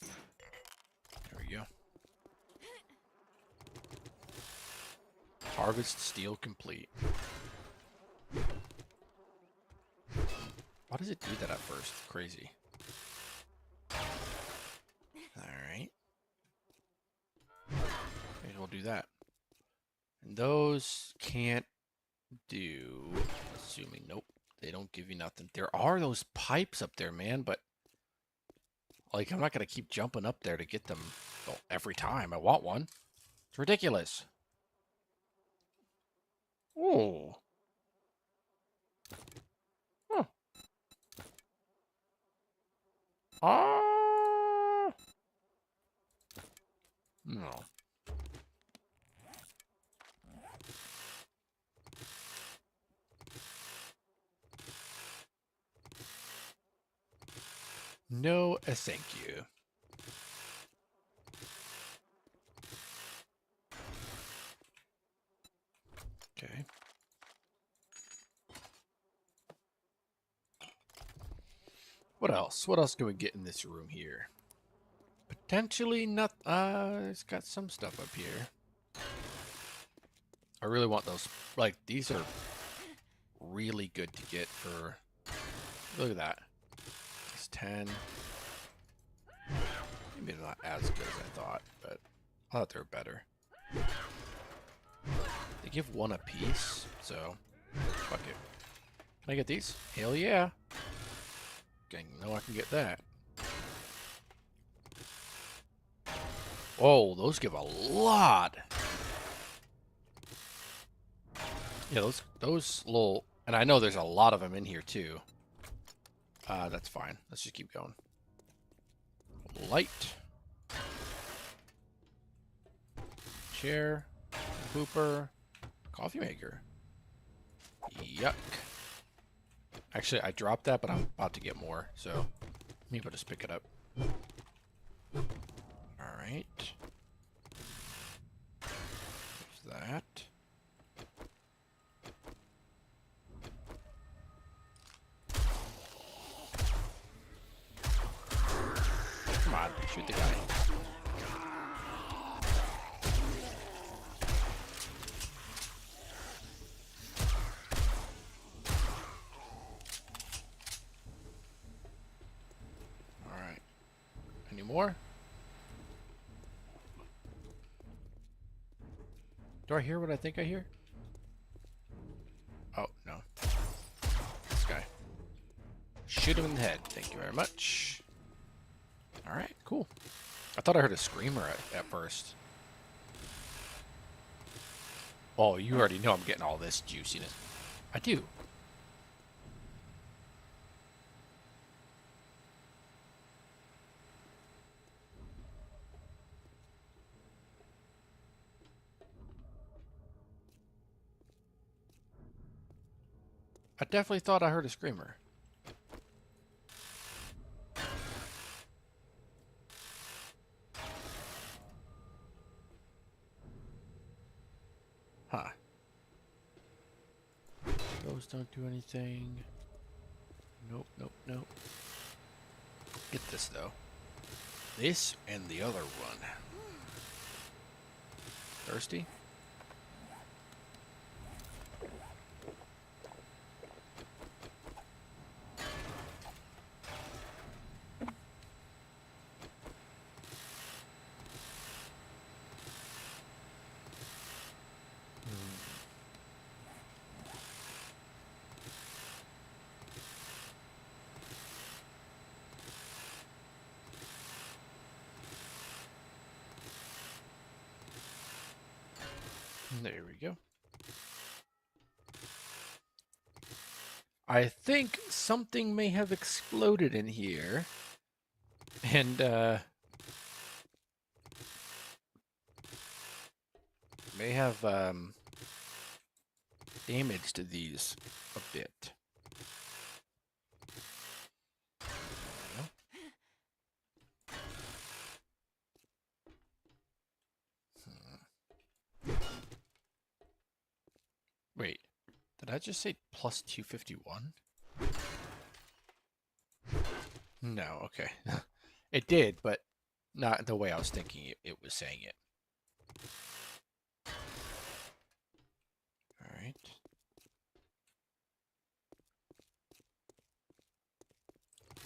Speaker 1: There we go. Harvest steel complete. Why does it do that at first? Crazy. Alright. Maybe we'll do that. And those can't do... Assuming, nope. They don't give you nothing. There are those pipes up there, man, but... Like, I'm not going to keep jumping up there to get them every time. I want one. It's ridiculous. Oh. Huh. Ah. No. No, thank you. Okay. What else? What else can we get in this room here? Potentially not... it's got some stuff up here. I really want those... Like, these are really good to get for... Look at that. It's 10. Maybe not as good as I thought, but I thought they were better. They give one a piece, so fuck it. Can I get these? Hell yeah. Okay, no, I can get that. Oh, those give a lot. Yeah, those little, and I know there's a lot of them in here too. That's fine. Let's just keep going. Light. Chair. Pooper. Coffee maker. Yuck. Actually, I dropped that, but I'm about to get more, so maybe I'll just pick it up. Alright. There's that. Come on, shoot the guy. Alright. Any more? Do I hear what I think I hear? Oh, no. This guy. Shoot him in the head. Thank you very much. Alright, cool. I thought I heard a screamer at first. Oh, you already know I'm getting all this juiciness. I do. I definitely thought I heard a screamer. Huh. Those don't do anything. Nope, nope, nope. Get this, though. This and the other one. Thirsty? There we go. I think something may have exploded in here. And, may have, damaged these a bit. Wait, did I just say plus 251? No, okay. It did, but not the way I was thinking it was saying it. Alright.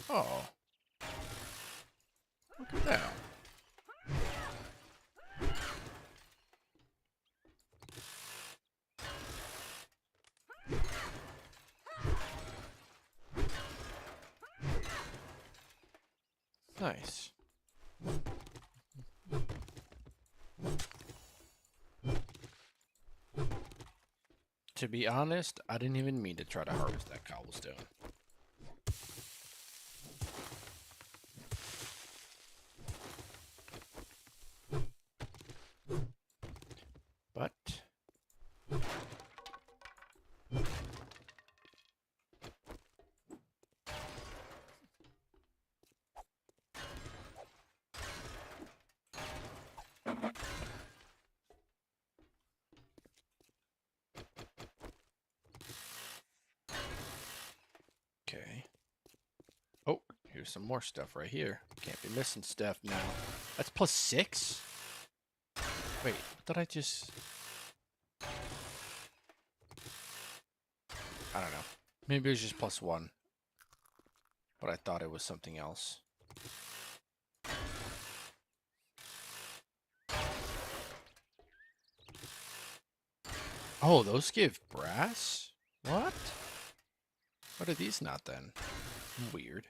Speaker 1: Oh. Look at that. Nice. To be honest, I didn't even mean to try to harvest that cobblestone. But okay. Oh, here's some more stuff right here. Can't be missing stuff now. That's plus 6? Wait, what did I just... I don't know. Maybe it was just plus 1. But I thought it was something else. Oh, those give brass? What? What are these not then? Weird.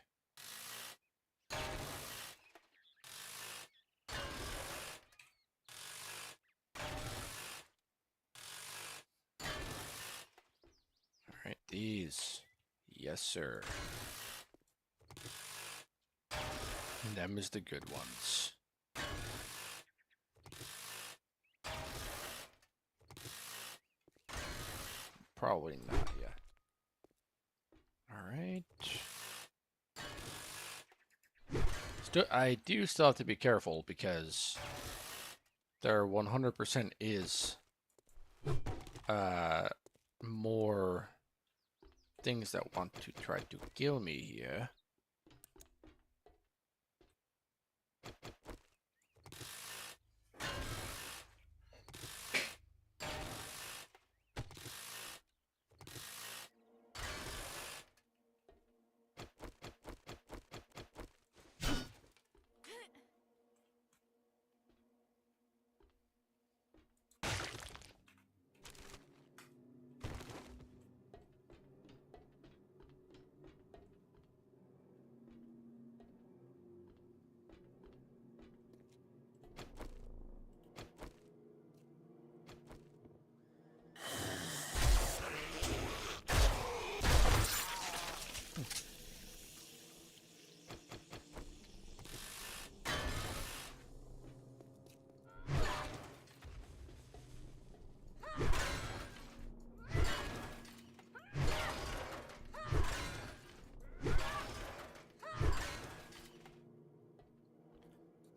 Speaker 1: these. Yes, sir. Them is the good ones. Probably not yet. Alright. I do still have to be careful because there 100% is more things that want to try to kill me here.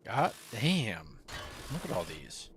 Speaker 1: God damn. Look at all these.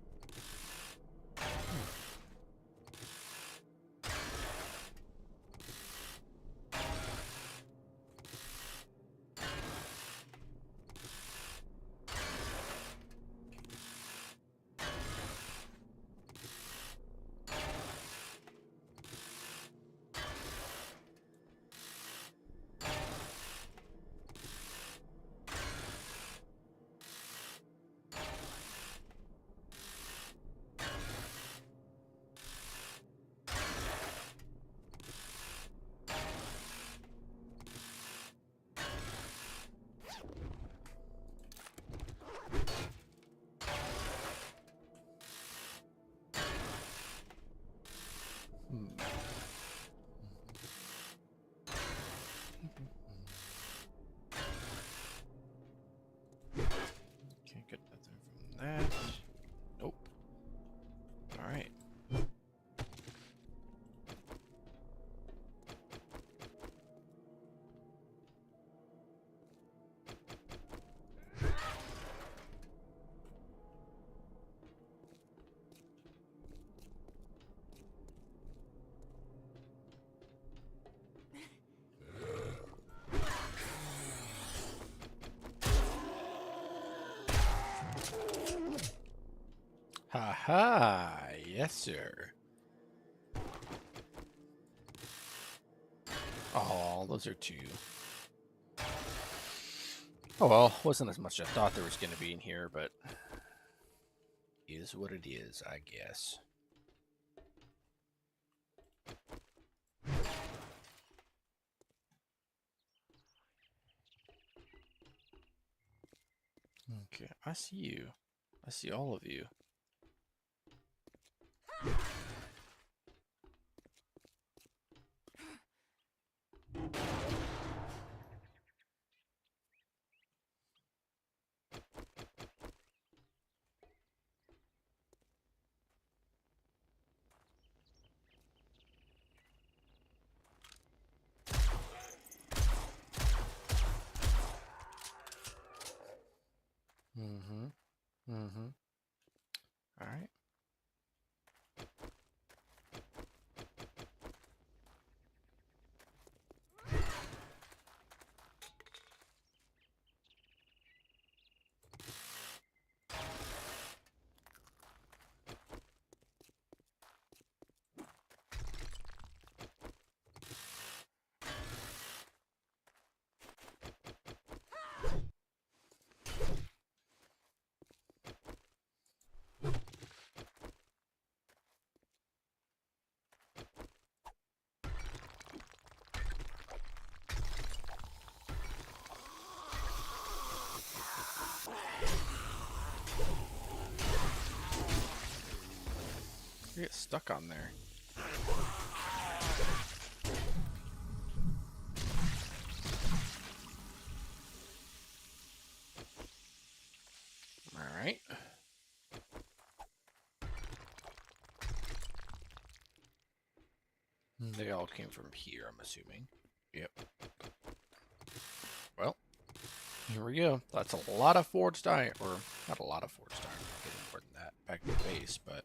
Speaker 1: Can't get nothing from that. Nope. Alright. Haha, yes sir. Oh, those are two. Oh well, wasn't as much as I thought there was going to be in here, but is what it is, I guess. Okay, I see you. I see all of you. Mm-hmm. Mm-hmm. All right. You get stuck on there. right. They all came from here, I'm assuming. Yep. Well, here we go. That's a lot of forged iron, or not a lot of forged iron. I'm getting more than that back to base, but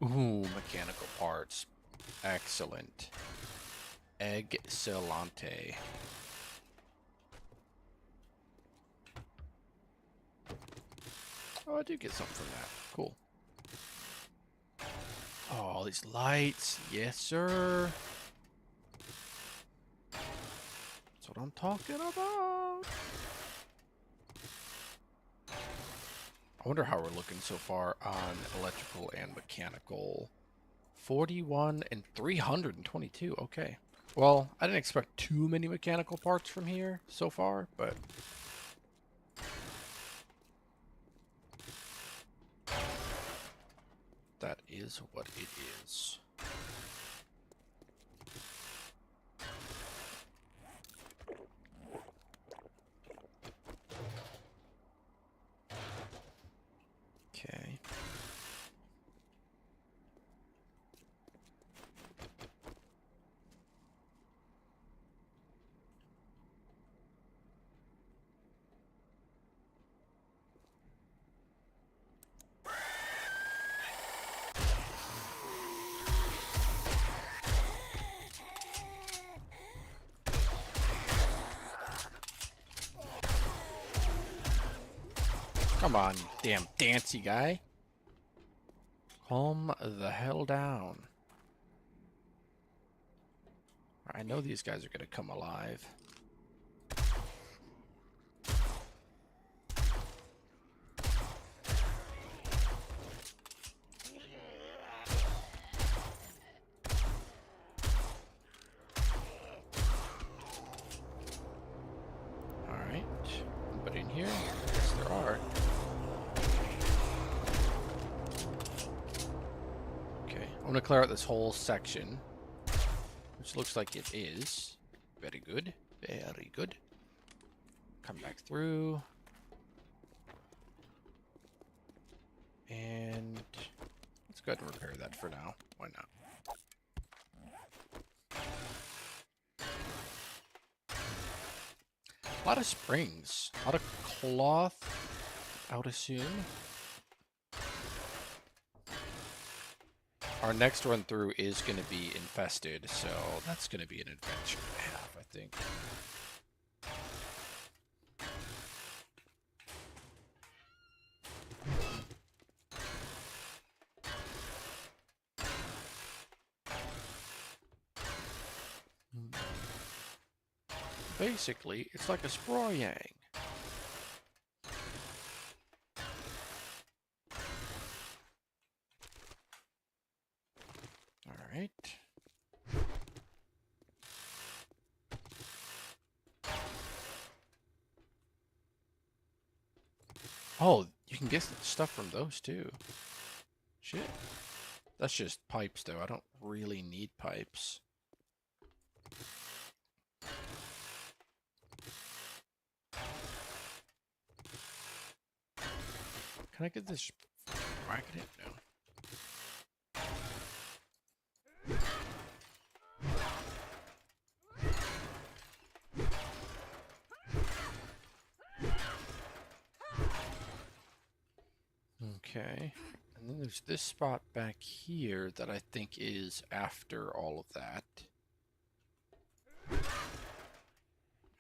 Speaker 1: ooh, mechanical parts. Excellent. Excellente. Oh, I do get something from that. Cool. Oh, all these lights. Yes, sir. That's what I'm talking about. I wonder how we're looking so far on electrical and mechanical. 41 and 322. Okay. Well, I didn't expect too many mechanical parts from here so far, but that is what it is. Okay. Come on, you damn dancy guy. Calm the hell down. I know these guys are going to come alive. Alright. Anybody in here? Yes, there are. Okay. I'm going to clear out this whole section, which looks like it is. Very good. Very good. Come back through. And let's go ahead and repair that for now. Why not? A lot of springs. A lot of cloth, I would assume. Our next run through is going to be infested, so that's going to be an adventure and a half, I think. Basically, it's like a Sproyang. Alright. Oh, you can get stuff from those too. Shit. That's just pipes though. I don't really need pipes. Can I get this bracket? No. Okay. And then there's this spot back here that I think is after all of that.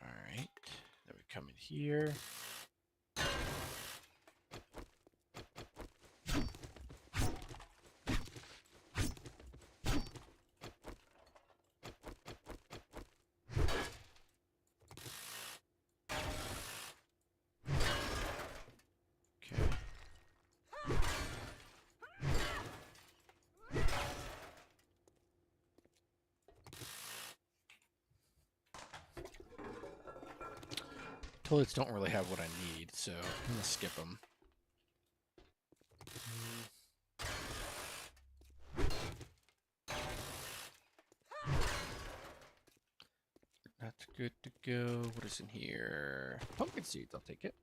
Speaker 1: Alright. Then we come in here. Toilets don't really have what I need, so I'm gonna skip them. That's good to go. What is in here? Pumpkin seeds, I'll take it.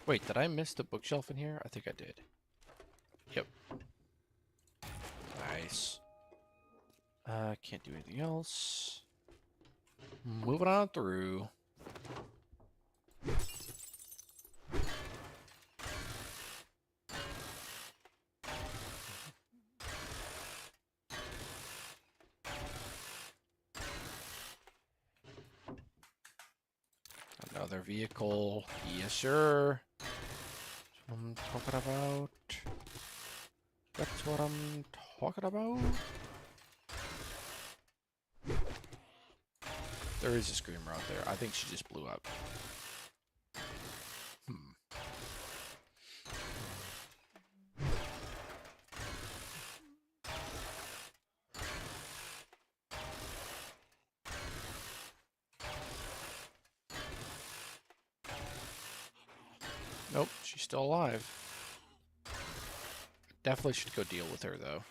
Speaker 1: Wait, did I miss the bookshelf in here? I think I did. Yep. Nice. Can't do anything else. Moving on through. Another vehicle. Yes, sir. That's what I'm talking about. That's what I'm talking about. There is a screamer out there. I think she just blew up. Nope, she's still alive. Definitely should go deal with her, though.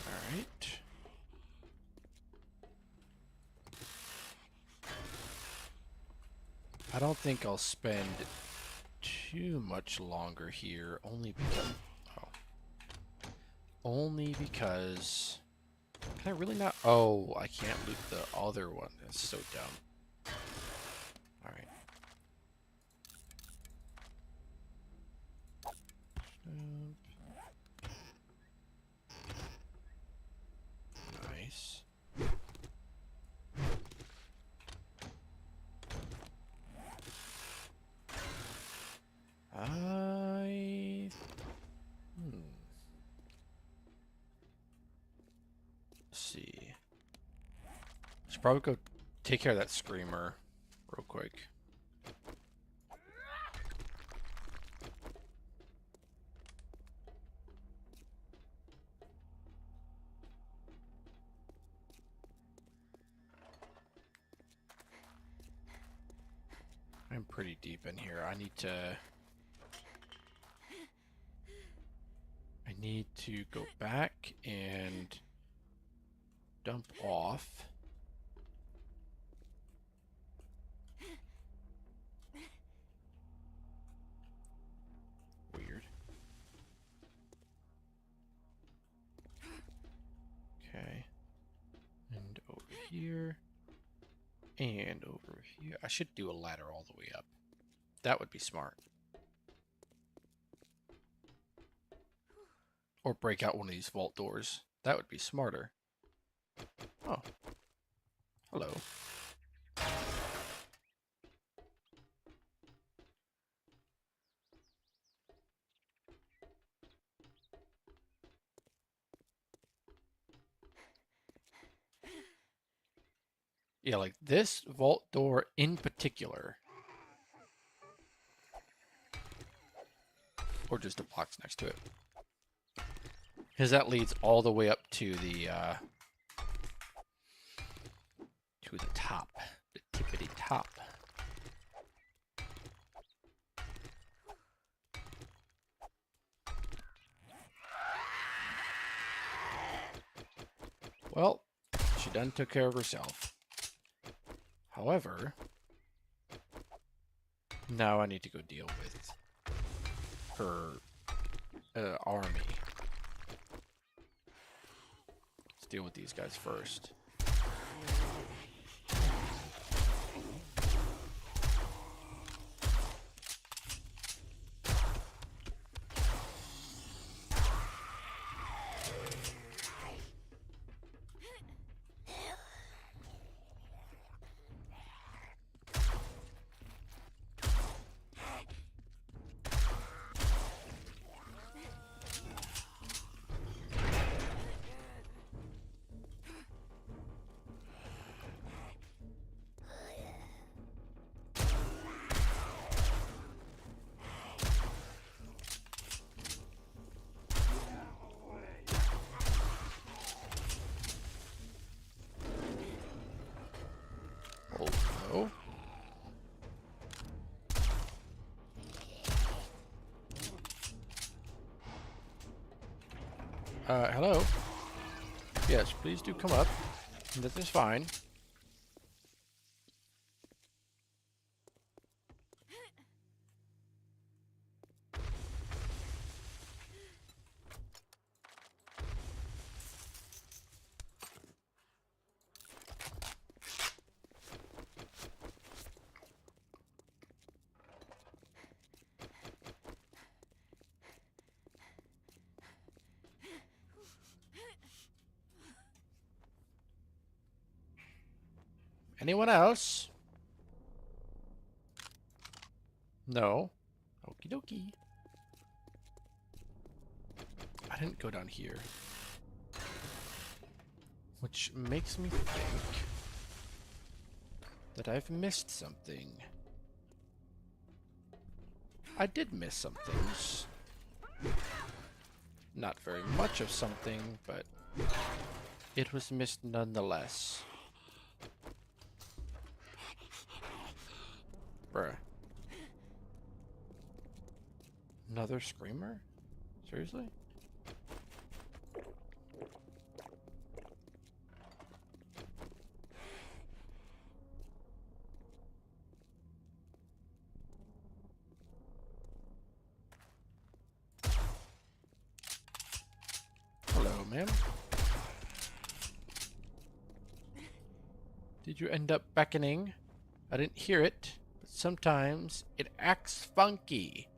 Speaker 1: Alright. I don't think I'll spend too much longer here, only because... Oh. Only because... Can I really not... Oh, I can't loot the other one. That's so dumb. Alright. Nice. Let's see. Should probably go take care of that screamer real quick. I'm pretty deep in here. I need to go back and dump off. Weird. Okay. And over here. And over here. I should do a ladder all the way up. That would be smart. Or break out one of these vault doors. That would be smarter. Oh. Hello. Yeah, like this vault door in particular. Or just a box next to it. Because that leads all the way up to the top. The tippity top. Well, she done took care of herself. However, now I need to go deal with her army. Let's deal with these guys first. Hello? Yes, please do come up. This is fine. Anyone else? No. Okie dokie. I didn't go down here. Which makes me think that I've missed something. I did miss some things. Not very much of something, but it was missed nonetheless. Bruh. Another screamer? Seriously? Hello, ma'am. Did you end up beckoning? I didn't hear it, but sometimes it acts funky.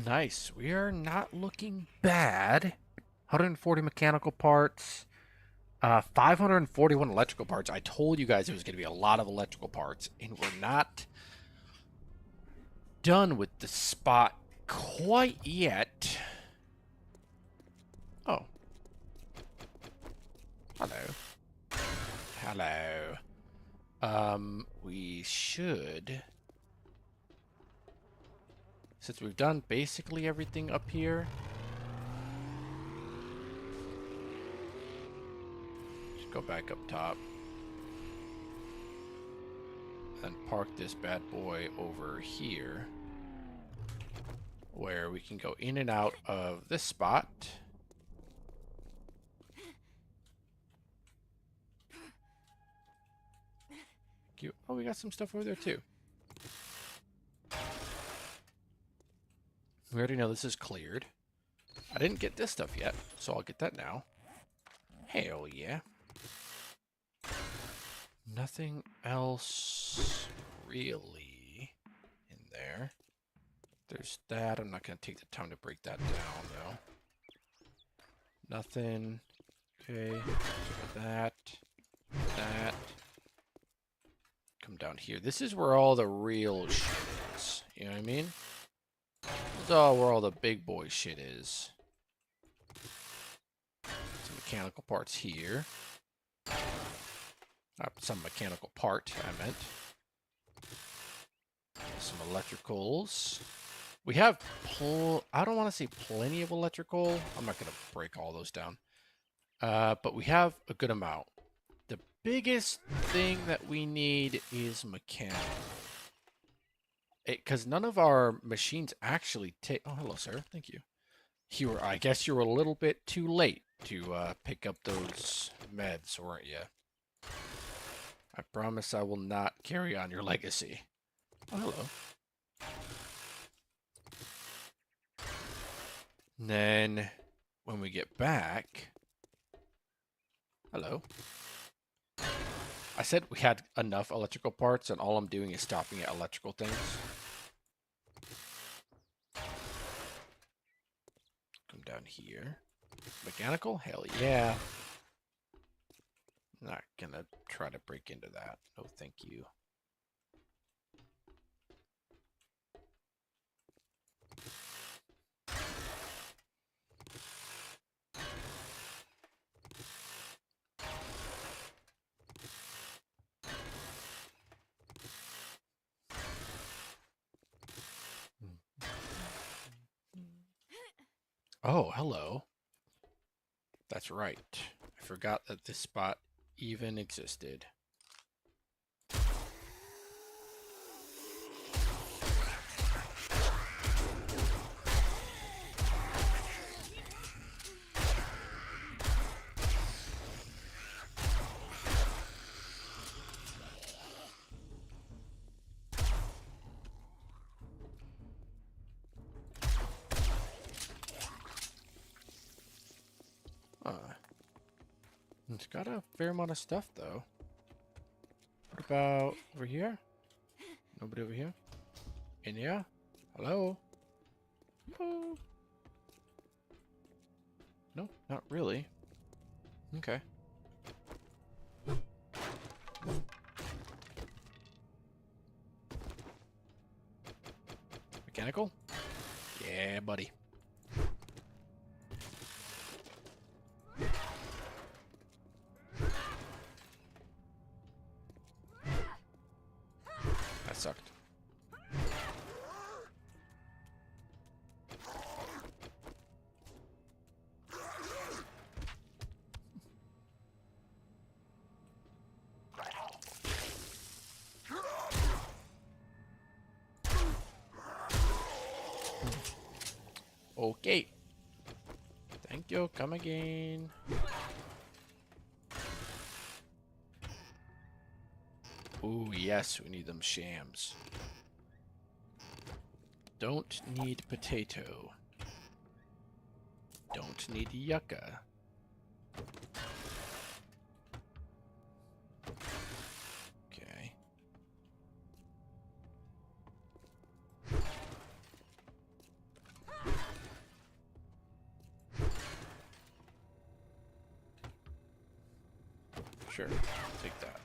Speaker 1: Nice. We are not looking bad. 140 mechanical parts. 541 electrical parts. I told you guys it was going to be a lot of electrical parts, and we're not done with the spot quite yet. Oh. Hello. Hello. We should... Since we've done basically everything up here... Just go back up top. And park this bad boy over here. Where we can go in and out of this spot. Oh, we got some stuff over there too. We already know this is cleared. I didn't get this stuff yet, so I'll get that now. Hell yeah. Nothing else really in there. There's that. I'm not going to take the time to break that down, though. Nothing. Okay. That. That. Come down here. This is where all the real shit is. You know what I mean? This is all where all the big boy shit is. Some mechanical parts here. Some mechanical part, I meant. Some electricals. We have I don't want to say plenty of electrical. I'm not going to break all those down. But we have a good amount. The biggest thing that we need is mechanical. Because none of our machines actually take... Oh, hello, sir. Thank you. I guess you were a little bit too late to pick up those meds, weren't you? I promise I will not carry on your legacy. Oh, hello. And then, when we get back... Hello. I said we had enough electrical parts, and all I'm doing is stopping at electrical things. Come down here. Mechanical? Hell yeah. Not gonna try to break into that. No, thank you. Oh, hello. That's right. I forgot that this spot even existed. It's got a fair amount of stuff, though. What about over here? Nobody over here? In here? Hello? Hello? No, not really. Okay. Mechanical? Yeah, buddy. That sucked. Okay. Thank you. Come again. Ooh, yes, we need them shams. Don't need potato. Don't need yucca. Okay. Sure, take that.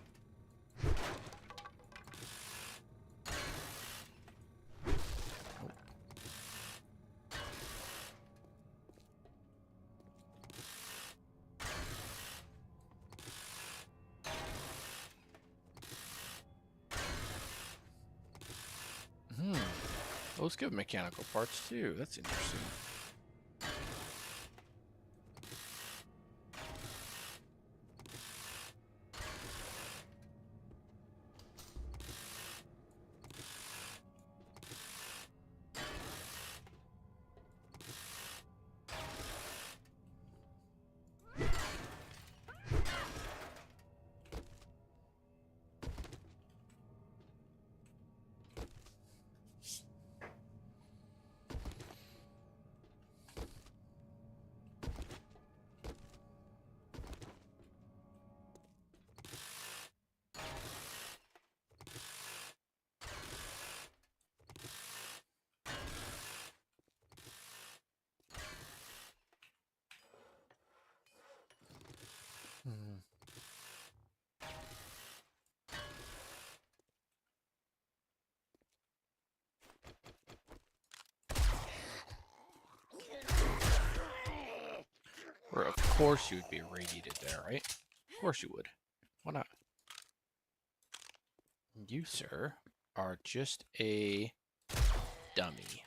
Speaker 1: Those give mechanical parts too. That's interesting. Or of course you would be irradiated there, right? Of course you would. Why not? You, sir, are just a dummy.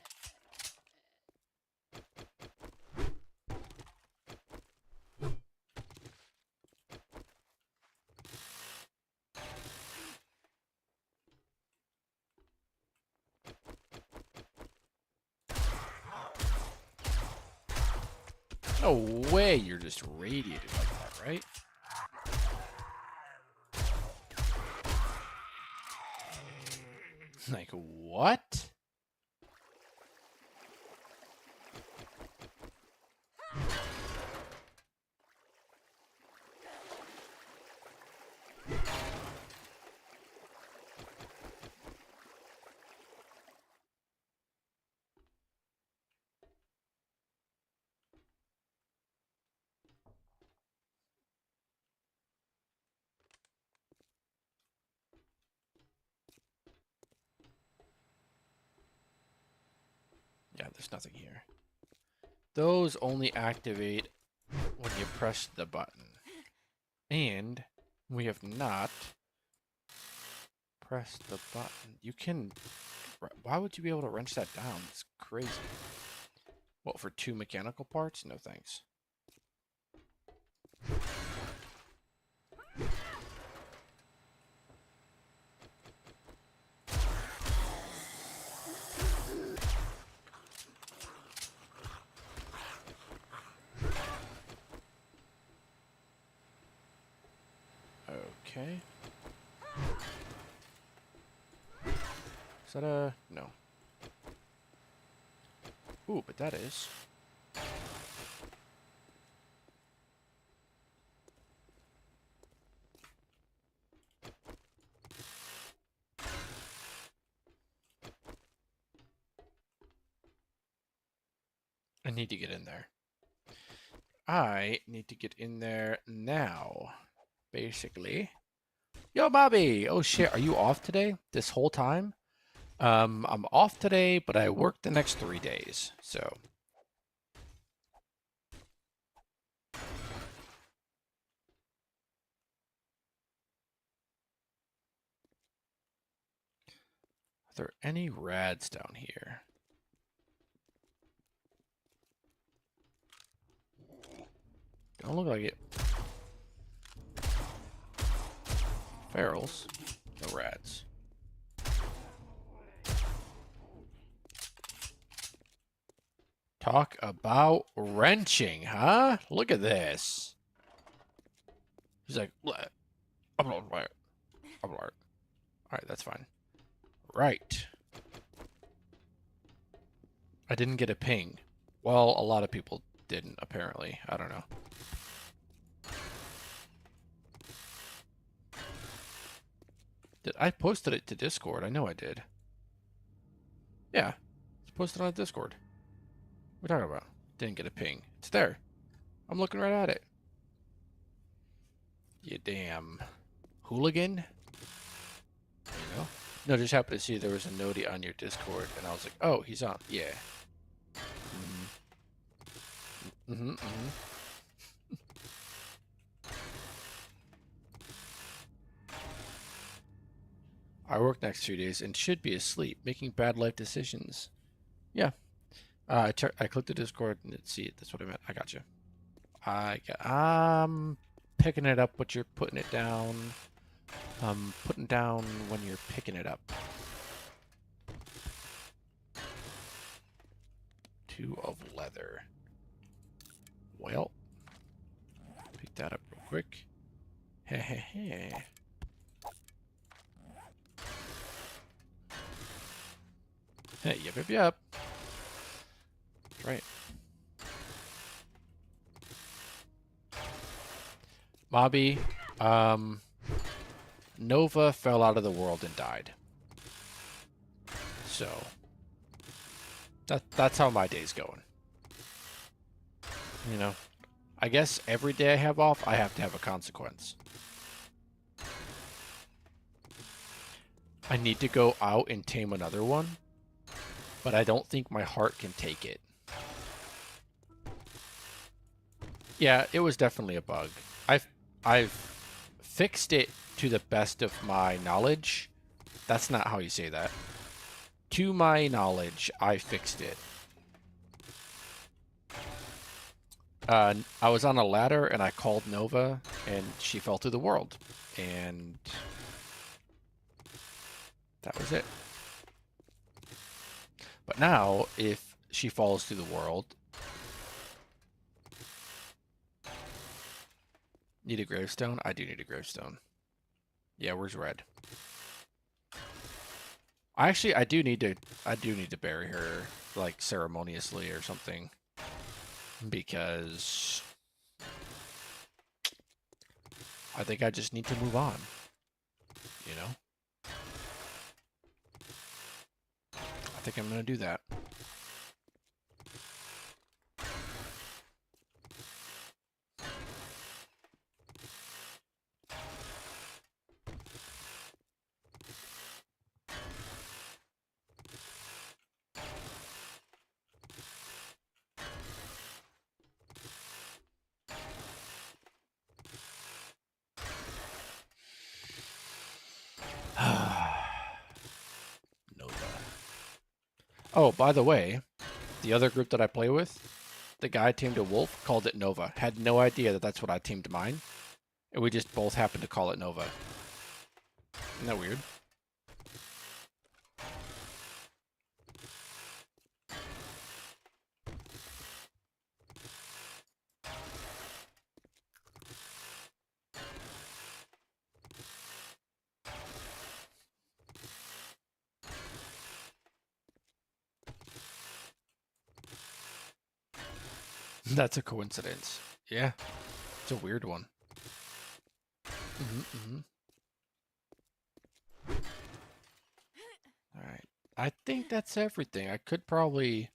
Speaker 1: No way you're just radiated like that, right? Like, what? Yeah, there's nothing here. Those only activate when you press the button. And we have not pressed the button. You can... Why would you be able to wrench that down? It's crazy. What, for 2 mechanical parts? No thanks. Okay. Is that a... no. Ooh, but that is. I need to get in there. I need to get in there now, basically. Yo, Bobby! Oh shit, are you off today? This whole time? I'm off today, but I work the next 3 days, so. Are there any rads down here? Don't look like it. Ferals. No rads. Talk about wrenching, huh? Look at this. He's like, I'm not right. I'm not right. Alright, that's fine. Right. I didn't get a ping. Well, a lot of people didn't, apparently. I don't know. I posted it to Discord. I know I did. Yeah. It's posted on Discord. What are we talking about? Didn't get a ping. It's there. I'm looking right at it. You damn hooligan. You know? No, just happened to see there was a noti on your Discord, and I was like, oh, he's on. Yeah. Mm-hmm. I work next 2 days and should be asleep, making bad life decisions. Yeah. I clicked the Discord and see it. That's what I meant. I got you. I'm picking it up, but you're putting it down. Putting down when you're picking it up. 2 of leather. Well, pick that up real quick. Hey, hey, hey. Hey, yep, yep, yep. That's right. Mobby, Nova fell out of the world and died. So, that's how my day's going. You know, I guess every day I have off, I have to have a consequence. I need to go out and tame another one, but I don't think my heart can take it. Yeah, it was definitely a bug. I've fixed it to the best of my knowledge. That's not how you say that. To my knowledge, I fixed it. I was on a ladder and I called Nova and she fell through the world. And that was it. But now, if she falls through the world... Need a gravestone? I do need a gravestone. Yeah, where's red? Actually, I do need to bury her, like, ceremoniously or something. Because I think I just need to move on. You know? I think I'm gonna do that. Nova. Oh, by the way, the other group that I play with, the guy tamed a wolf, called it Nova. Had no idea that that's what I tamed mine. And we just both happened to call it Nova. Isn't that weird? That's a coincidence. Yeah, it's a weird one. All right. I think that's everything. I could probably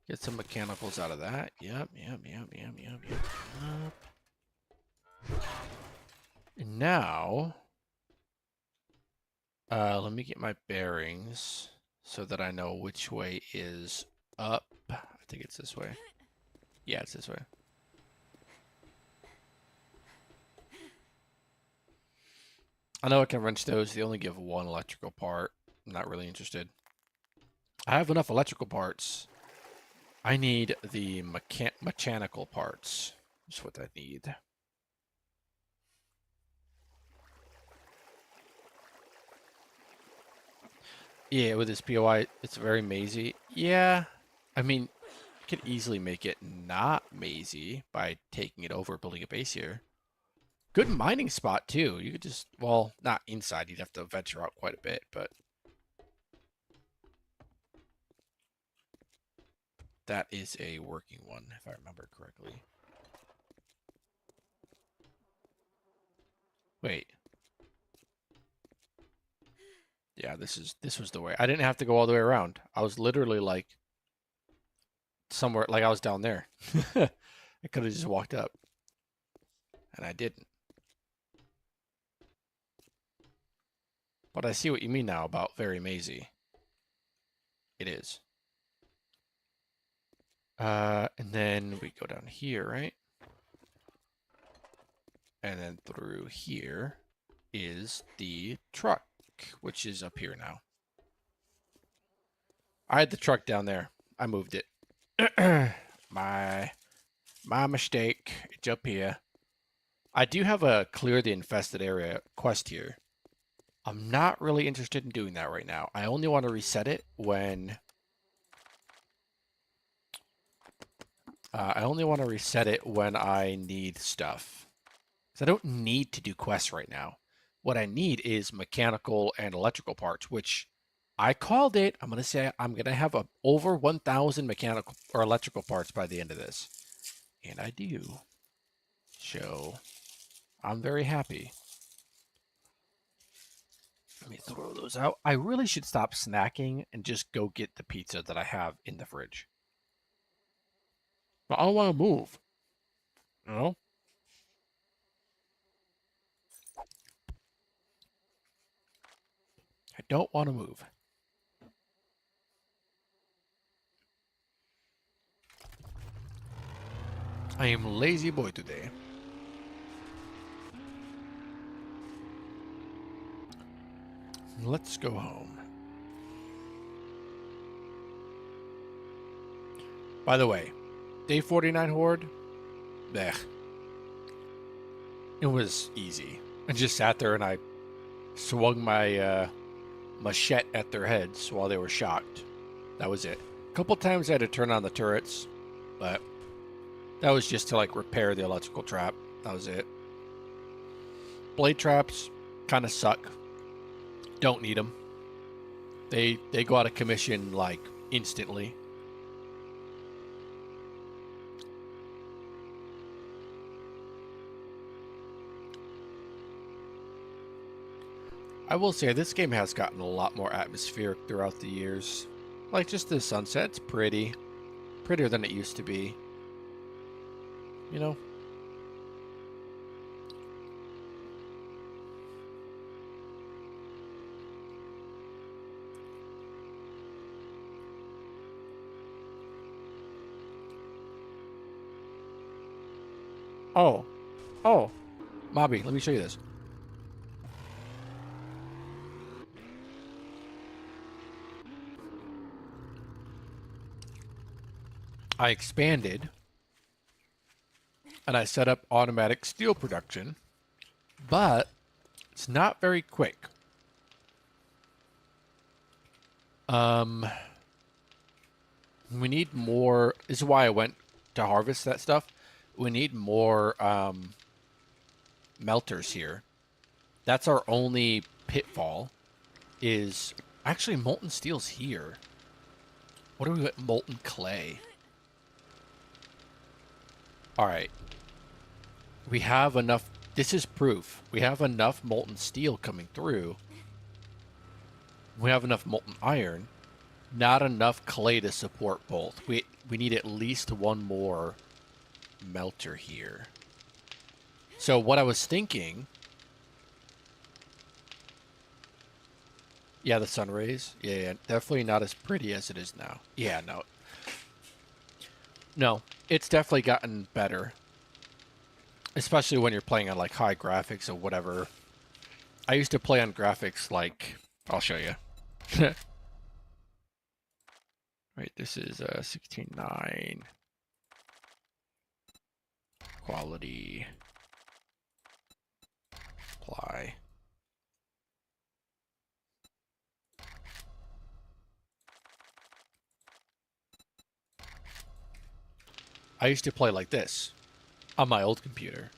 Speaker 1: get some mechanicals out of that. Yep. And now, let me get my bearings so that I know which way is up. I think it's this way. Yeah, it's this way. I know I can wrench those. They only give one electrical part. I'm not really interested. I have enough electrical parts. I need the mechanical parts. That's what I need. Yeah, with this POI, it's very mazy. Yeah, I mean, you could easily make it not mazy by taking it over, building a base here. Good mining spot, too. You could just, well, not inside. You'd have to venture out quite a bit, but that is a working one, if I remember correctly. Wait. Yeah, this was the way. I didn't have to go all the way around. I was literally like somewhere, like I was down there. I could have just walked up, and I didn't. But I see what you mean now about very mazy. It is. And then we go down here, right? And then through here is the truck, which is up here now. I had the truck down there. I moved it. My mistake. It's up here. I do have a clear the infested area quest here. I'm not really interested in doing that right now. I only want to reset it when... I only want to reset it when I need stuff. Because I don't need to do quests right now. What I need is mechanical and electrical parts, which I called it. I'm going to say I'm going to have over 1,000 mechanical or electrical parts by the end of this. And I do. So I'm very happy. Let me throw those out. I really should stop snacking and just go get the pizza that I have in the fridge. But I don't want to move. You know? I don't want to move. I am lazy boy today. Let's go home. By the way, day 49 horde, bleh. It was easy. I just sat there and I swung my machete at their heads while they were shocked. That was it. A couple times I had to turn on the turrets, but that was just to like repair the electrical trap. That was it. Blade traps kind of suck. Don't need them. They go out of commission like instantly. I will say this game has gotten a lot more atmospheric throughout the years. Like just the sunset's pretty. Prettier than it used to be. You know? Oh. Mobby, let me show you this. I expanded and I set up automatic steel production, but it's not very quick. We need more. This is why I went to harvest that stuff. We need more melters here. That's our only pitfall. Is actually molten steel's here. What do we got? Molten clay. All right. We have enough. This is proof. We have enough molten steel coming through. We have enough molten iron. Not enough clay to support both. We need at least one more melter here. So what I was thinking... Yeah, the sun rays. Yeah, definitely not as pretty as it is now. Yeah, no. No, it's definitely gotten better. Especially when you're playing on like high graphics or whatever. I used to play on graphics like... I'll show you. Wait, this is 16.9. Quality. Apply. I used to play like this on my old computer.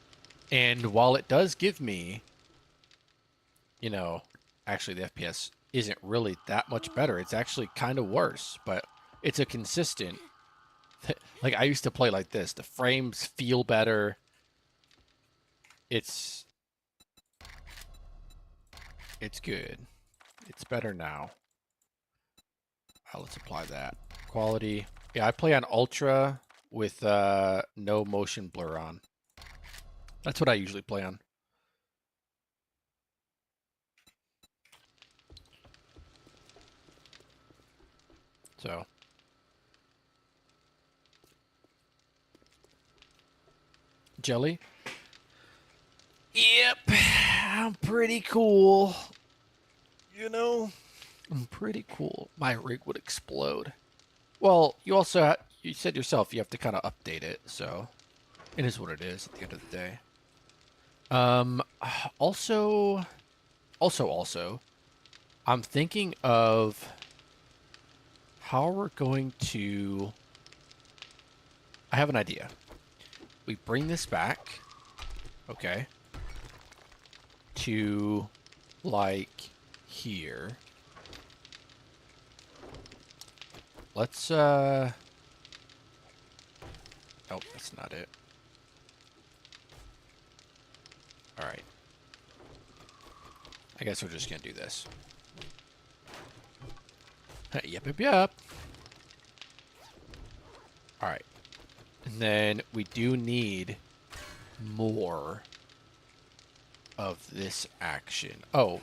Speaker 1: And while it does give me, you know, actually the FPS isn't really that much better. It's actually kind of worse, but it's a consistent. Like I used to play like this. The frames feel better. It's good. It's better now. Let's apply that. Quality. Yeah, I play on ultra with no motion blur on. That's what I usually play on. So. Jelly? Yep. I'm pretty cool. You know? I'm pretty cool. My rig would explode. Well, you also... you said yourself you have to kind of update it, so... It is what it is at the end of the day. Also, I'm thinking of how we're going to... I have an idea. We bring this back, okay, to, like, here. Let's, nope, that's not it. Alright. I guess we're just gonna do this. Yep. Alright. And then we do need more of this action. Oh,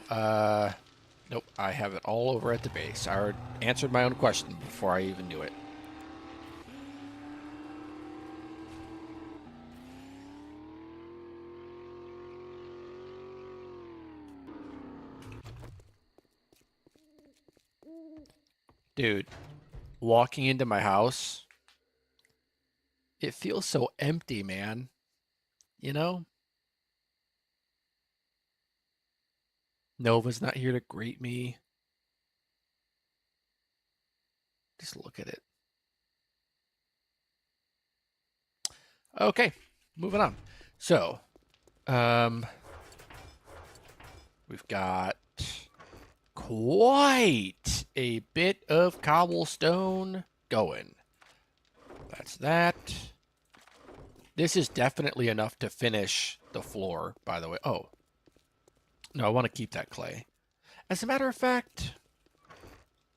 Speaker 1: nope, I have it all over at the base. I already answered my own question before I even knew it. Dude, walking into my house, it feels so empty, man. You know? Nova's not here to greet me. Just look at it. Okay, moving on. So, we've got quite a bit of cobblestone going. That's that. This is definitely enough to finish the floor, by the way. Oh. No, I want to keep that clay. As a matter of fact,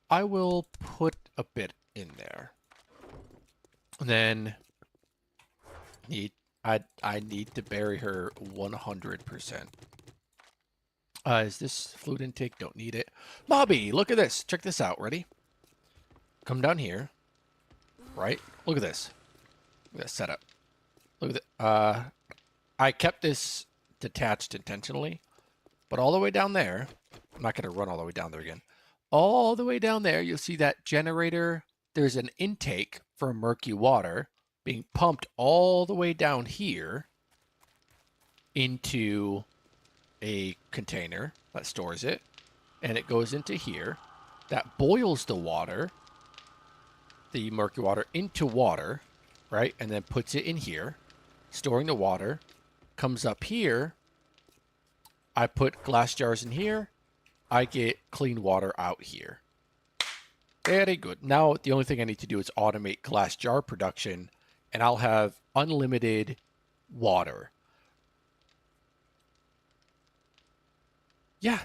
Speaker 1: I will put a bit in there. And then I need to bury her 100%. Is this fluid intake? Don't need it. Bobby, look at this. Check this out. Ready? Come down here. Right? Look at this. Look at this setup. Look at that. I kept this detached intentionally, but all the way down there, I'm not going to run all the way down there again. All the way down there, you'll see that generator. There's an intake for murky water being pumped all the way down here into a container that stores it, and it goes into here. That boils the water, the murky water, into water, right? And then puts it in here, storing the water, comes up here. I put glass jars in here. I get clean water out here. Very good. Now, the only thing I need to do is automate glass jar production, and I'll have unlimited water. Yeah,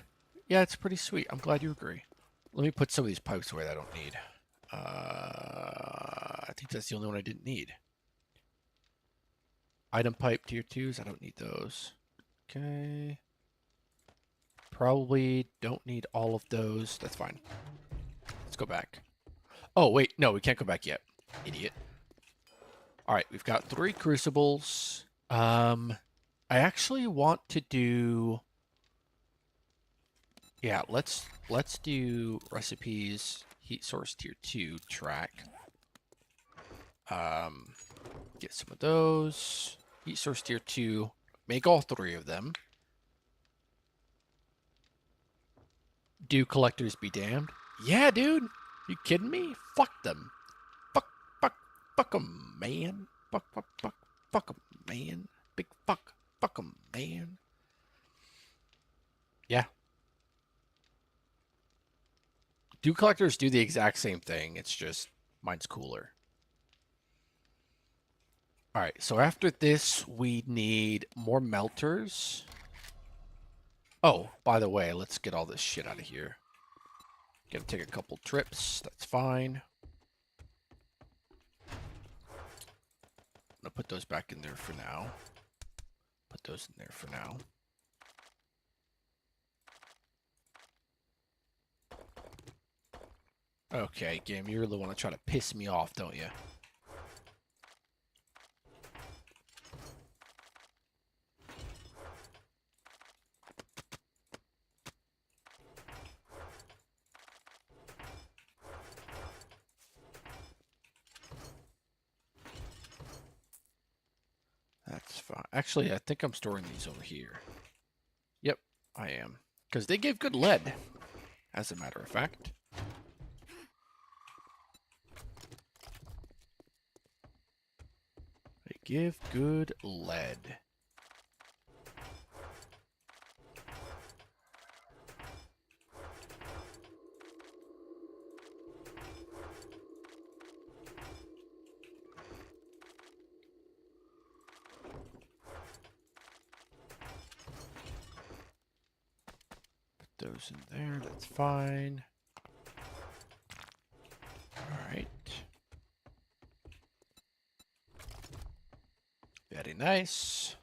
Speaker 1: yeah, it's pretty sweet. I'm glad you agree. Let me put some of these pipes away that I don't need. I think that's the only one I didn't need. Item pipe tier 2s, I don't need those. Okay. Probably don't need all of those. That's fine. Let's go back. Oh, wait. No, we can't go back yet. Idiot. All right, we've got 3 crucibles. I actually want to do... Yeah, let's do recipes, heat source tier 2 track. Get some of those. Heat source tier 2. Make all 3 of them. Do collectors be damned? Yeah, dude. You kidding me? Fuck them. Fuck them, man. Fuck them, man. Big fuck them, man. Yeah. Do collectors do the exact same thing? It's just mine's cooler. All right, so after this, we need more melters. Oh, by the way, let's get all this shit out of here. Gonna take a couple trips. That's fine. I'm gonna put those back in there for now. Put those in there for now. Okay, game, you really want to try to piss me off, don't you? That's fine. Actually, I think I'm storing these over here. Yep, I am. Because they give good lead, as a matter of fact. They give good lead. Put those in there, that's fine. Alright. Very nice.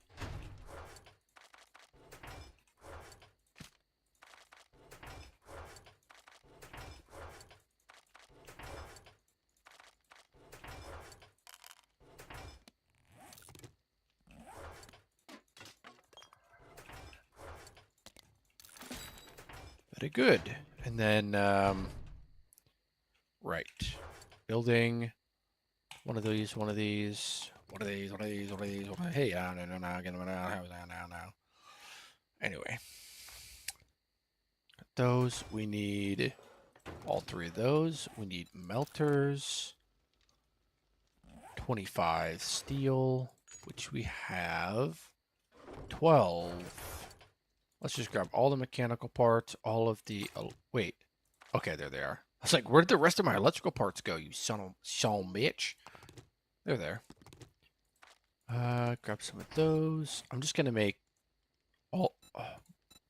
Speaker 1: Very good. And then, right. Building one of these, one of these, one of these, one of these, one of these. Hey, no. Anyway. Those, we need all 3 of those. We need melters. 25 steel, which we have. 12. Let's just grab all the mechanical parts, all of the... Oh, wait. Okay, there they are. I was like, where did the rest of my electrical parts go, you son of bitch? They're there. Grab some of those. I'm just going to make... all...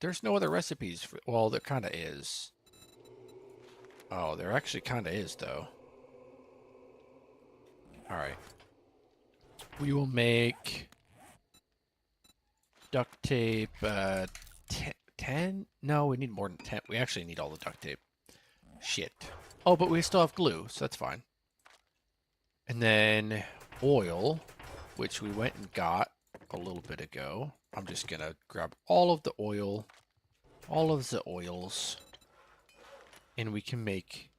Speaker 1: there's no other recipes for... Well, there kind of is. Oh, there actually kind of is, though. Alright. We will make... duct tape, 10? No, we need more than 10. We actually need all the duct tape. Shit. Oh, but we still have glue, so that's fine. And then oil, which we went and got a little bit ago. I'm just going to grab all of the oil, all of the oils, and we can make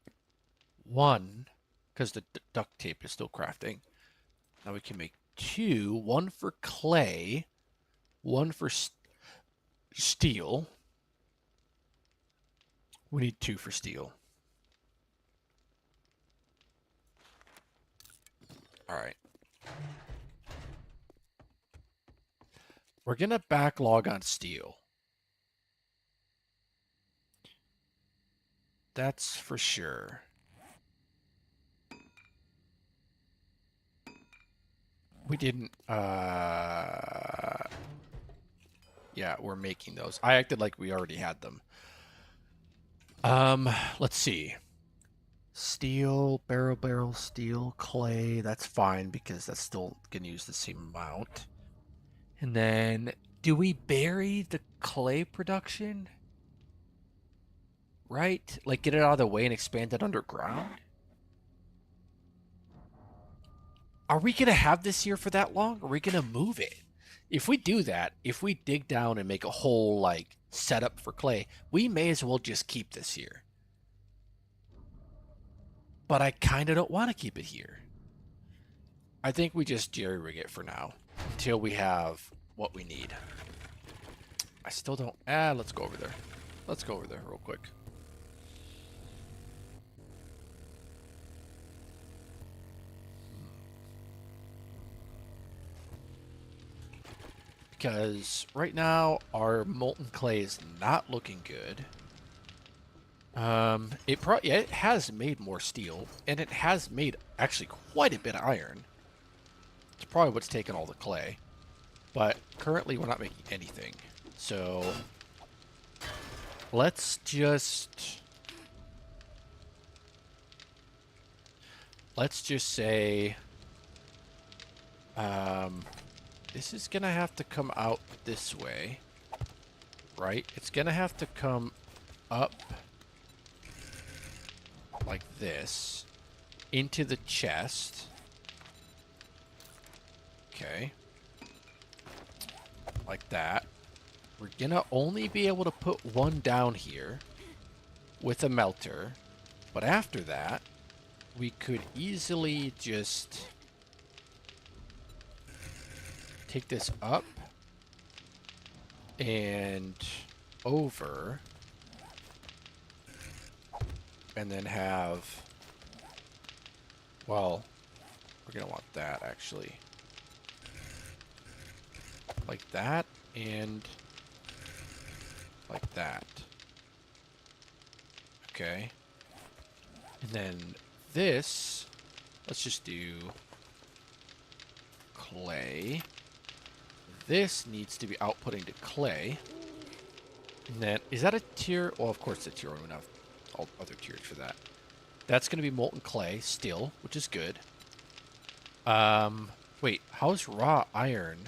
Speaker 1: 1, because the duct tape is still crafting. Now we can make 2, 1 for clay, 1 for steel. We need 2 for steel. All right. We're going to backlog on steel. That's for sure. We didn't, yeah, we're making those. I acted like we already had them. Let's see. Steel, barrel, steel, clay. That's fine because that's still gonna use the same amount. And then, do we bury the clay production? Right? Like, get it out of the way and expand it underground? Are we gonna have this here for that long? Or are we gonna move it? If we do that, if we dig down and make a whole, like, setup for clay, we may as well just keep this here. But I kind of don't want to keep it here. I think we just jerry-rig it for now until we have what we need. I still don't... let's go over there. Let's go over there real quick. Because right now our molten clay is not looking good. It has made more steel, and it has made actually quite a bit of iron. It's probably what's taken all the clay. But currently we're not making anything. So let's just say this is gonna have to come out this way, right? It's gonna have to come up like this into the chest. Okay. Like that. We're gonna only be able to put one down here with a melter, but after that we could easily just take this up and over and then have, well, we're gonna want that actually. Like that and like that. Okay. And then this, let's just do clay. This needs to be outputting to clay. And then, is that a tier? Well, of course it's a tier. We don't have all other tiers for that. That's going to be molten clay still, which is good. Wait, how's raw iron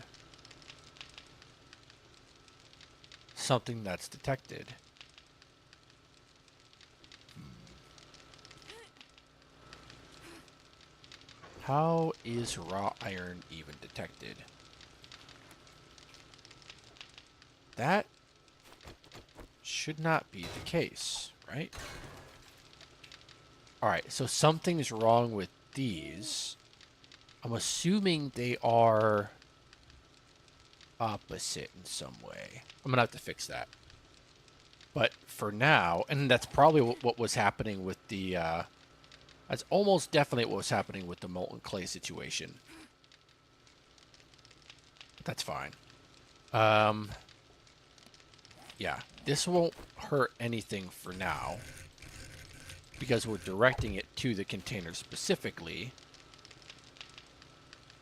Speaker 1: something that's detected? How is raw iron even detected? That should not be the case, right? Alright, so something's wrong with these. I'm assuming they are opposite in some way. I'm gonna have to fix that. But for now, and that's probably what was happening with the, that's almost definitely what was happening with the molten clay situation. But that's fine. Yeah, this won't hurt anything for now because we're directing it to the container specifically.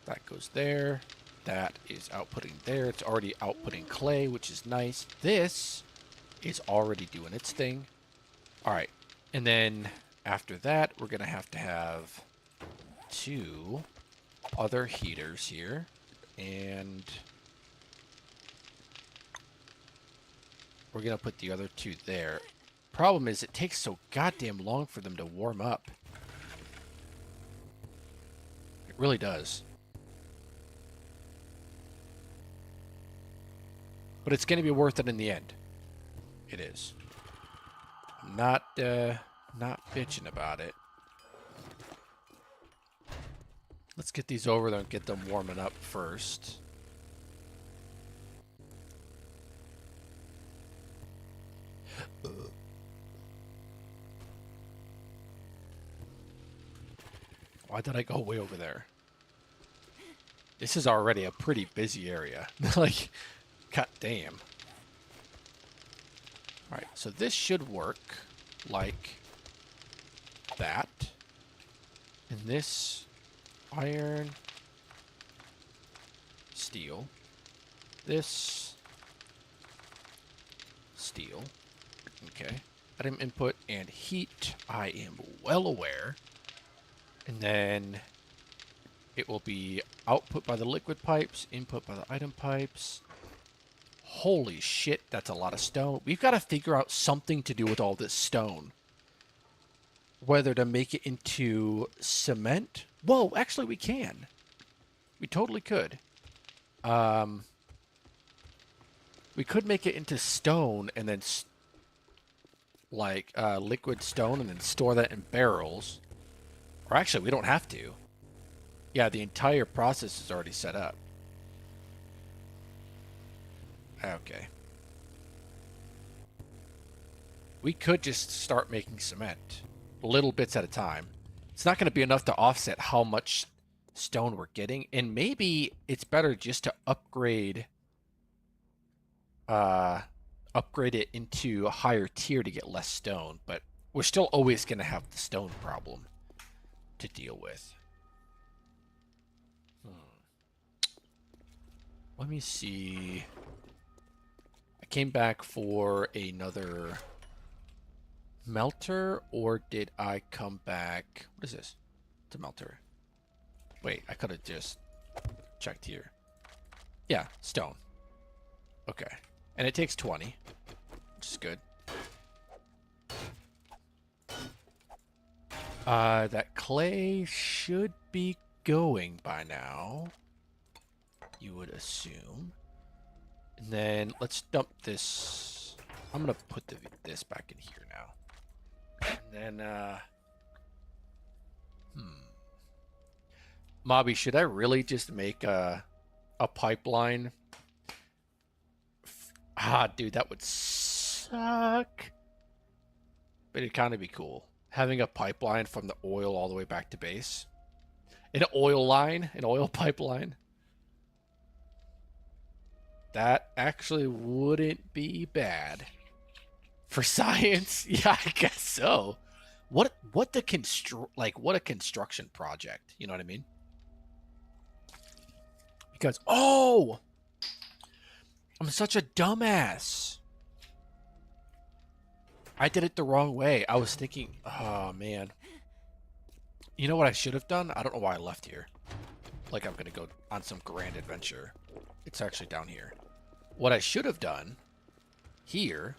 Speaker 1: That goes there. That is outputting there. It's already outputting clay, which is nice. This is already doing its thing. All right. And then after that, we're going to have 2 other heaters here. And we're going to put the other 2 there. Problem is, it takes so goddamn long for them to warm up. It really does. But it's going to be worth it in the end. It is. I'm not bitching about it. Let's get these over there and get them warming up first. Why did I go way over there? This is already a pretty busy area. Like, god damn. Alright, so this should work like that. And this iron steel. This steel. Okay. Item input and heat. I am well aware. And then it will be output by the liquid pipes, input by the item pipes. Holy shit, that's a lot of stone. We've got to figure out something to do with all this stone. Whether to make it into cement. Whoa, actually we can. We totally could. We could make it into stone and then liquid stone and then store that in barrels. Or actually, we don't have to. Yeah, the entire process is already set up. Okay. We could just start making cement. Little bits at a time. It's not going to be enough to offset how much stone we're getting. And maybe it's better just to upgrade it into a higher tier to get less stone. But we're still always going to have the stone problem to deal with. Let me see. I came back for another melter, or did I come back? What is this? It's a melter. Wait, I could have just checked here. Yeah, stone. Okay. And it takes 20, which is good. That clay should be going by now, you would assume. And then let's dump this. I'm gonna put this back in here now. And then Mobby, should I really just make a pipeline? Dude, that would suck. But it'd kind of be cool. Having a pipeline from the oil all the way back to base. An oil line, an oil pipeline. That actually wouldn't be bad. For science? Yeah, I guess so. What a construction project, you know what I mean? Because I'm such a dumbass. I did it the wrong way. I was thinking, oh man. You know what I should have done? I don't know why I left here. Like I'm gonna go on some grand adventure. It's actually down here. What I should have done here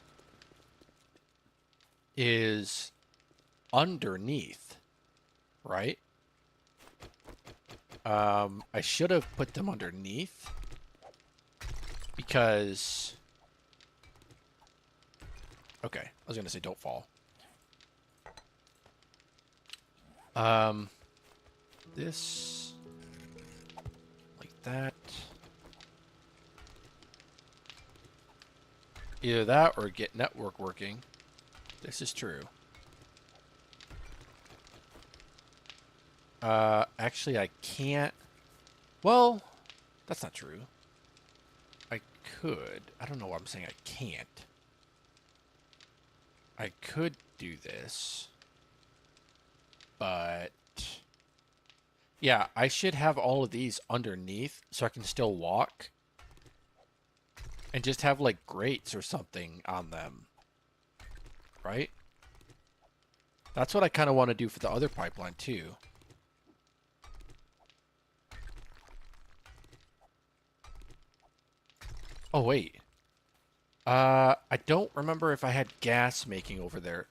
Speaker 1: is underneath, right? I should have put them underneath because... Okay, I was gonna say don't fall. This like that. Either that or get network working. This is true. Actually I can't. Well, that's not true. I could. I don't know why I'm saying I can't. I could do this, but yeah, I should have all of these underneath so I can still walk and just have like grates or something on them, right? That's what I kind of want to do for the other pipeline too. Oh, wait. I don't remember if I had gas making over there.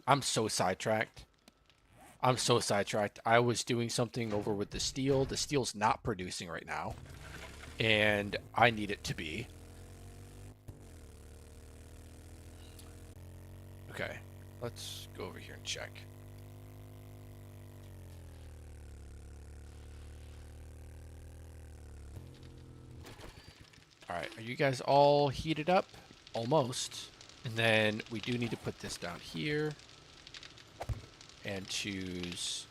Speaker 1: I'm so sidetracked. I was doing something over with the steel. The steel's not producing right now. And I need it to be. Okay. Let's go over here and check. Alright, are you guys all heated up? Almost. And then we do need to put this down here. And choose...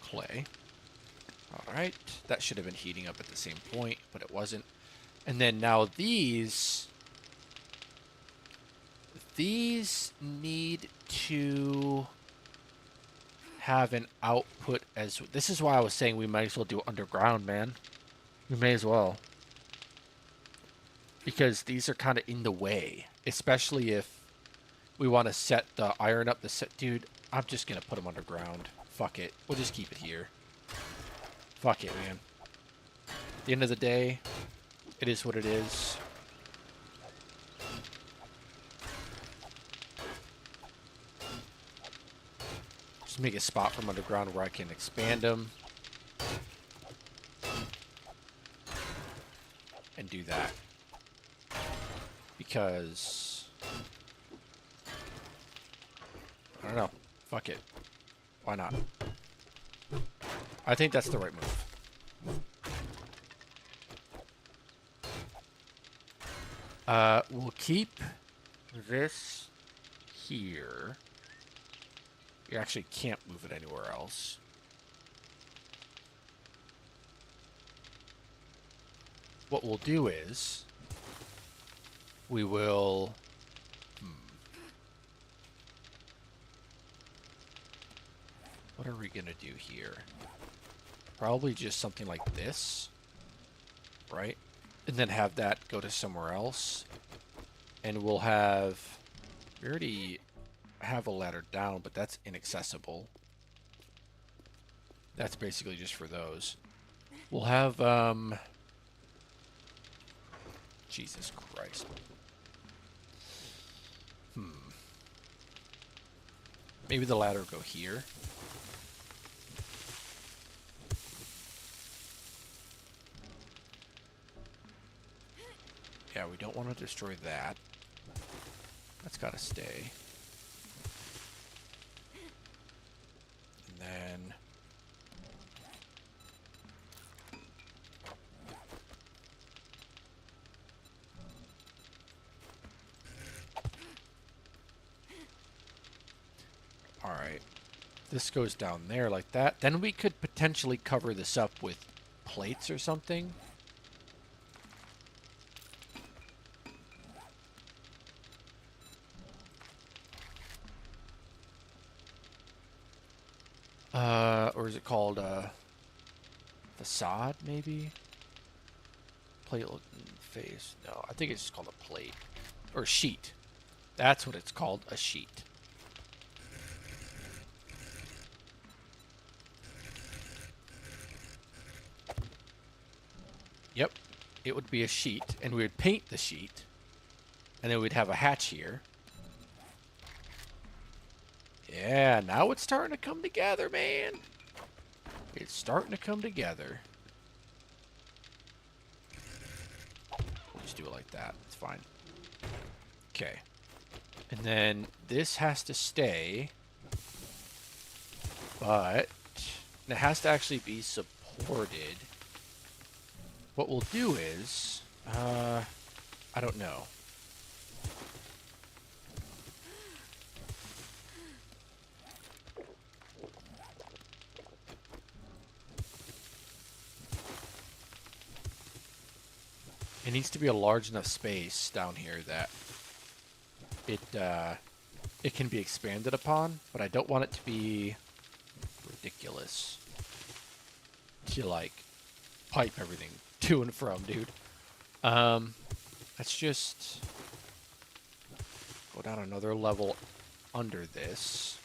Speaker 1: clay. Alright, that should have been heating up at the same point, but it wasn't. And then now these need to have an output as... This is why I was saying we might as well do underground, man. We may as well. Because these are kind of in the way. Especially if we want to set the iron up the set. Dude, I'm just going to put them underground. Fuck it. We'll just keep it here. Fuck it, man. At the end of the day, it is what it is. Just make a spot from underground where I can expand them. And do that. Because... I don't know. Fuck it. Why not? I think that's the right move. We'll keep this here. You actually can't move it anywhere else. What we'll do is we will what are we gonna do here? Probably just something like this, right? And then have that go to somewhere else. And we'll have... We already have a ladder down, but that's inaccessible. That's basically just for those. We'll have, Jesus Christ. Maybe the ladder will go here. Yeah, we don't want to destroy that. That's got to stay. And then... Alright. This goes down there like that. Then we could potentially cover this up with plates or something. Or is it called, facade, maybe? Plate face. No, I think it's just called a plate. Or sheet. That's what it's called, a sheet. Yep, it would be a sheet, and we would paint the sheet, and then we'd have a hatch here. Yeah, now it's starting to come together, man. It's starting to come together. We'll just do it like that. It's fine. Okay. And then this has to stay, but it has to actually be supported. What we'll do is, I don't know. It needs to be a large enough space down here that it can be expanded upon, but I don't want it to be ridiculous to like pipe everything to and from, dude. Let's just go down another level under this.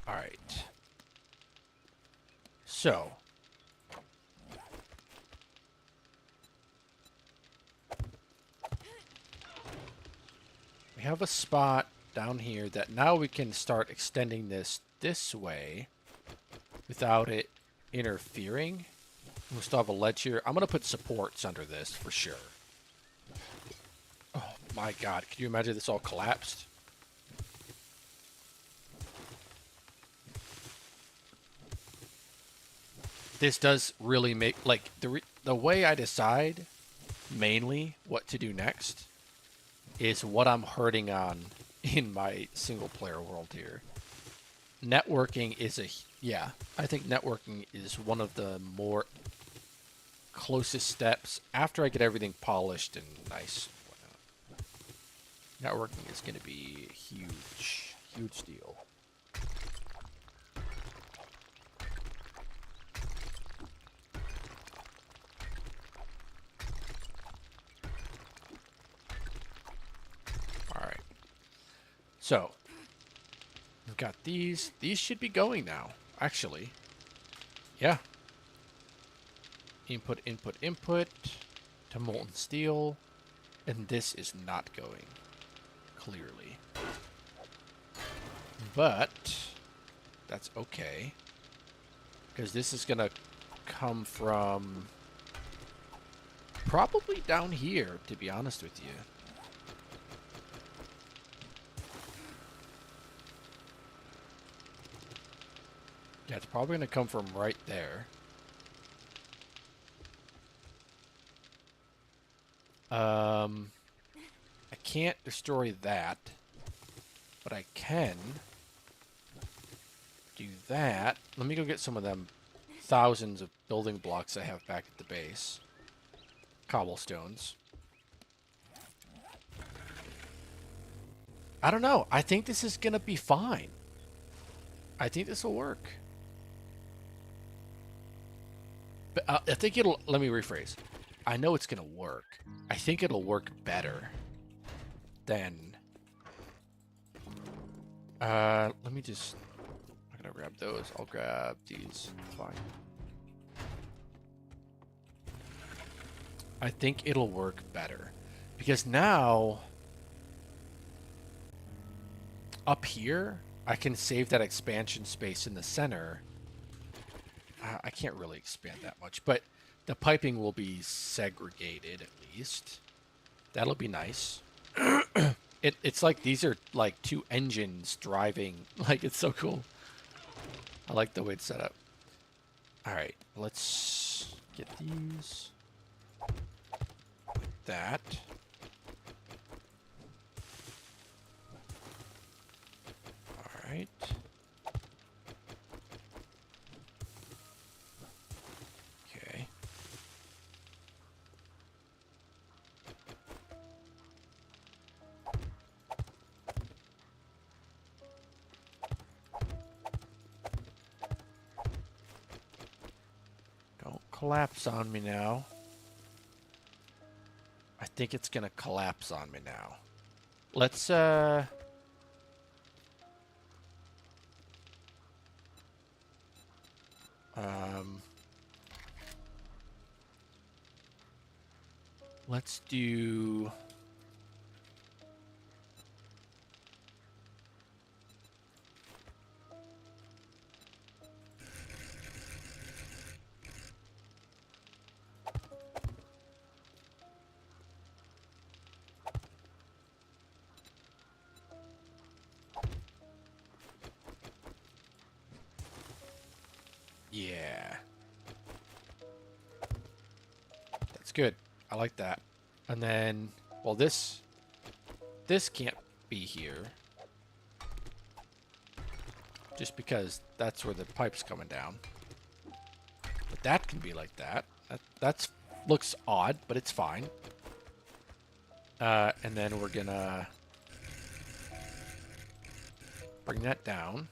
Speaker 1: Alright. So. We have a spot down here that now we can start extending this way without it interfering. We still have a ledge here. I'm going to put supports under this for sure. Oh my god, can you imagine this all collapsed? This does really make, like, the way I decide mainly what to do next is what I'm hurting on in my single player world here. Networking is yeah, I think networking is one of the more closest steps after I get everything polished and nice. Networking is going to be huge, huge deal. All right. So, we've got these. These should be going now, actually. Yeah. Input, input, input to molten steel. And this is not going, clearly. But that's okay. Because this is going to come from probably down here, to be honest with you. Yeah, it's probably going to come from right there. I can't destroy that, but I can do that. Let me go get some of them thousands of building blocks I have back at the base. Cobblestones. I don't know. I think this is going to be fine. I think this will work. But I think it'll... Let me rephrase. I know it's going to work. I think it'll work better than... let me just... I'm going to grab those. I'll grab these. It's fine. I think it'll work better. Because now... Up here, I can save that expansion space in the center. I can't really expand that much, but the piping will be segregated at least. That'll be nice. It's like these are like two engines driving. Like, it's so cool. I like the way it's set up. All right, let's get these. Like that. All right. Okay. Don't collapse on me now. I think it's gonna collapse on me now. Let's let's do... Yeah. That's good. I like that. And then, well, this can't be here. Just because that's where the pipe's coming down. But that can be like that. That's looks odd, but it's fine. And then we're gonna bring that down.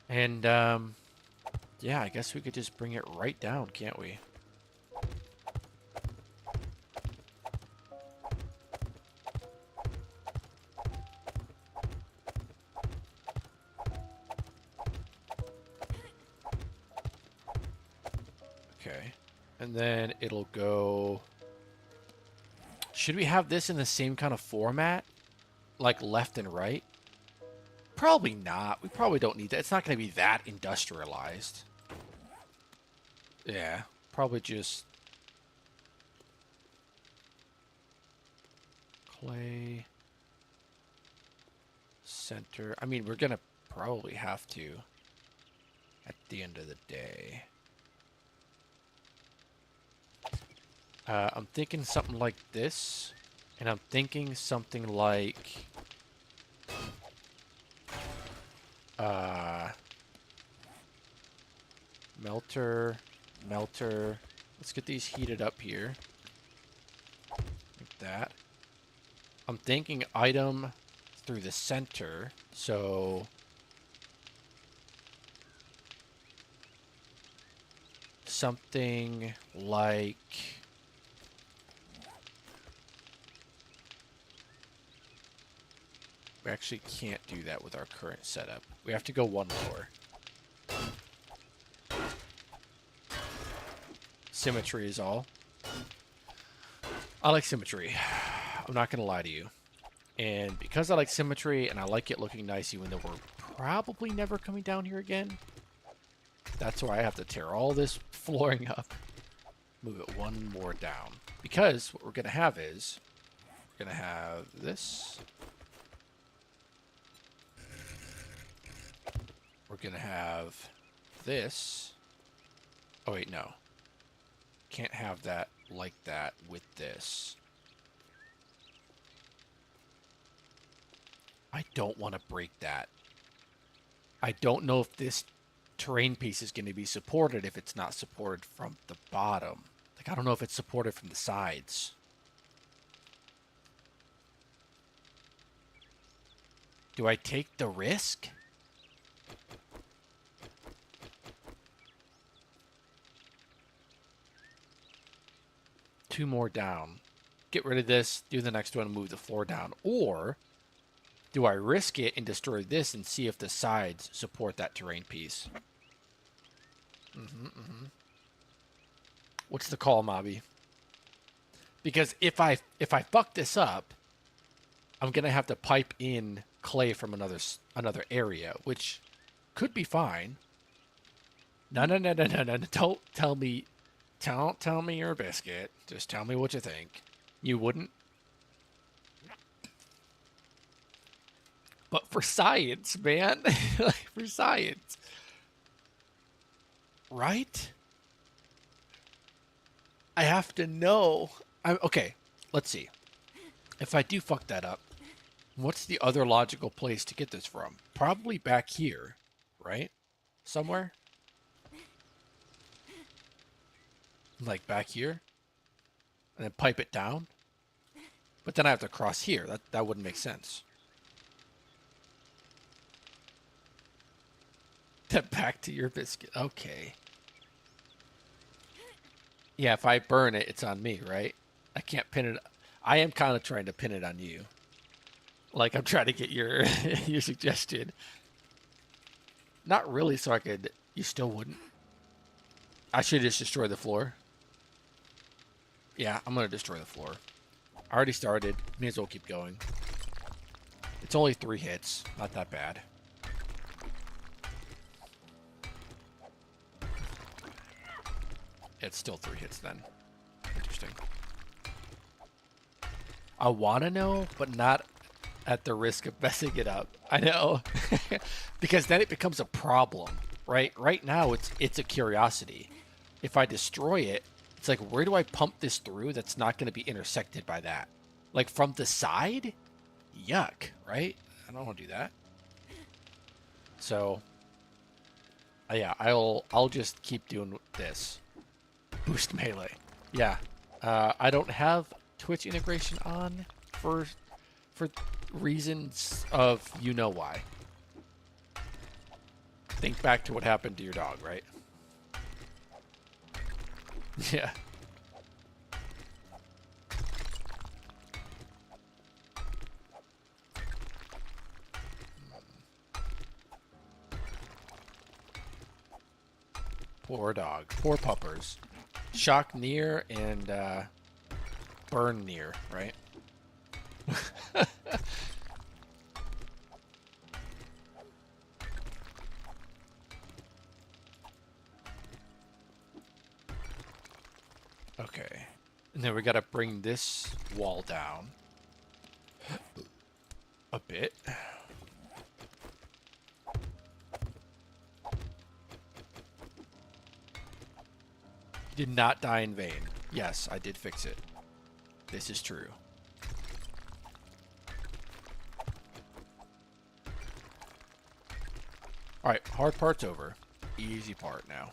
Speaker 1: And, yeah, I guess we could just bring it right down, can't we? Okay. And then it'll go... Should we have this in the same kind of format? Like left and right? Probably not. We probably don't need that. It's not going to be that industrialized. Yeah, probably just clay center. I mean, we're gonna probably have to at the end of the day. I'm thinking something like this, and I'm thinking something like melter, melter. Let's get these heated up here. Like that. I'm thinking item through the center, so something like we actually can't do that with our current setup. We have to go one lower. Symmetry is all. I like symmetry. I'm not going to lie to you. And because I like symmetry and I like it looking nice even though we're probably never coming down here again, that's why I have to tear all this flooring up. Move it one more down. Because what we're going to have is, we're going to have this. We're going to have this. Oh, wait, no. Can't have that like that with this. I don't want to break that. I don't know if this terrain piece is going to be supported if it's not supported from the bottom. Like, I don't know if it's supported from the sides. Do I take the risk? Two more down. Get rid of this, do the next one, move the floor down. Or do I risk it and destroy this and see if the sides support that terrain piece? What's the call, Mobby? Because if I fuck this up, I'm gonna have to pipe in clay from another area, which could be fine. No. Don't tell me. Don't tell me you're a biscuit. Just tell me what you think. You wouldn't? But for science, man. Like, for science. Right? I have to know. Okay, let's see. If I do fuck that up, what's the other logical place to get this from? Probably back here, right? Somewhere? Like back here? And then pipe it down? But then I have to cross here. That wouldn't make sense. Back to your biscuit. Okay. Yeah, if I burn it, it's on me, right? I can't pin it. I am kind of trying to pin it on you. Like, I'm trying to get your your suggestion. Not really, so I could... You still wouldn't? I should just destroy the floor. Yeah, I'm going to destroy the floor. I already started. May as well keep going. It's only 3 hits. Not that bad. It's still 3 hits then. Interesting. I want to know, but not at the risk of messing it up. I know. Because then it becomes a problem, right? Right now, it's a curiosity. If I destroy it, it's like, where do I pump this through that's not going to be intersected by that? Like, from the side? Yuck, right? I don't want to do that. So, yeah, I'll just keep doing this. Boost melee. Yeah. I don't have Twitch integration on for reasons of you know why. Think back to what happened to your dog, right? Yeah. Poor dog. Poor puppers. Shock near and burn near, right? And then we gotta bring this wall down a bit. Did not die in vain. Yes, I did fix it. This is true. Alright, hard part's over. Easy part now.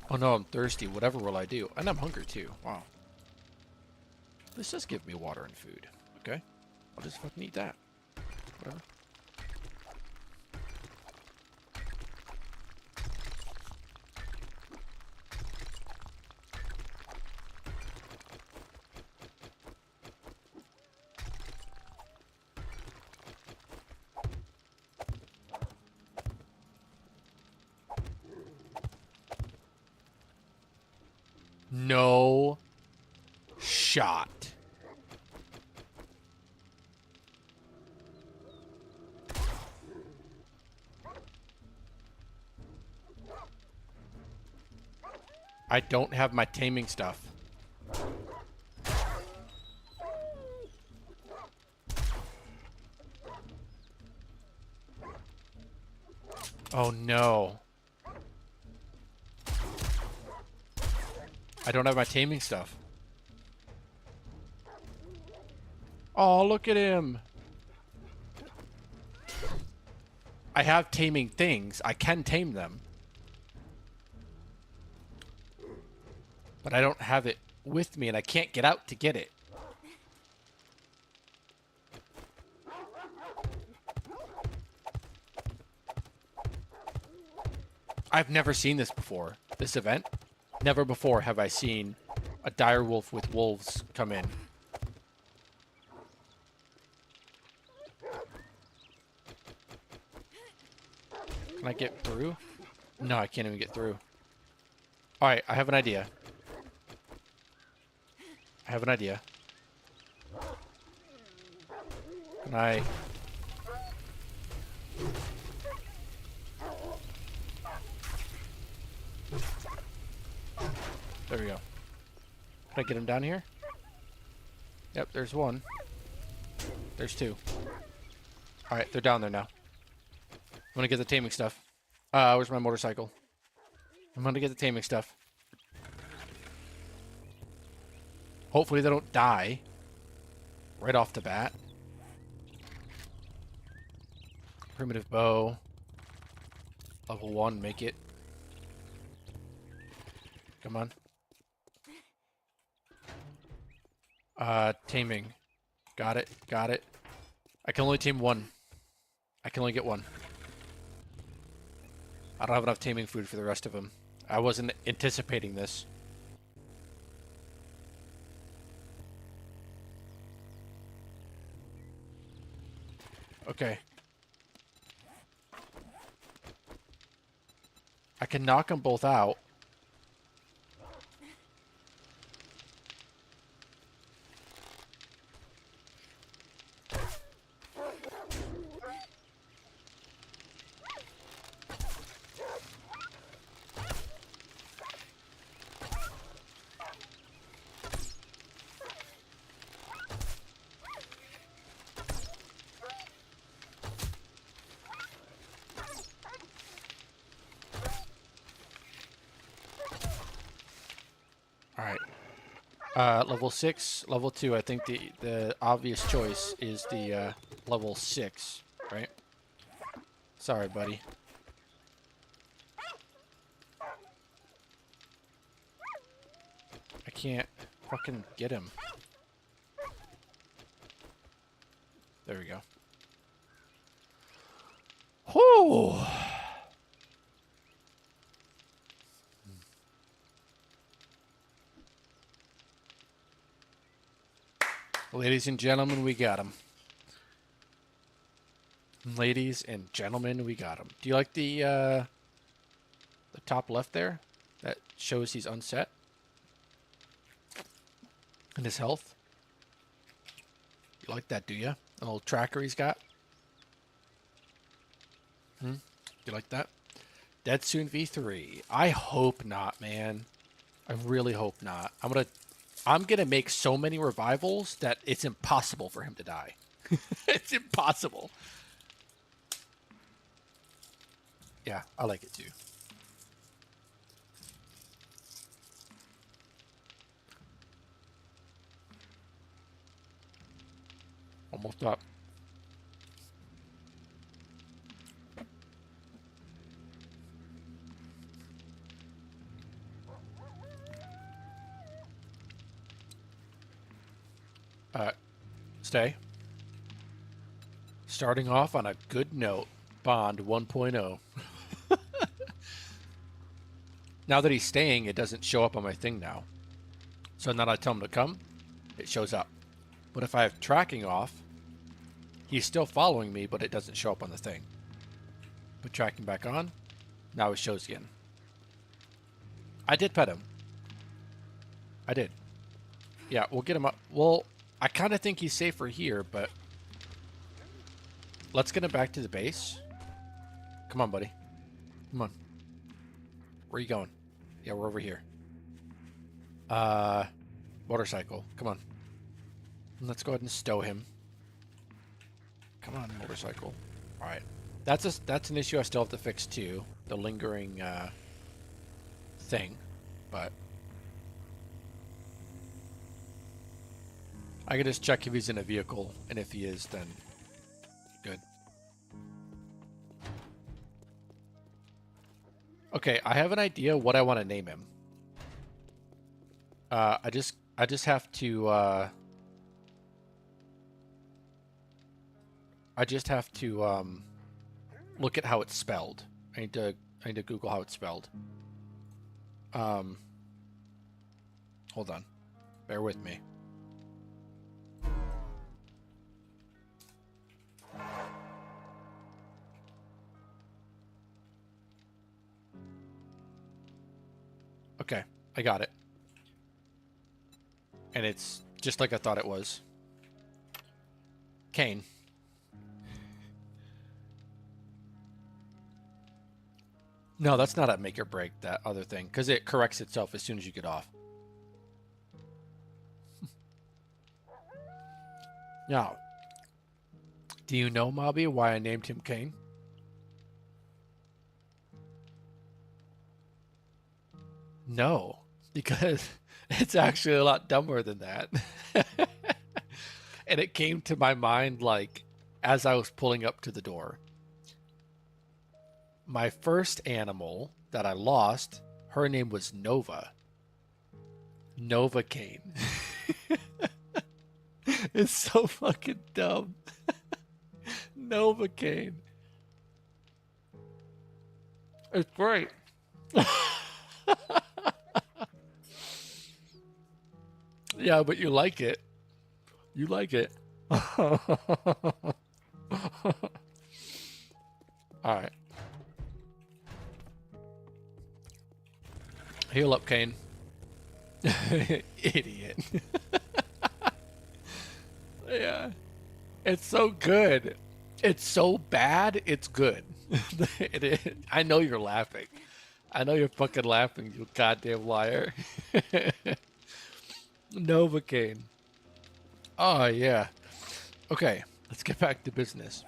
Speaker 1: Oh no, I'm thirsty. Whatever will I do? And I'm hungry too. Wow. This does give me water and food. Okay. I'll just fucking eat that. Whatever. No shot. I don't have my taming stuff. Oh no. I don't have my taming stuff. Oh, look at him. I have taming things. I can tame them. But I don't have it with me and I can't get out to get it. I've never seen this before. This event. Never before have I seen a dire wolf with wolves come in. Can I get through? No, I can't even get through. Alright, I have an idea. I have an idea. Can I... There we go. Can I get him down here? Yep, there's one. There's two. Alright, they're down there now. I'm gonna get the taming stuff. Where's my motorcycle? I'm gonna get the taming stuff. Hopefully they don't die right off the bat. Primitive bow. Level 1, make it. Come on. Taming. Got it, got it. I can only tame one. I can only get one. I don't have enough taming food for the rest of them. I wasn't anticipating this. Okay. I can knock them both out. Level 6, level 2, I think the obvious choice is the level 6, right? Sorry, buddy. I can't fucking get him. There we go. Whoo! Ladies and gentlemen, we got him. Ladies and gentlemen, we got him. Do you like the top left there? That shows he's unset. And his health. You like that, do you? An old tracker he's got. You like that? Dead Soon V3. I hope not, man. I really hope not. I'm gonna make so many revivals that it's impossible for him to die. It's impossible. Yeah, I like it too. Almost up. Stay. Starting off on a good note. Bond 1.0. Now that he's staying, it doesn't show up on my thing now. So now that I tell him to come, it shows up. But if I have tracking off, he's still following me, but it doesn't show up on the thing. Put tracking back on. Now it shows again. I did pet him. I did. Yeah, we'll get him up. Well, I kind of think he's safer here, but let's get him back to the base. Come on, buddy. Come on. Where are you going? Yeah, we're over here. Motorcycle. Come on. Let's go ahead and stow him. Come on, motorcycle. All right. That's an issue I still have to fix too. The lingering thing, but I can just check if he's in a vehicle, and if he is, then good. Okay, I have an idea what I want to name him. I just have to look at how it's spelled. I need to Google how it's spelled. Hold on. Bear with me. Okay, I got it. And it's just like I thought it was. Kane. No, that's not a make or break, that other thing, because it corrects itself as soon as you get off. Now, do you know, Mobby, why I named him Kane? No, because it's actually a lot dumber than that. And it came to my mind, like, as I was pulling up to the door. My first animal that I lost, her name was Nova. Nova Kane. It's so fucking dumb. Nova Kane. It's great. Yeah, but you like it. You like it. Alright. Heal up, Kane. Idiot. Yeah. It's so good. It's so bad, it's good. It is. I know you're laughing. I know you're fucking laughing, you goddamn liar. Novocaine. Oh, yeah. Okay, let's get back to business.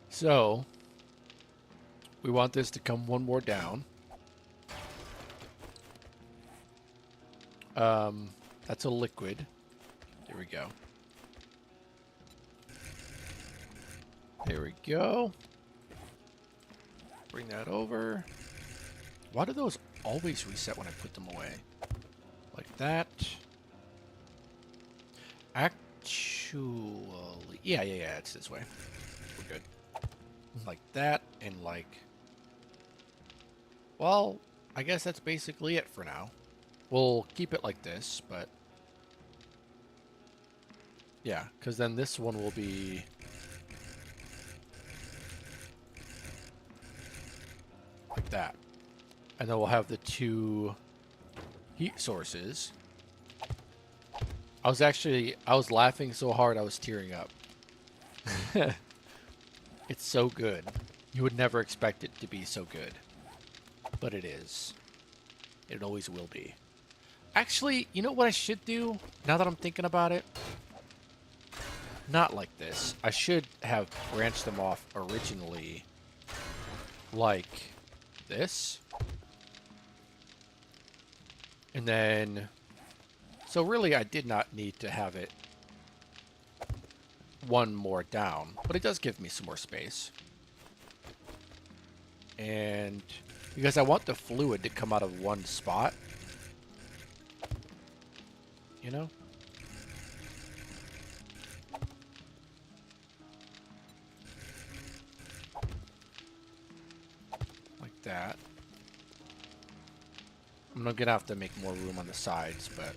Speaker 1: So, we want this to come one more down. That's a liquid. There we go. There we go. Bring that over. Why do those always reset when I put them away? Like that. Actually, yeah, it's this way. We're good. Like that, and like... Well, I guess that's basically it for now. We'll keep it like this, but... Yeah, because then this one will be... like that. And then we'll have the two heat sources. I was laughing so hard I was tearing up. It's so good. You would never expect it to be so good. But it is. It always will be. Actually, you know what I should do? Now that I'm thinking about it? Not like this. I should have branched them off originally like this. And then... So really, I did not need to have it one more down. But it does give me some more space. And because I want the fluid to come out of one spot. You know? Like that. I'm gonna have to make more room on the sides, but...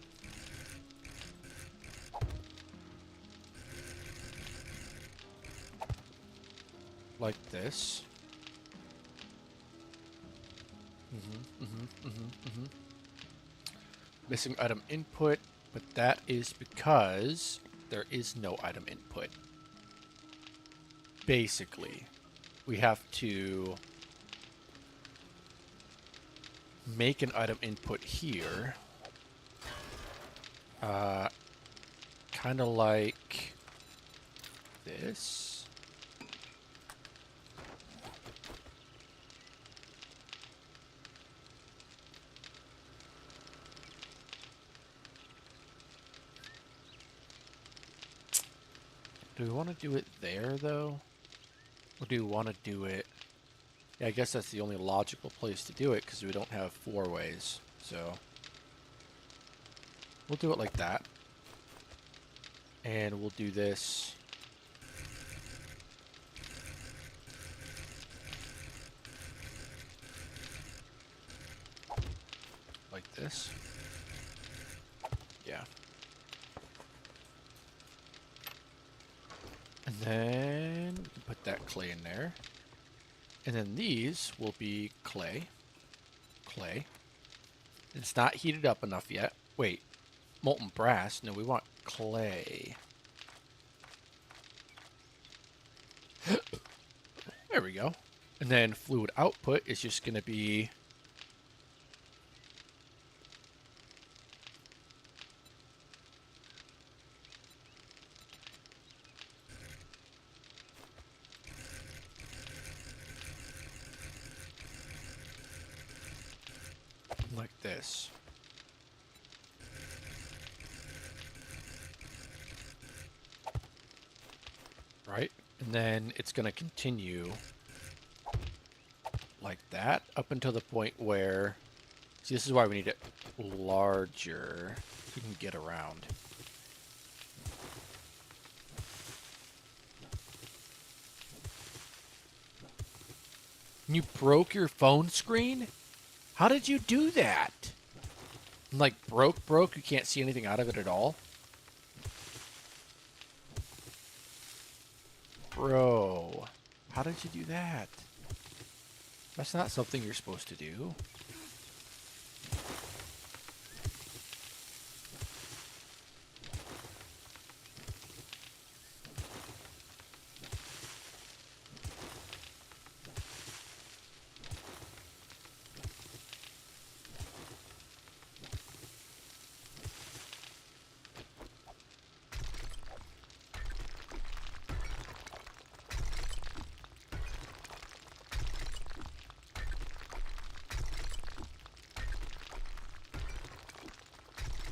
Speaker 1: Like this. Missing item input, but that is because there is no item input. Basically, we have to make an item input here. Kind of like this. Do we want to do it there, though? Or do we want to do it... Yeah, I guess that's the only logical place to do it, because we don't have 4 ways, so... We'll do it like that. And we'll do this... like this. Yeah. And then we can put that clay in there. And then these will be clay. Clay. It's not heated up enough yet. Wait. Molten brass? No, we want clay. There we go. And then fluid output is just going to be... like this. Right? And then it's going to continue like that up until the point where... See, this is why we need it larger so we can get around. You broke your phone screen? How did you do that? Like, broke? You can't see anything out of it at all? Bro, how did you do that? That's not something you're supposed to do.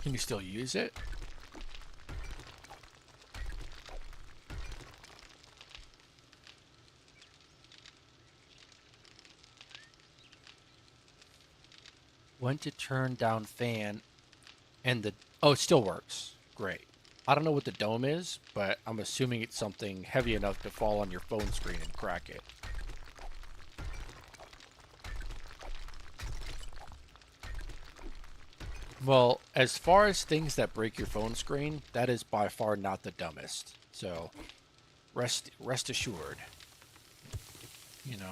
Speaker 1: Can you still use it? When to turn down fan and the... Oh, it still works. Great. I don't know what the dome is, but I'm assuming it's something heavy enough to fall on your phone screen and crack it. Well, as far as things that break your phone screen, that is by far not the dumbest. So, rest assured. You know.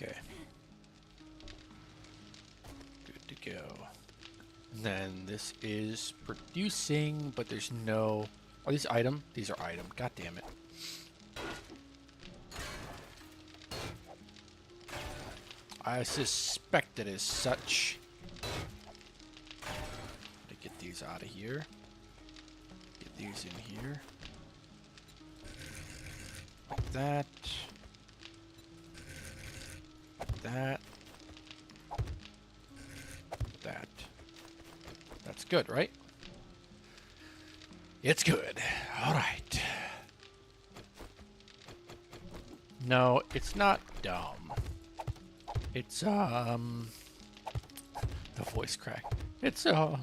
Speaker 1: Okay. Good to go. And then this is producing, but there's no... Are these item? These are item. God damn it. I suspect it is such. To get these out of here. Get these in here. Like that. Like that. That. That's good, right? It's good. All right. No, it's not dumb. It's, the voice crack. It's, oh.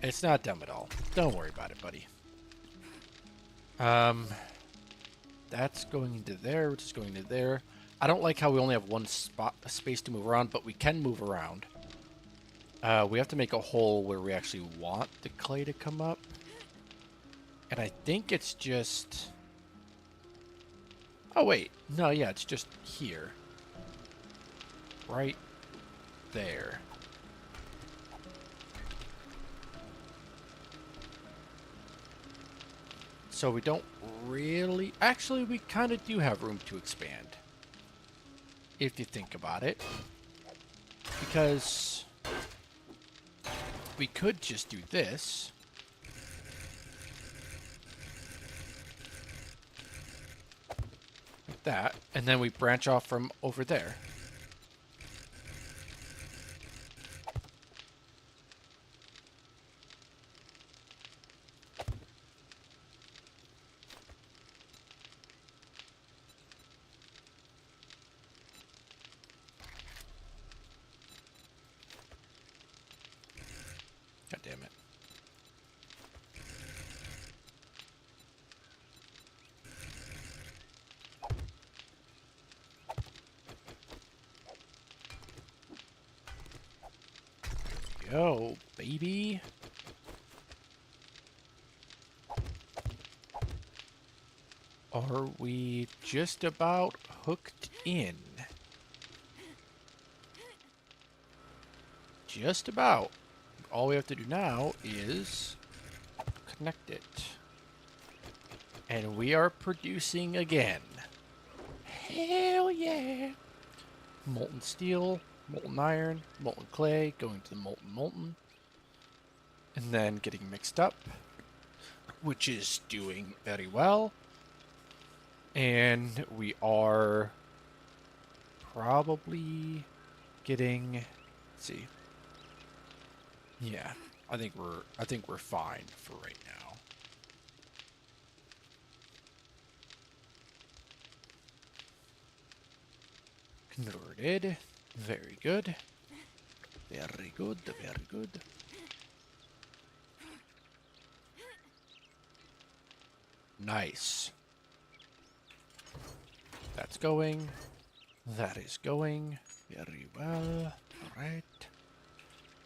Speaker 1: It's not dumb at all. Don't worry about it, buddy. That's going into there, which is going into there. I don't like how we only have one space to move around, but we can move around. We have to make a hole where we actually want the clay to come up. And I think it's just... Oh, wait. No, yeah, it's just here. Right there. So we don't really... Actually, we kind of do have room to expand. If you think about it. Because we could just do this. Like that. And then we branch off from over there. God damn it. Go, baby. Are we just about hooked in? Just about. All we have to do now is connect it. And we are producing again. Hell yeah. Molten steel, molten iron, molten clay, going to the molten. And then getting mixed up, which is doing very well. And we are probably getting, let's see. Yeah, I think we're fine for right now. Converted. Very good. Very good, very good. Nice. That's going. That is going very well. All right.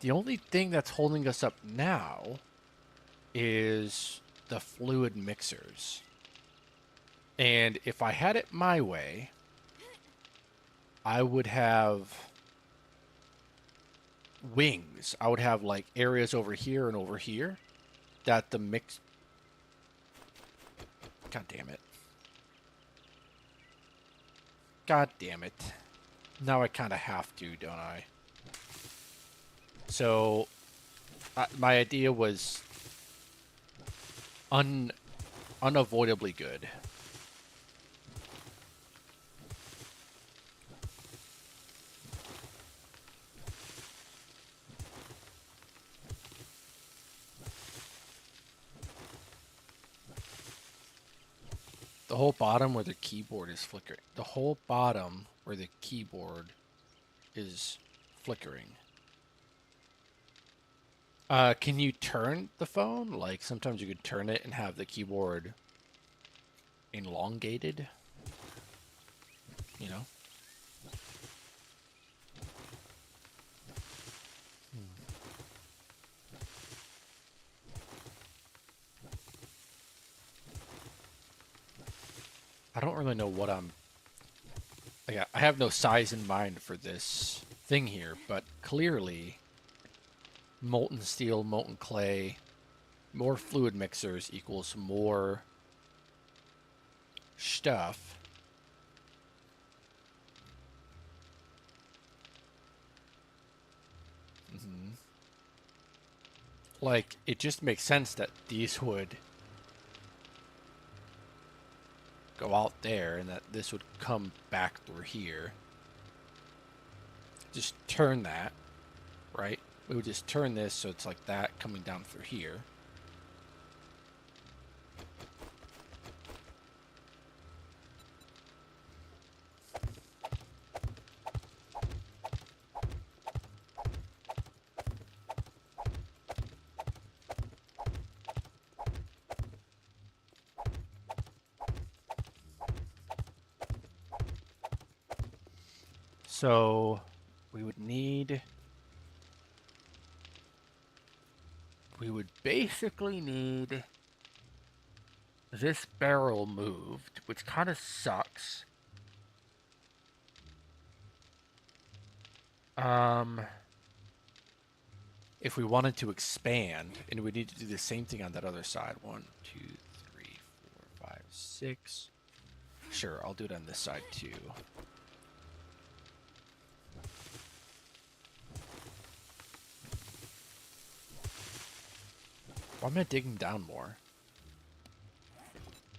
Speaker 1: The only thing that's holding us up now is the fluid mixers. And if I had it my way, I would have wings. I would have like areas over here and over here that the mix... God damn it. God damn it. Now I kind of have to, don't I? So, my idea was unavoidably good. The whole bottom where the keyboard is flickering. The whole bottom where the keyboard is flickering. Can you turn the phone? Like, sometimes you could turn it and have the keyboard elongated. You know? I don't really know what I'm... Like, I have no size in mind for this thing here, but clearly molten steel, molten clay, more fluid mixers equals more stuff. Like, it just makes sense that these would go out there and that this would come back through here. Just turn that, right? We would just turn this so it's like that coming down through here. So we would basically need this barrel moved, which kind of sucks. If we wanted to expand, and we need to do the same thing on that other side. 1, 2, 3, 4, 5, 6. Sure, I'll do it on this side too. Why am I digging down more?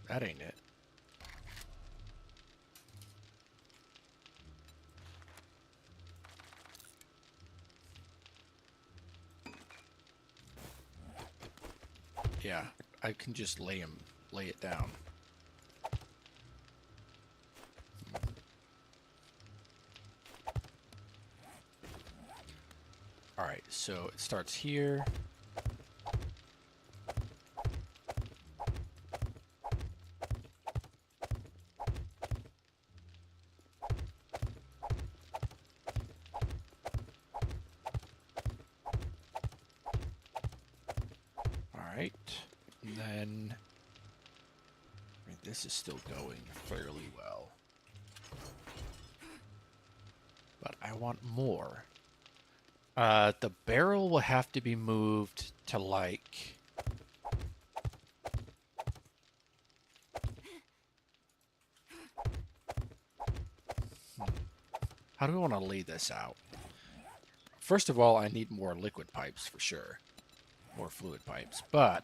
Speaker 1: That ain't it. Yeah, I can just lay it down. Alright, so it starts here. Alright, and then I mean, this is still going fairly well. But I want more. The barrel will have to be moved to like... How do we want to lay this out? First of all, I need more liquid pipes for sure. More fluid pipes, but...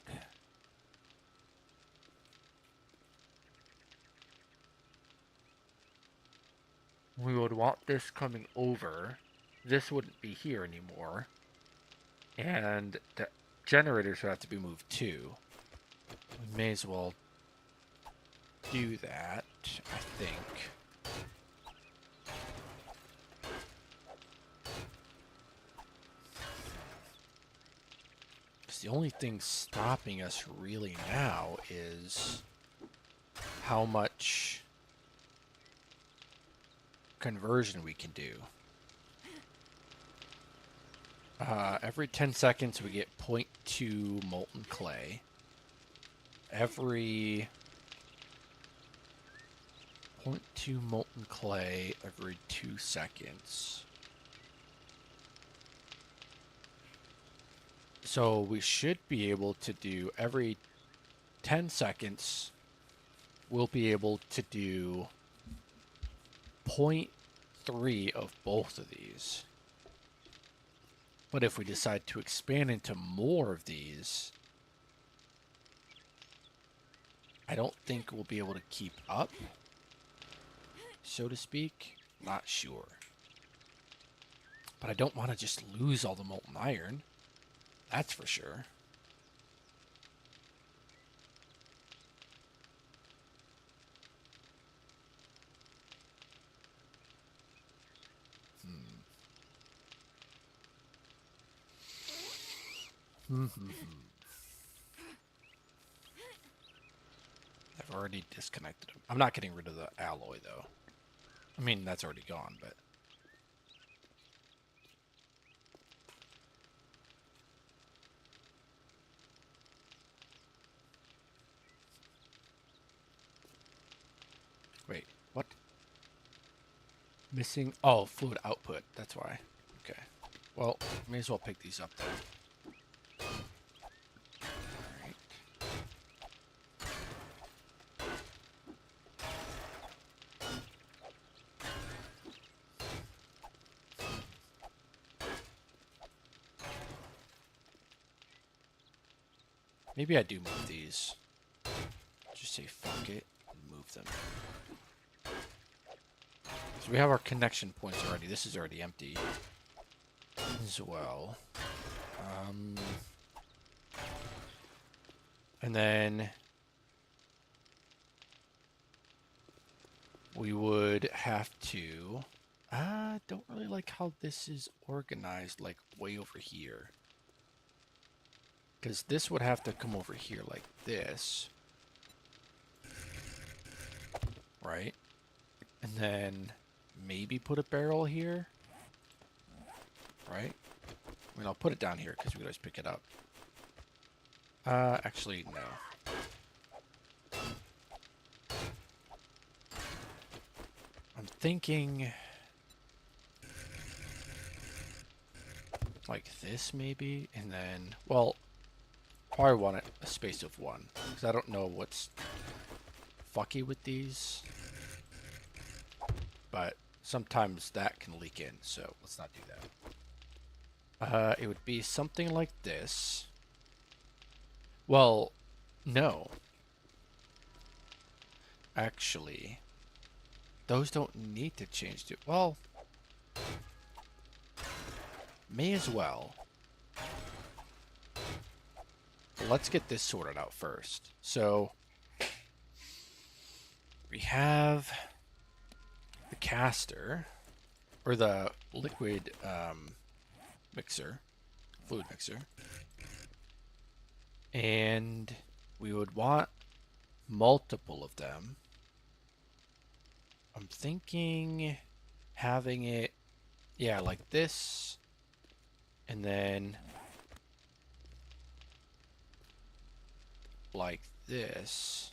Speaker 1: we would want this coming over. This wouldn't be here anymore. And the generators would have to be moved too. We may as well do that, I think. Because the only thing stopping us really now is how much conversion we can do. Every 10 seconds we get 0.2 molten clay. Every 0.2 molten clay every 2 seconds. So we should be able to do every 10 seconds, we'll be able to do 0.3 of both of these. But if we decide to expand into more of these, I don't think we'll be able to keep up, so to speak. Not sure. But I don't want to just lose all the molten iron. That's for sure. I've already disconnected them. I'm not getting rid of the alloy, though. I mean, that's already gone, but... Missing. Oh, fluid output. That's why. Okay. Well, may as well pick these up then. Alright. Maybe I do move these. Just say fuck it and move them. So we have our connection points already. This is already empty as well. And then we would have to... I don't really like how this is organized, like way over here. Because this would have to come over here like this. Right? And then maybe put a barrel here. Right? I mean, I'll put it down here because we could always pick it up. Actually, no. I'm thinking... like this, maybe? And then... well, probably want a space of 1. Because I don't know what's fucky with these. But sometimes that can leak in, so let's not do that. It would be something like this. Well, no. Actually, those don't need to change to... well, may as well. Let's get this sorted out first. So, we have the caster, or the liquid mixer, fluid mixer. And we would want multiple of them. I'm thinking having it, yeah, like this. And then like this.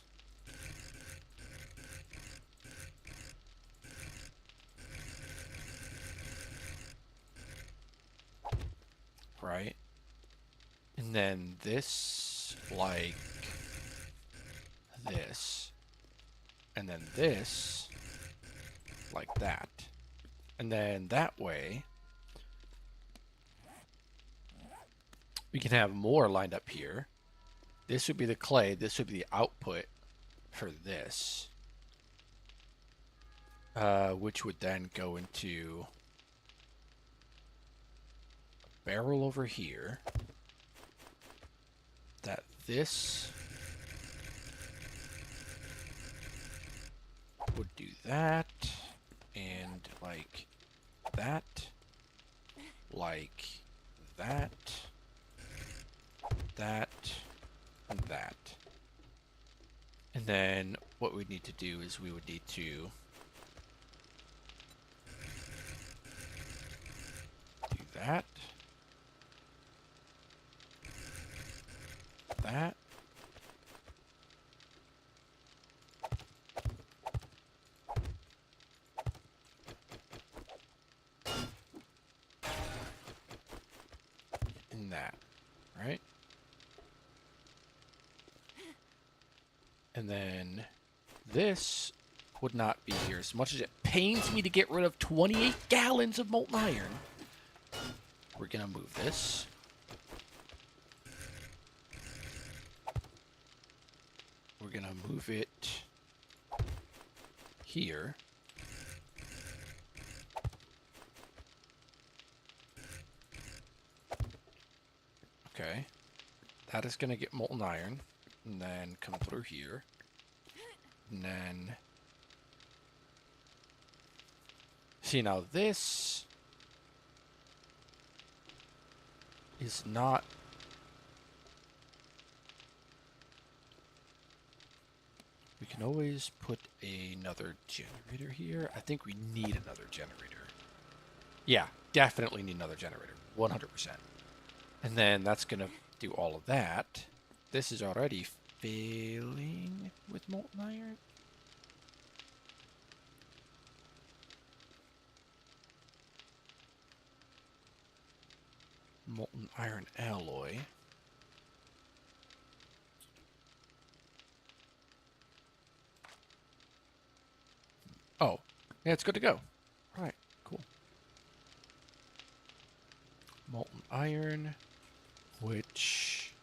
Speaker 1: Right? And then this like this. And then this like that. And then that way we can have more lined up here. This would be the clay. This would be the output for this. Which would then go into a barrel over here. That this would do that. And like that. Like that. That. And that. And then what we'd need to do is we would need to do that. That. And that, right? And then this would not be here. As much as it pains me to get rid of 28 gallons of molten iron, we're going to move this. We're going to move it here. Okay. That is going to get molten iron. And then come through here. And then... see, now this is not... we can always put another generator here. I think we need another generator. Yeah, definitely need another generator. 100%. And then that's going to do all of that. This is already failing with molten iron. molten iron alloy. Oh, yeah, it's good to go. All right, cool. Molten iron, which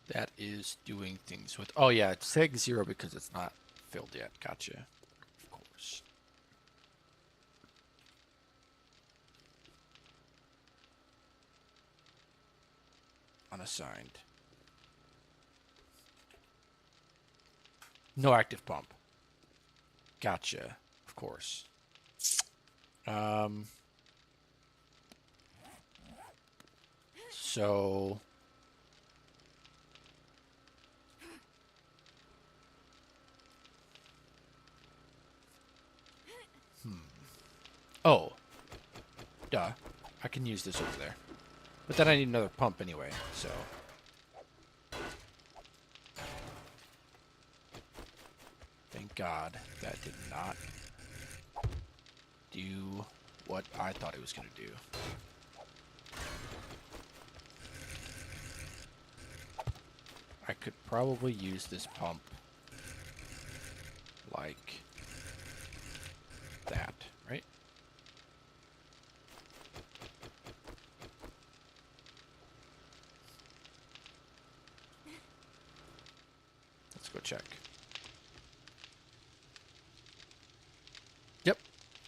Speaker 1: that is doing things with. Oh yeah, it's seg 0 because it's not filled yet. Gotcha. Of course. Unassigned. No active pump. Gotcha. Of course. So oh, duh. I can use this over there. But then I need another pump anyway, so. Thank God that did not do what I thought it was going to do. I could probably use this pump like that, right? Let's go check. Yep,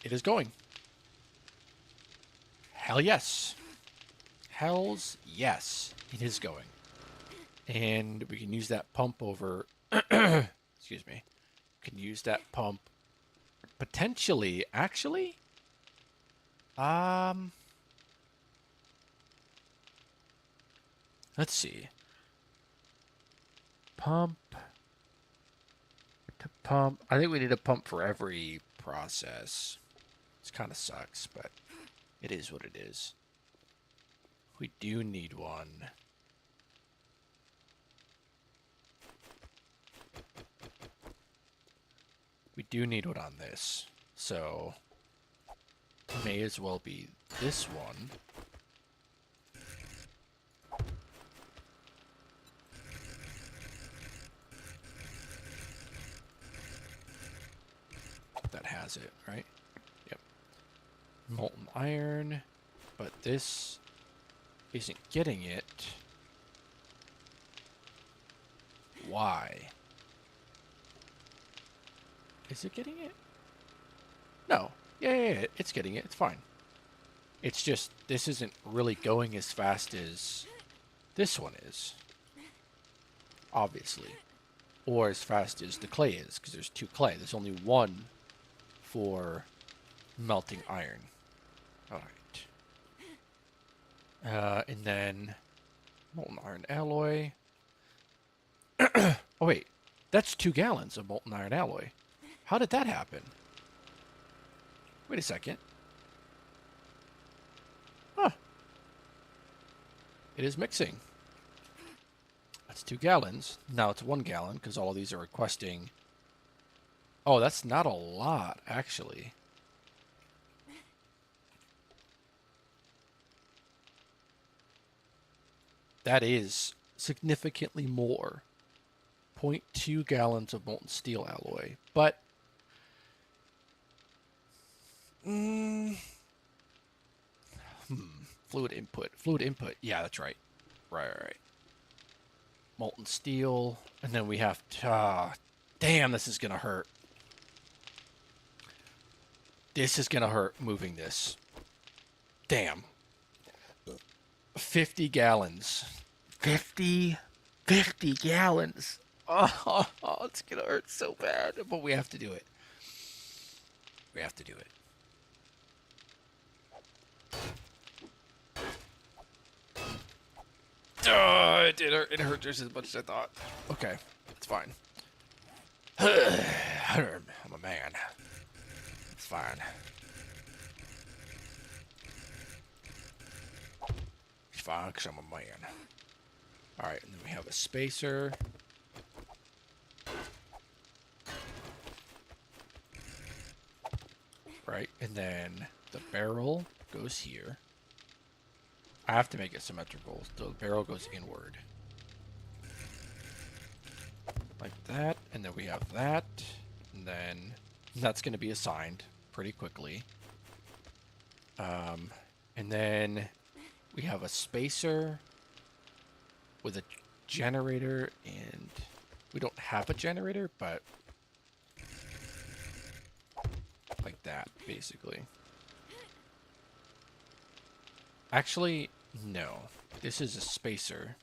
Speaker 1: it is going. Hell yes. Hells yes, it is going. And we can use that pump over, excuse me, we can use that pump potentially, actually, let's see. Pump to pump. I think we need a pump for every process. This kind of sucks, but it is what it is. We do need one. We do need one on this, so may as well be this one. That has it, right? Yep. Molten iron, but this isn't getting it. Why? Is it getting it? No. Yeah, it's getting it. It's fine. It's just, this isn't really going as fast as this one is. Obviously. Or as fast as the clay is, because there's 2 clay. There's only 1 for melting iron. Alright. And then molten iron alloy. Oh wait, that's 2 gallons of molten iron alloy. How did that happen? Wait a second. Huh. It is mixing. That's 2 gallons. Now it's 1 gallon because all of these are requesting. Oh, that's not a lot, actually. That is significantly more. 0.2 gallons of molten steel alloy. But fluid input. Yeah, that's right. Right. Molten steel, and then we have to. Damn, this is gonna hurt. This is gonna hurt moving this. Damn. 50 gallons. 50 gallons. Oh, it's gonna hurt so bad, but we have to do it. We have to do it. It did hurt. It hurt just as much as I thought. Okay, it's fine. I'm a man. It's fine. It's fine because I'm a man. Alright, and then we have a spacer. Right, and then the barrel goes here. I have to make it symmetrical. So the barrel goes inward. Like that. And then we have that. And then that's going to be assigned pretty quickly. And then we have a spacer with a generator, and we don't have a generator, but like that, basically. Actually, no. This is a spacer.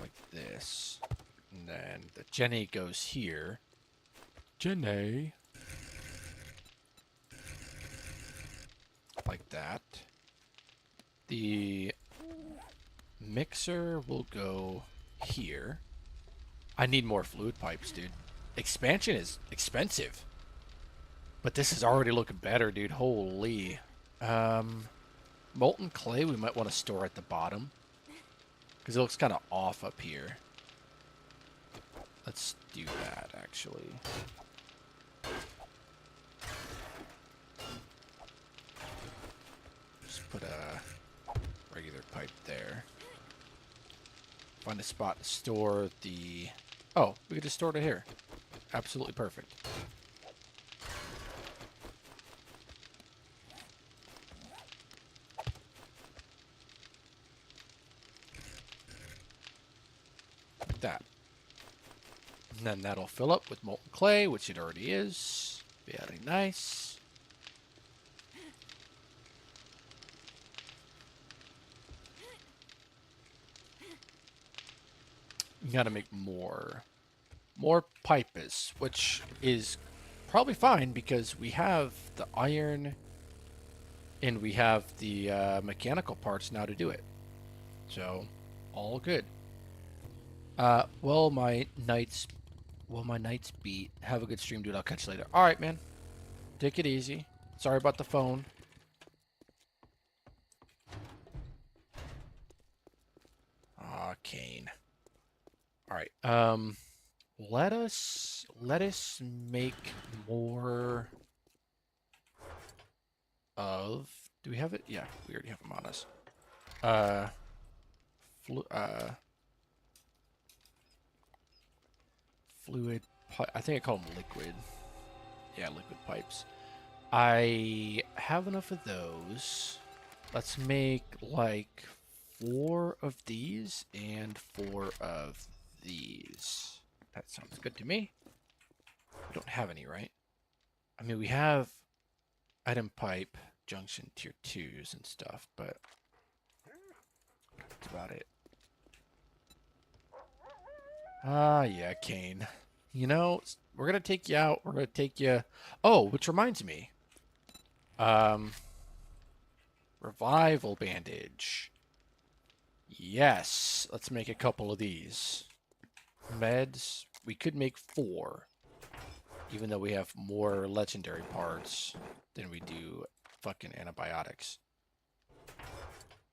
Speaker 1: Like this. And then the Jenny goes here. Jenny. Like that. The mixer will go here. I need more fluid pipes, dude. Expansion is expensive. But this is already looking better, dude. Holy. Molten clay we might want to store at the bottom. Because it looks kind of off up here. Let's do that, actually. Just put a regular pipe there. Find a spot to store the... Oh, we could just store it here. Absolutely perfect. Like that. And then that'll fill up with molten clay, which it already is. Very nice. You gotta make more pipes, which is probably fine because we have the iron and we have the mechanical parts now to do it. So, all good. Well, my nights beat. Have a good stream, dude. I'll catch you later. All right, man. Take it easy. Sorry about the phone. Aw, Kane. All right. Let us make more of. Do we have it? Yeah, we already have them on us. Fluid. I think I call them liquid. Yeah, liquid pipes. I have enough of those. Let's make like 4 of these and 4 of these. That sounds good to me. We don't have any, right? I mean, we have item pipe, junction tier 2s and stuff, but that's about it. Ah, yeah, Kane. You know, we're going to take you out. We're going to take you... Oh, which reminds me. Revival bandage. Yes. Let's make a couple of these. Meds. We could make 4. Even though we have more legendary parts than we do fucking antibiotics.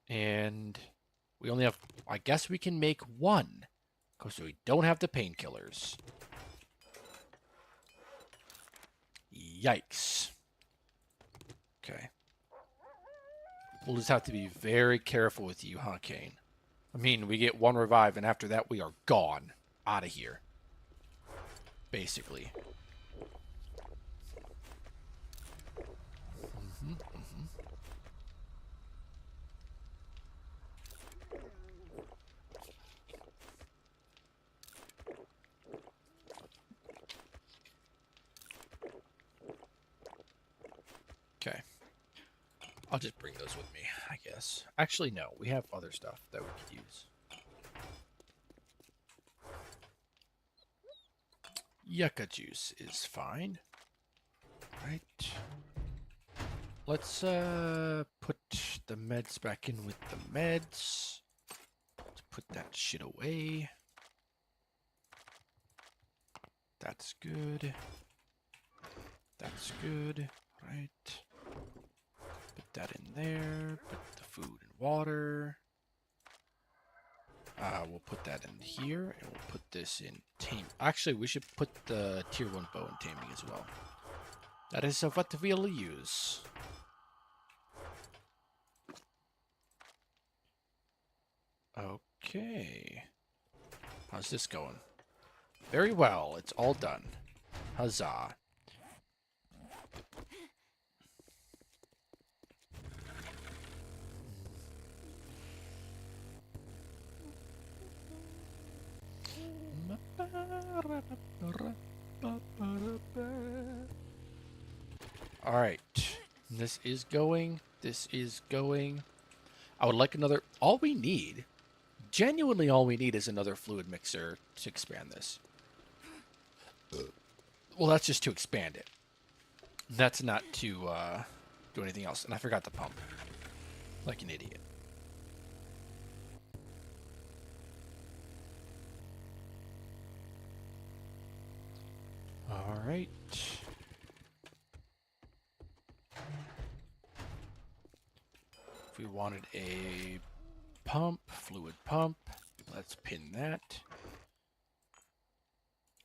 Speaker 1: And we only have... I guess we can make 1. Because we don't have the painkillers. Yikes. Okay. We'll just have to be very careful with you, huh, Kane? I mean, we get 1 revive, and after that, we are gone. Out of here. Basically. Okay. I'll just bring those with me, I guess. Actually, no. We have other stuff that we could use. Yucca juice is fine. Right. Let's put the meds back in with the meds. Let's put that shit away. That's good. That's good. Right. Put that in there. Put the food and water. We'll put that in here, and we'll put this in tame. Actually, we should put the tier 1 bow in taming as well. That is what we'll use. Okay. How's this going? Very well. It's all done. Huzzah. All right. This is going. This is going. I would like another. All we need, genuinely all we need, is another fluid mixer to expand this. Well, that's just to expand it. That's not to do anything else. And I forgot the pump. Like an idiot. All right. If we wanted a pump, fluid pump, let's pin that.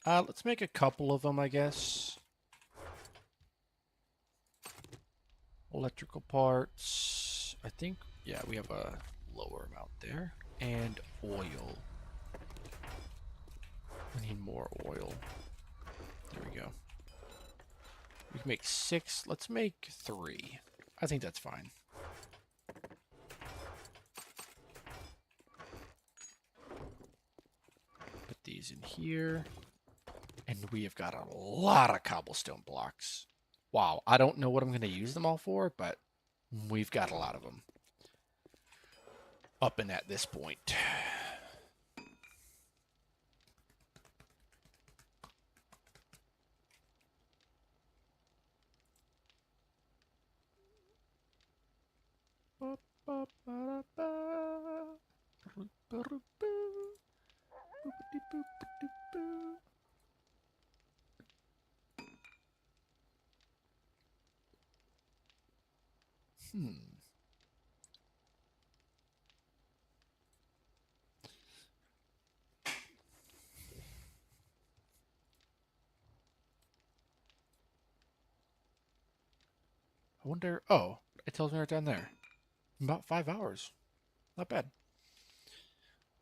Speaker 1: Let's make a couple of them, I guess. Electrical parts. I think, yeah, we have a lower amount there. And oil. We need more oil. There we go. We can make 6. Let's make 3. I think that's fine. Put these in here. And we have got a lot of cobblestone blocks. Wow, I don't know what I'm going to use them all for, but we've got a lot of them. Up and at this point. I wonder. Oh, it tells me right down there. About 5 hours. Not bad.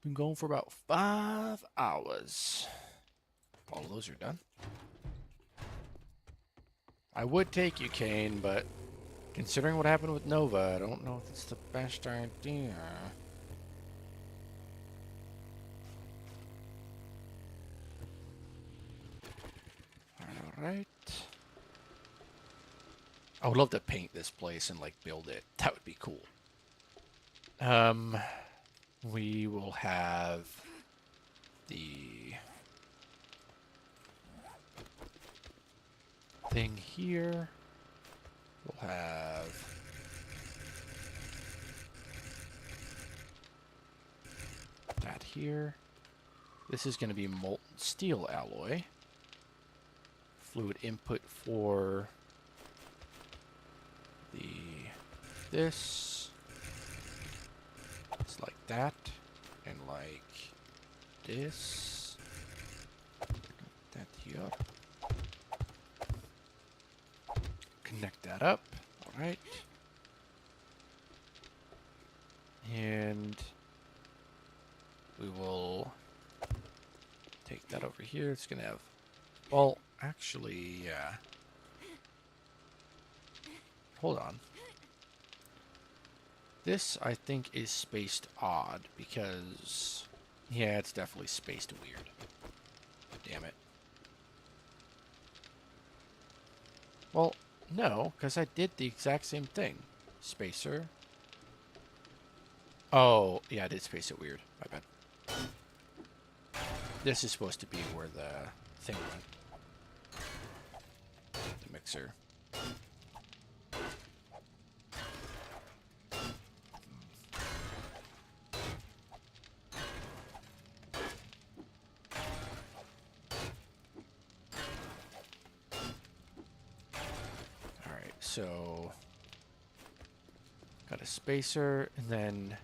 Speaker 1: Been going for about 5 hours. All those are done. I would take you, Kane, but considering what happened with Nova, I don't know if it's the best idea. Alright. I would love to paint this place and, like, build it. That would be cool. We will have the thing here. We'll have that here. This is going to be molten steel alloy. Fluid input for this. It's like that, and like this. That here. Connect that up. All right. And we will take that over here. It's gonna have. Well, actually, yeah. Hold on. This, I think, is spaced odd because... Yeah, it's definitely spaced weird. Damn it. Well, no, because I did the exact same thing. Spacer. Oh, yeah, I did space it weird. My bad. This is supposed to be where the thing went. The mixer. So, got a spacer, and then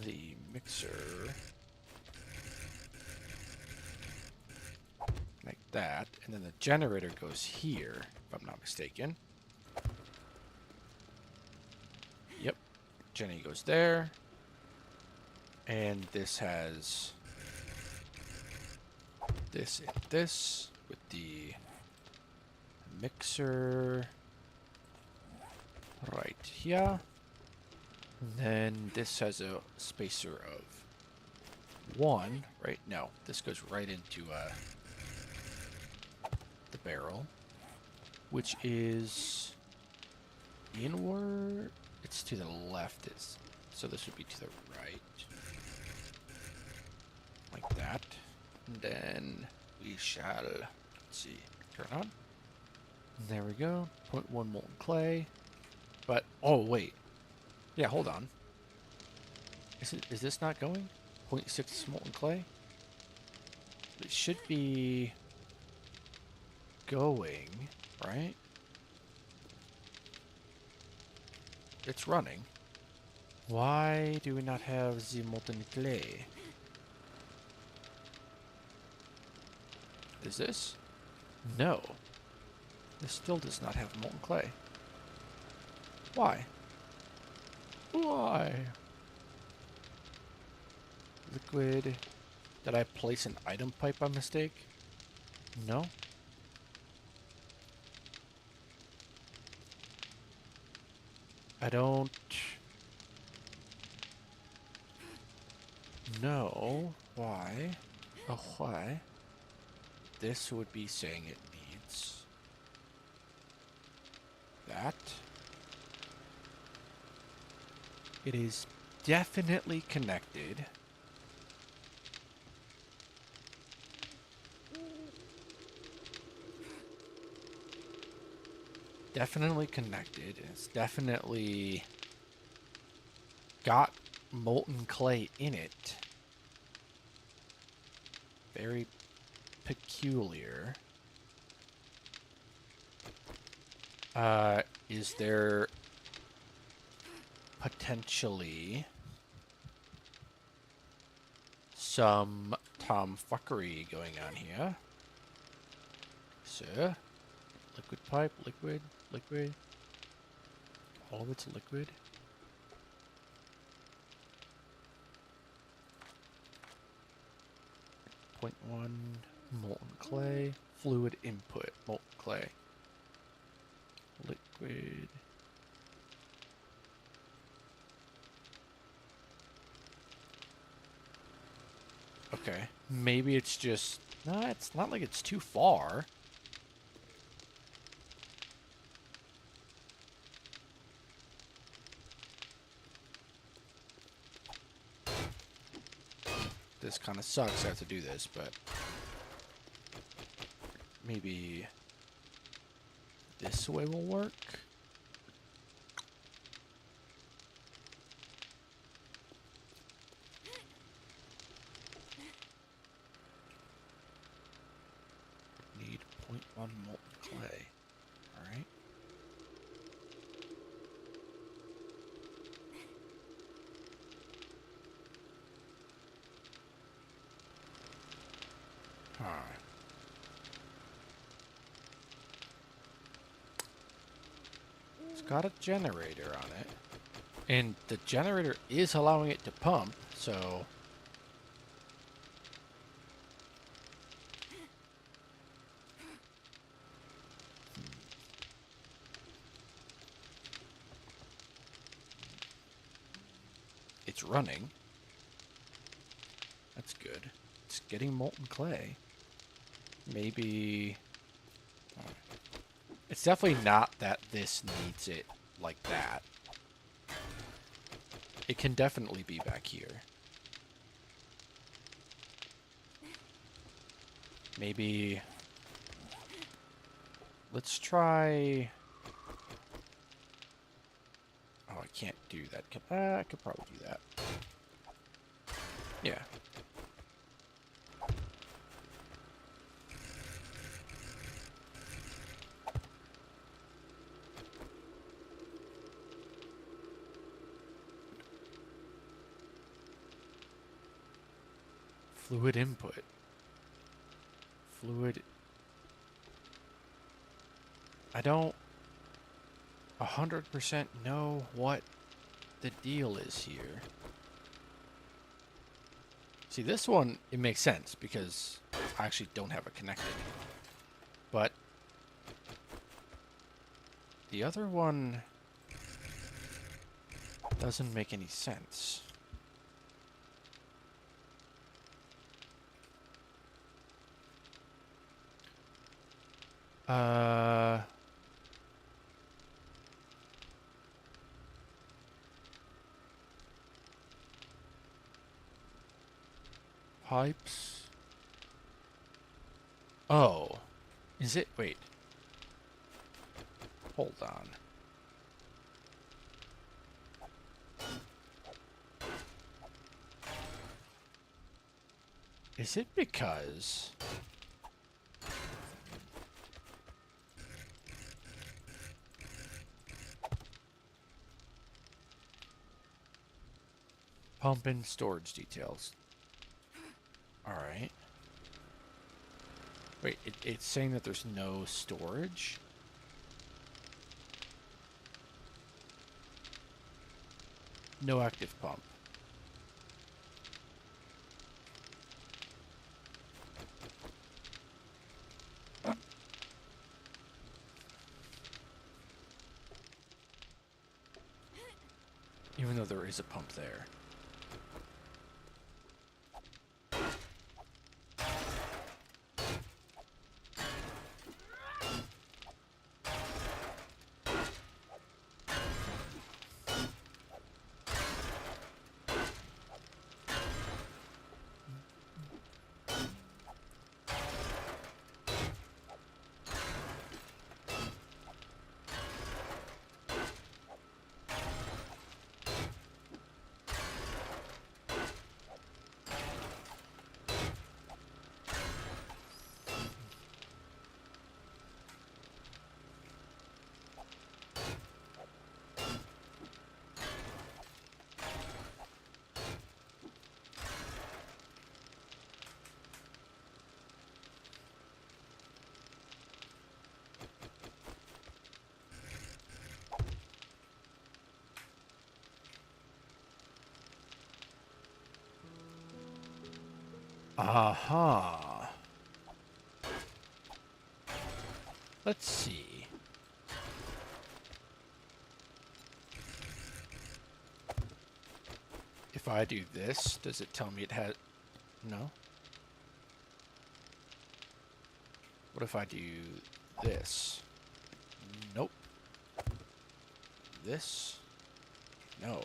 Speaker 1: the mixer, like that, and then the generator goes here, if I'm not mistaken. Yep, Jenny goes there, And this has this and this with the mixer right here. And then this has a spacer of 1, right? No, this goes right into the barrel, which is inward. It's to the left, so this would be to the right, like that. And then we shall, let's see, turn on. There we go. 0.1 molten clay. But oh wait, yeah, hold on. Is this not going? 0.6 molten clay. It should be going, right? It's running. Why do we not have the molten clay? Is this? No. This still does not have molten clay. Why? Why? Liquid. Did I place an item pipe by mistake? No? I don't know why. Oh, why? This would be saying it needs that. It is definitely connected. Definitely connected. It's definitely got molten clay in it. Very peculiar. Is there potentially some tomfuckery going on here? Sir? Liquid pipe, liquid, liquid. All of it's liquid. Point 0.1 molten clay. Fluid input, molten clay. Liquid. Okay. Maybe it's just... No, it's not like it's too far. This kind of sucks I have to do this, but... Maybe... this way will work? Need 0.1 molten clay. Alright. Alright. It's got a generator on it. And the generator is allowing it to pump, so... It's running. That's good. It's getting molten clay. Maybe... It's definitely not that this needs it like that. It can definitely be back here. Maybe... Let's try... Oh, I can't do that. I could probably do that. Yeah. Fluid input. Fluid... I don't 100% know what the deal is here. See, this one, it makes sense because I actually don't have it connected. But the other one doesn't make any sense. Pipes. Oh. Is it? Wait. Hold on. Is it because... Pump in storage details. Alright. Wait, it's saying that there's no storage? No active pump. Even though there is a pump there. Aha. Let's see. If I do this, does it tell me it has... No? What if I do this? Nope. This? No.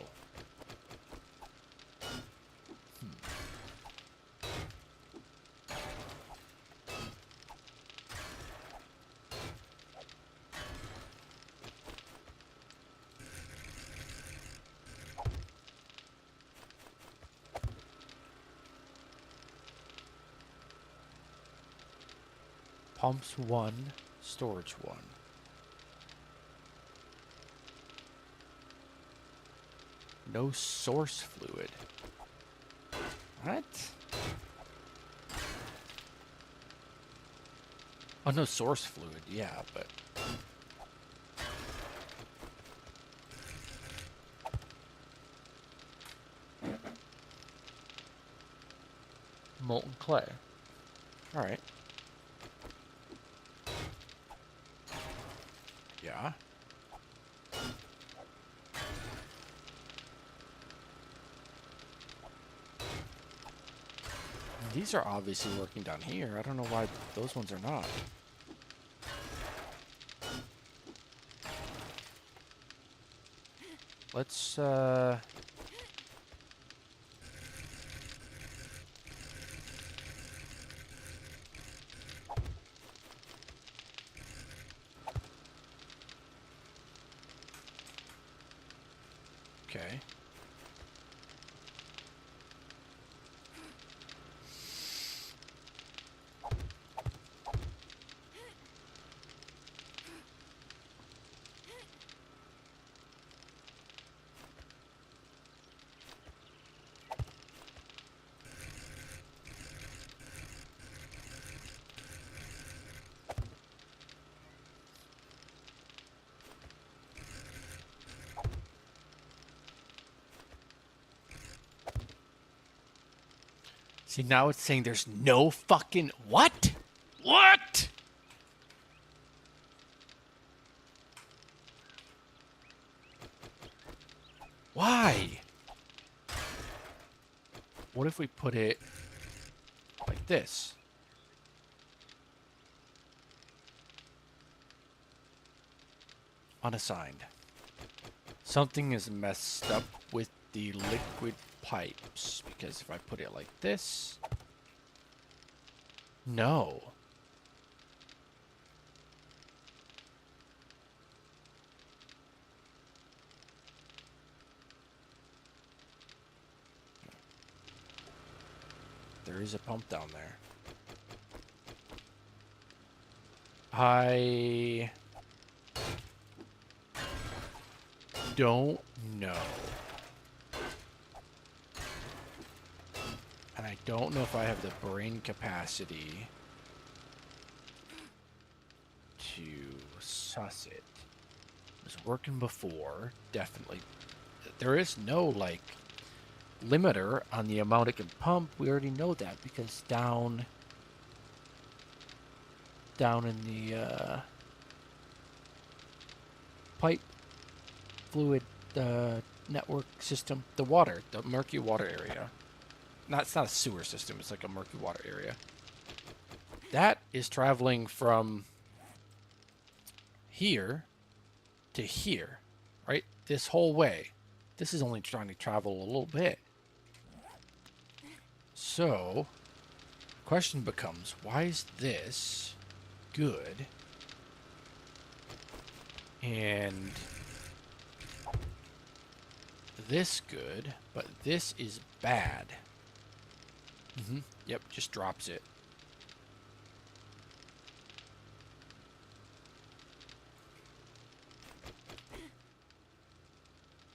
Speaker 1: Pumps 1, storage 1. No source fluid. What? Oh, no source fluid, yeah, but... Molten clay. Alright. Yeah. These are obviously working down here. I don't know why those ones are not. Let's, okay. See, now it's saying there's no fucking... What? What? Why? What if we put it like this? Unassigned. Something is messed up with the liquid pipes, because if I put it like this... No. There is a pump down there. I don't know. And I don't know if I have the brain capacity to suss it. It was working before, definitely. There is no, like, limiter on the amount it can pump. We already know that because down in the pipe fluid network system, the water, the murky water area. It's not a sewer system, it's like a murky water area. That is traveling from here to here, right? This whole way. This is only trying to travel a little bit. So, question becomes, why is this good and this good, but this is bad? Yep, just drops it.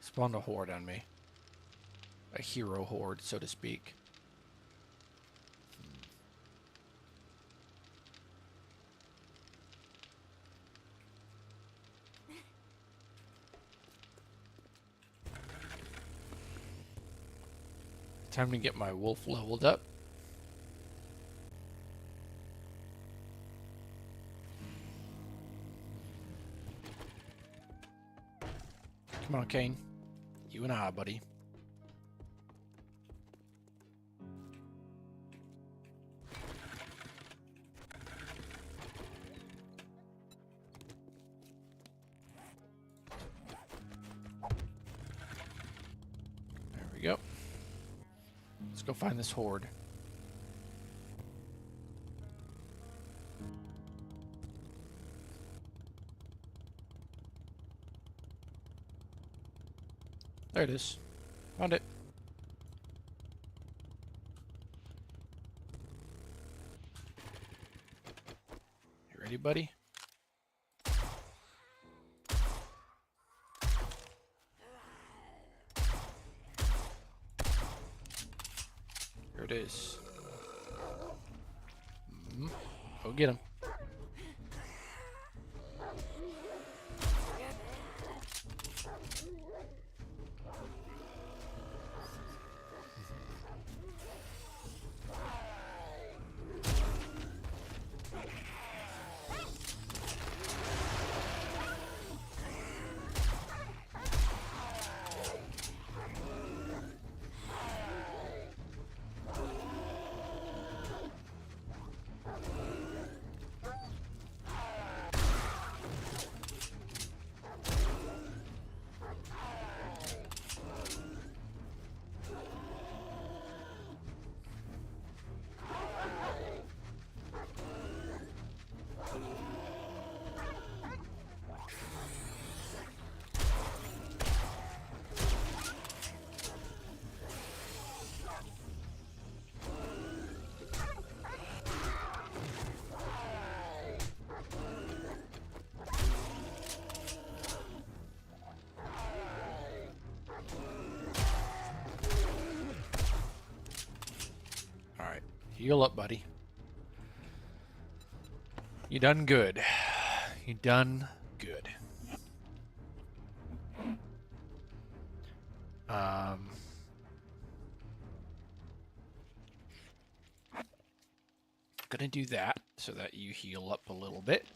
Speaker 1: Spawned a horde on me. A hero horde, so to speak. Time to get my wolf leveled up. Come on, Kane. You and I, buddy. There we go. Let's go find this horde. There it is. Found it. You ready, buddy? Here it is. Go get him. Heal up, buddy. You done good. You done good. gonna do that so that you heal up a little bit.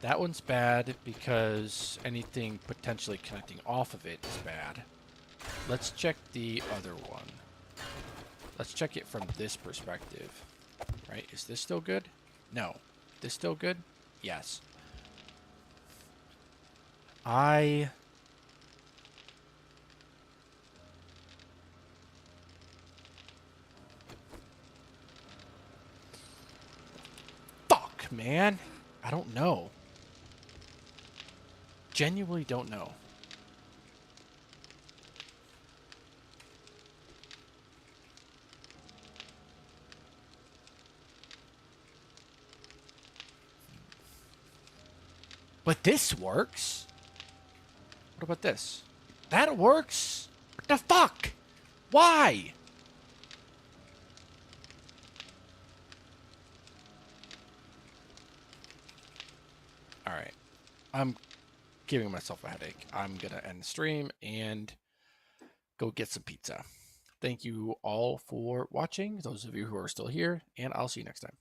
Speaker 1: That one's bad because anything potentially connecting off of it is bad. Let's check the other one. Let's check it from this perspective. Right? Is this still good? No. This still good? Yes. Fuck, man. I don't know. Genuinely don't know. But this works. What about this? That works? What the fuck? Why? Alright. I'm giving myself a headache. I'm gonna end the stream and go get some pizza. Thank you all for watching, those of you who are still here, and I'll see you next time.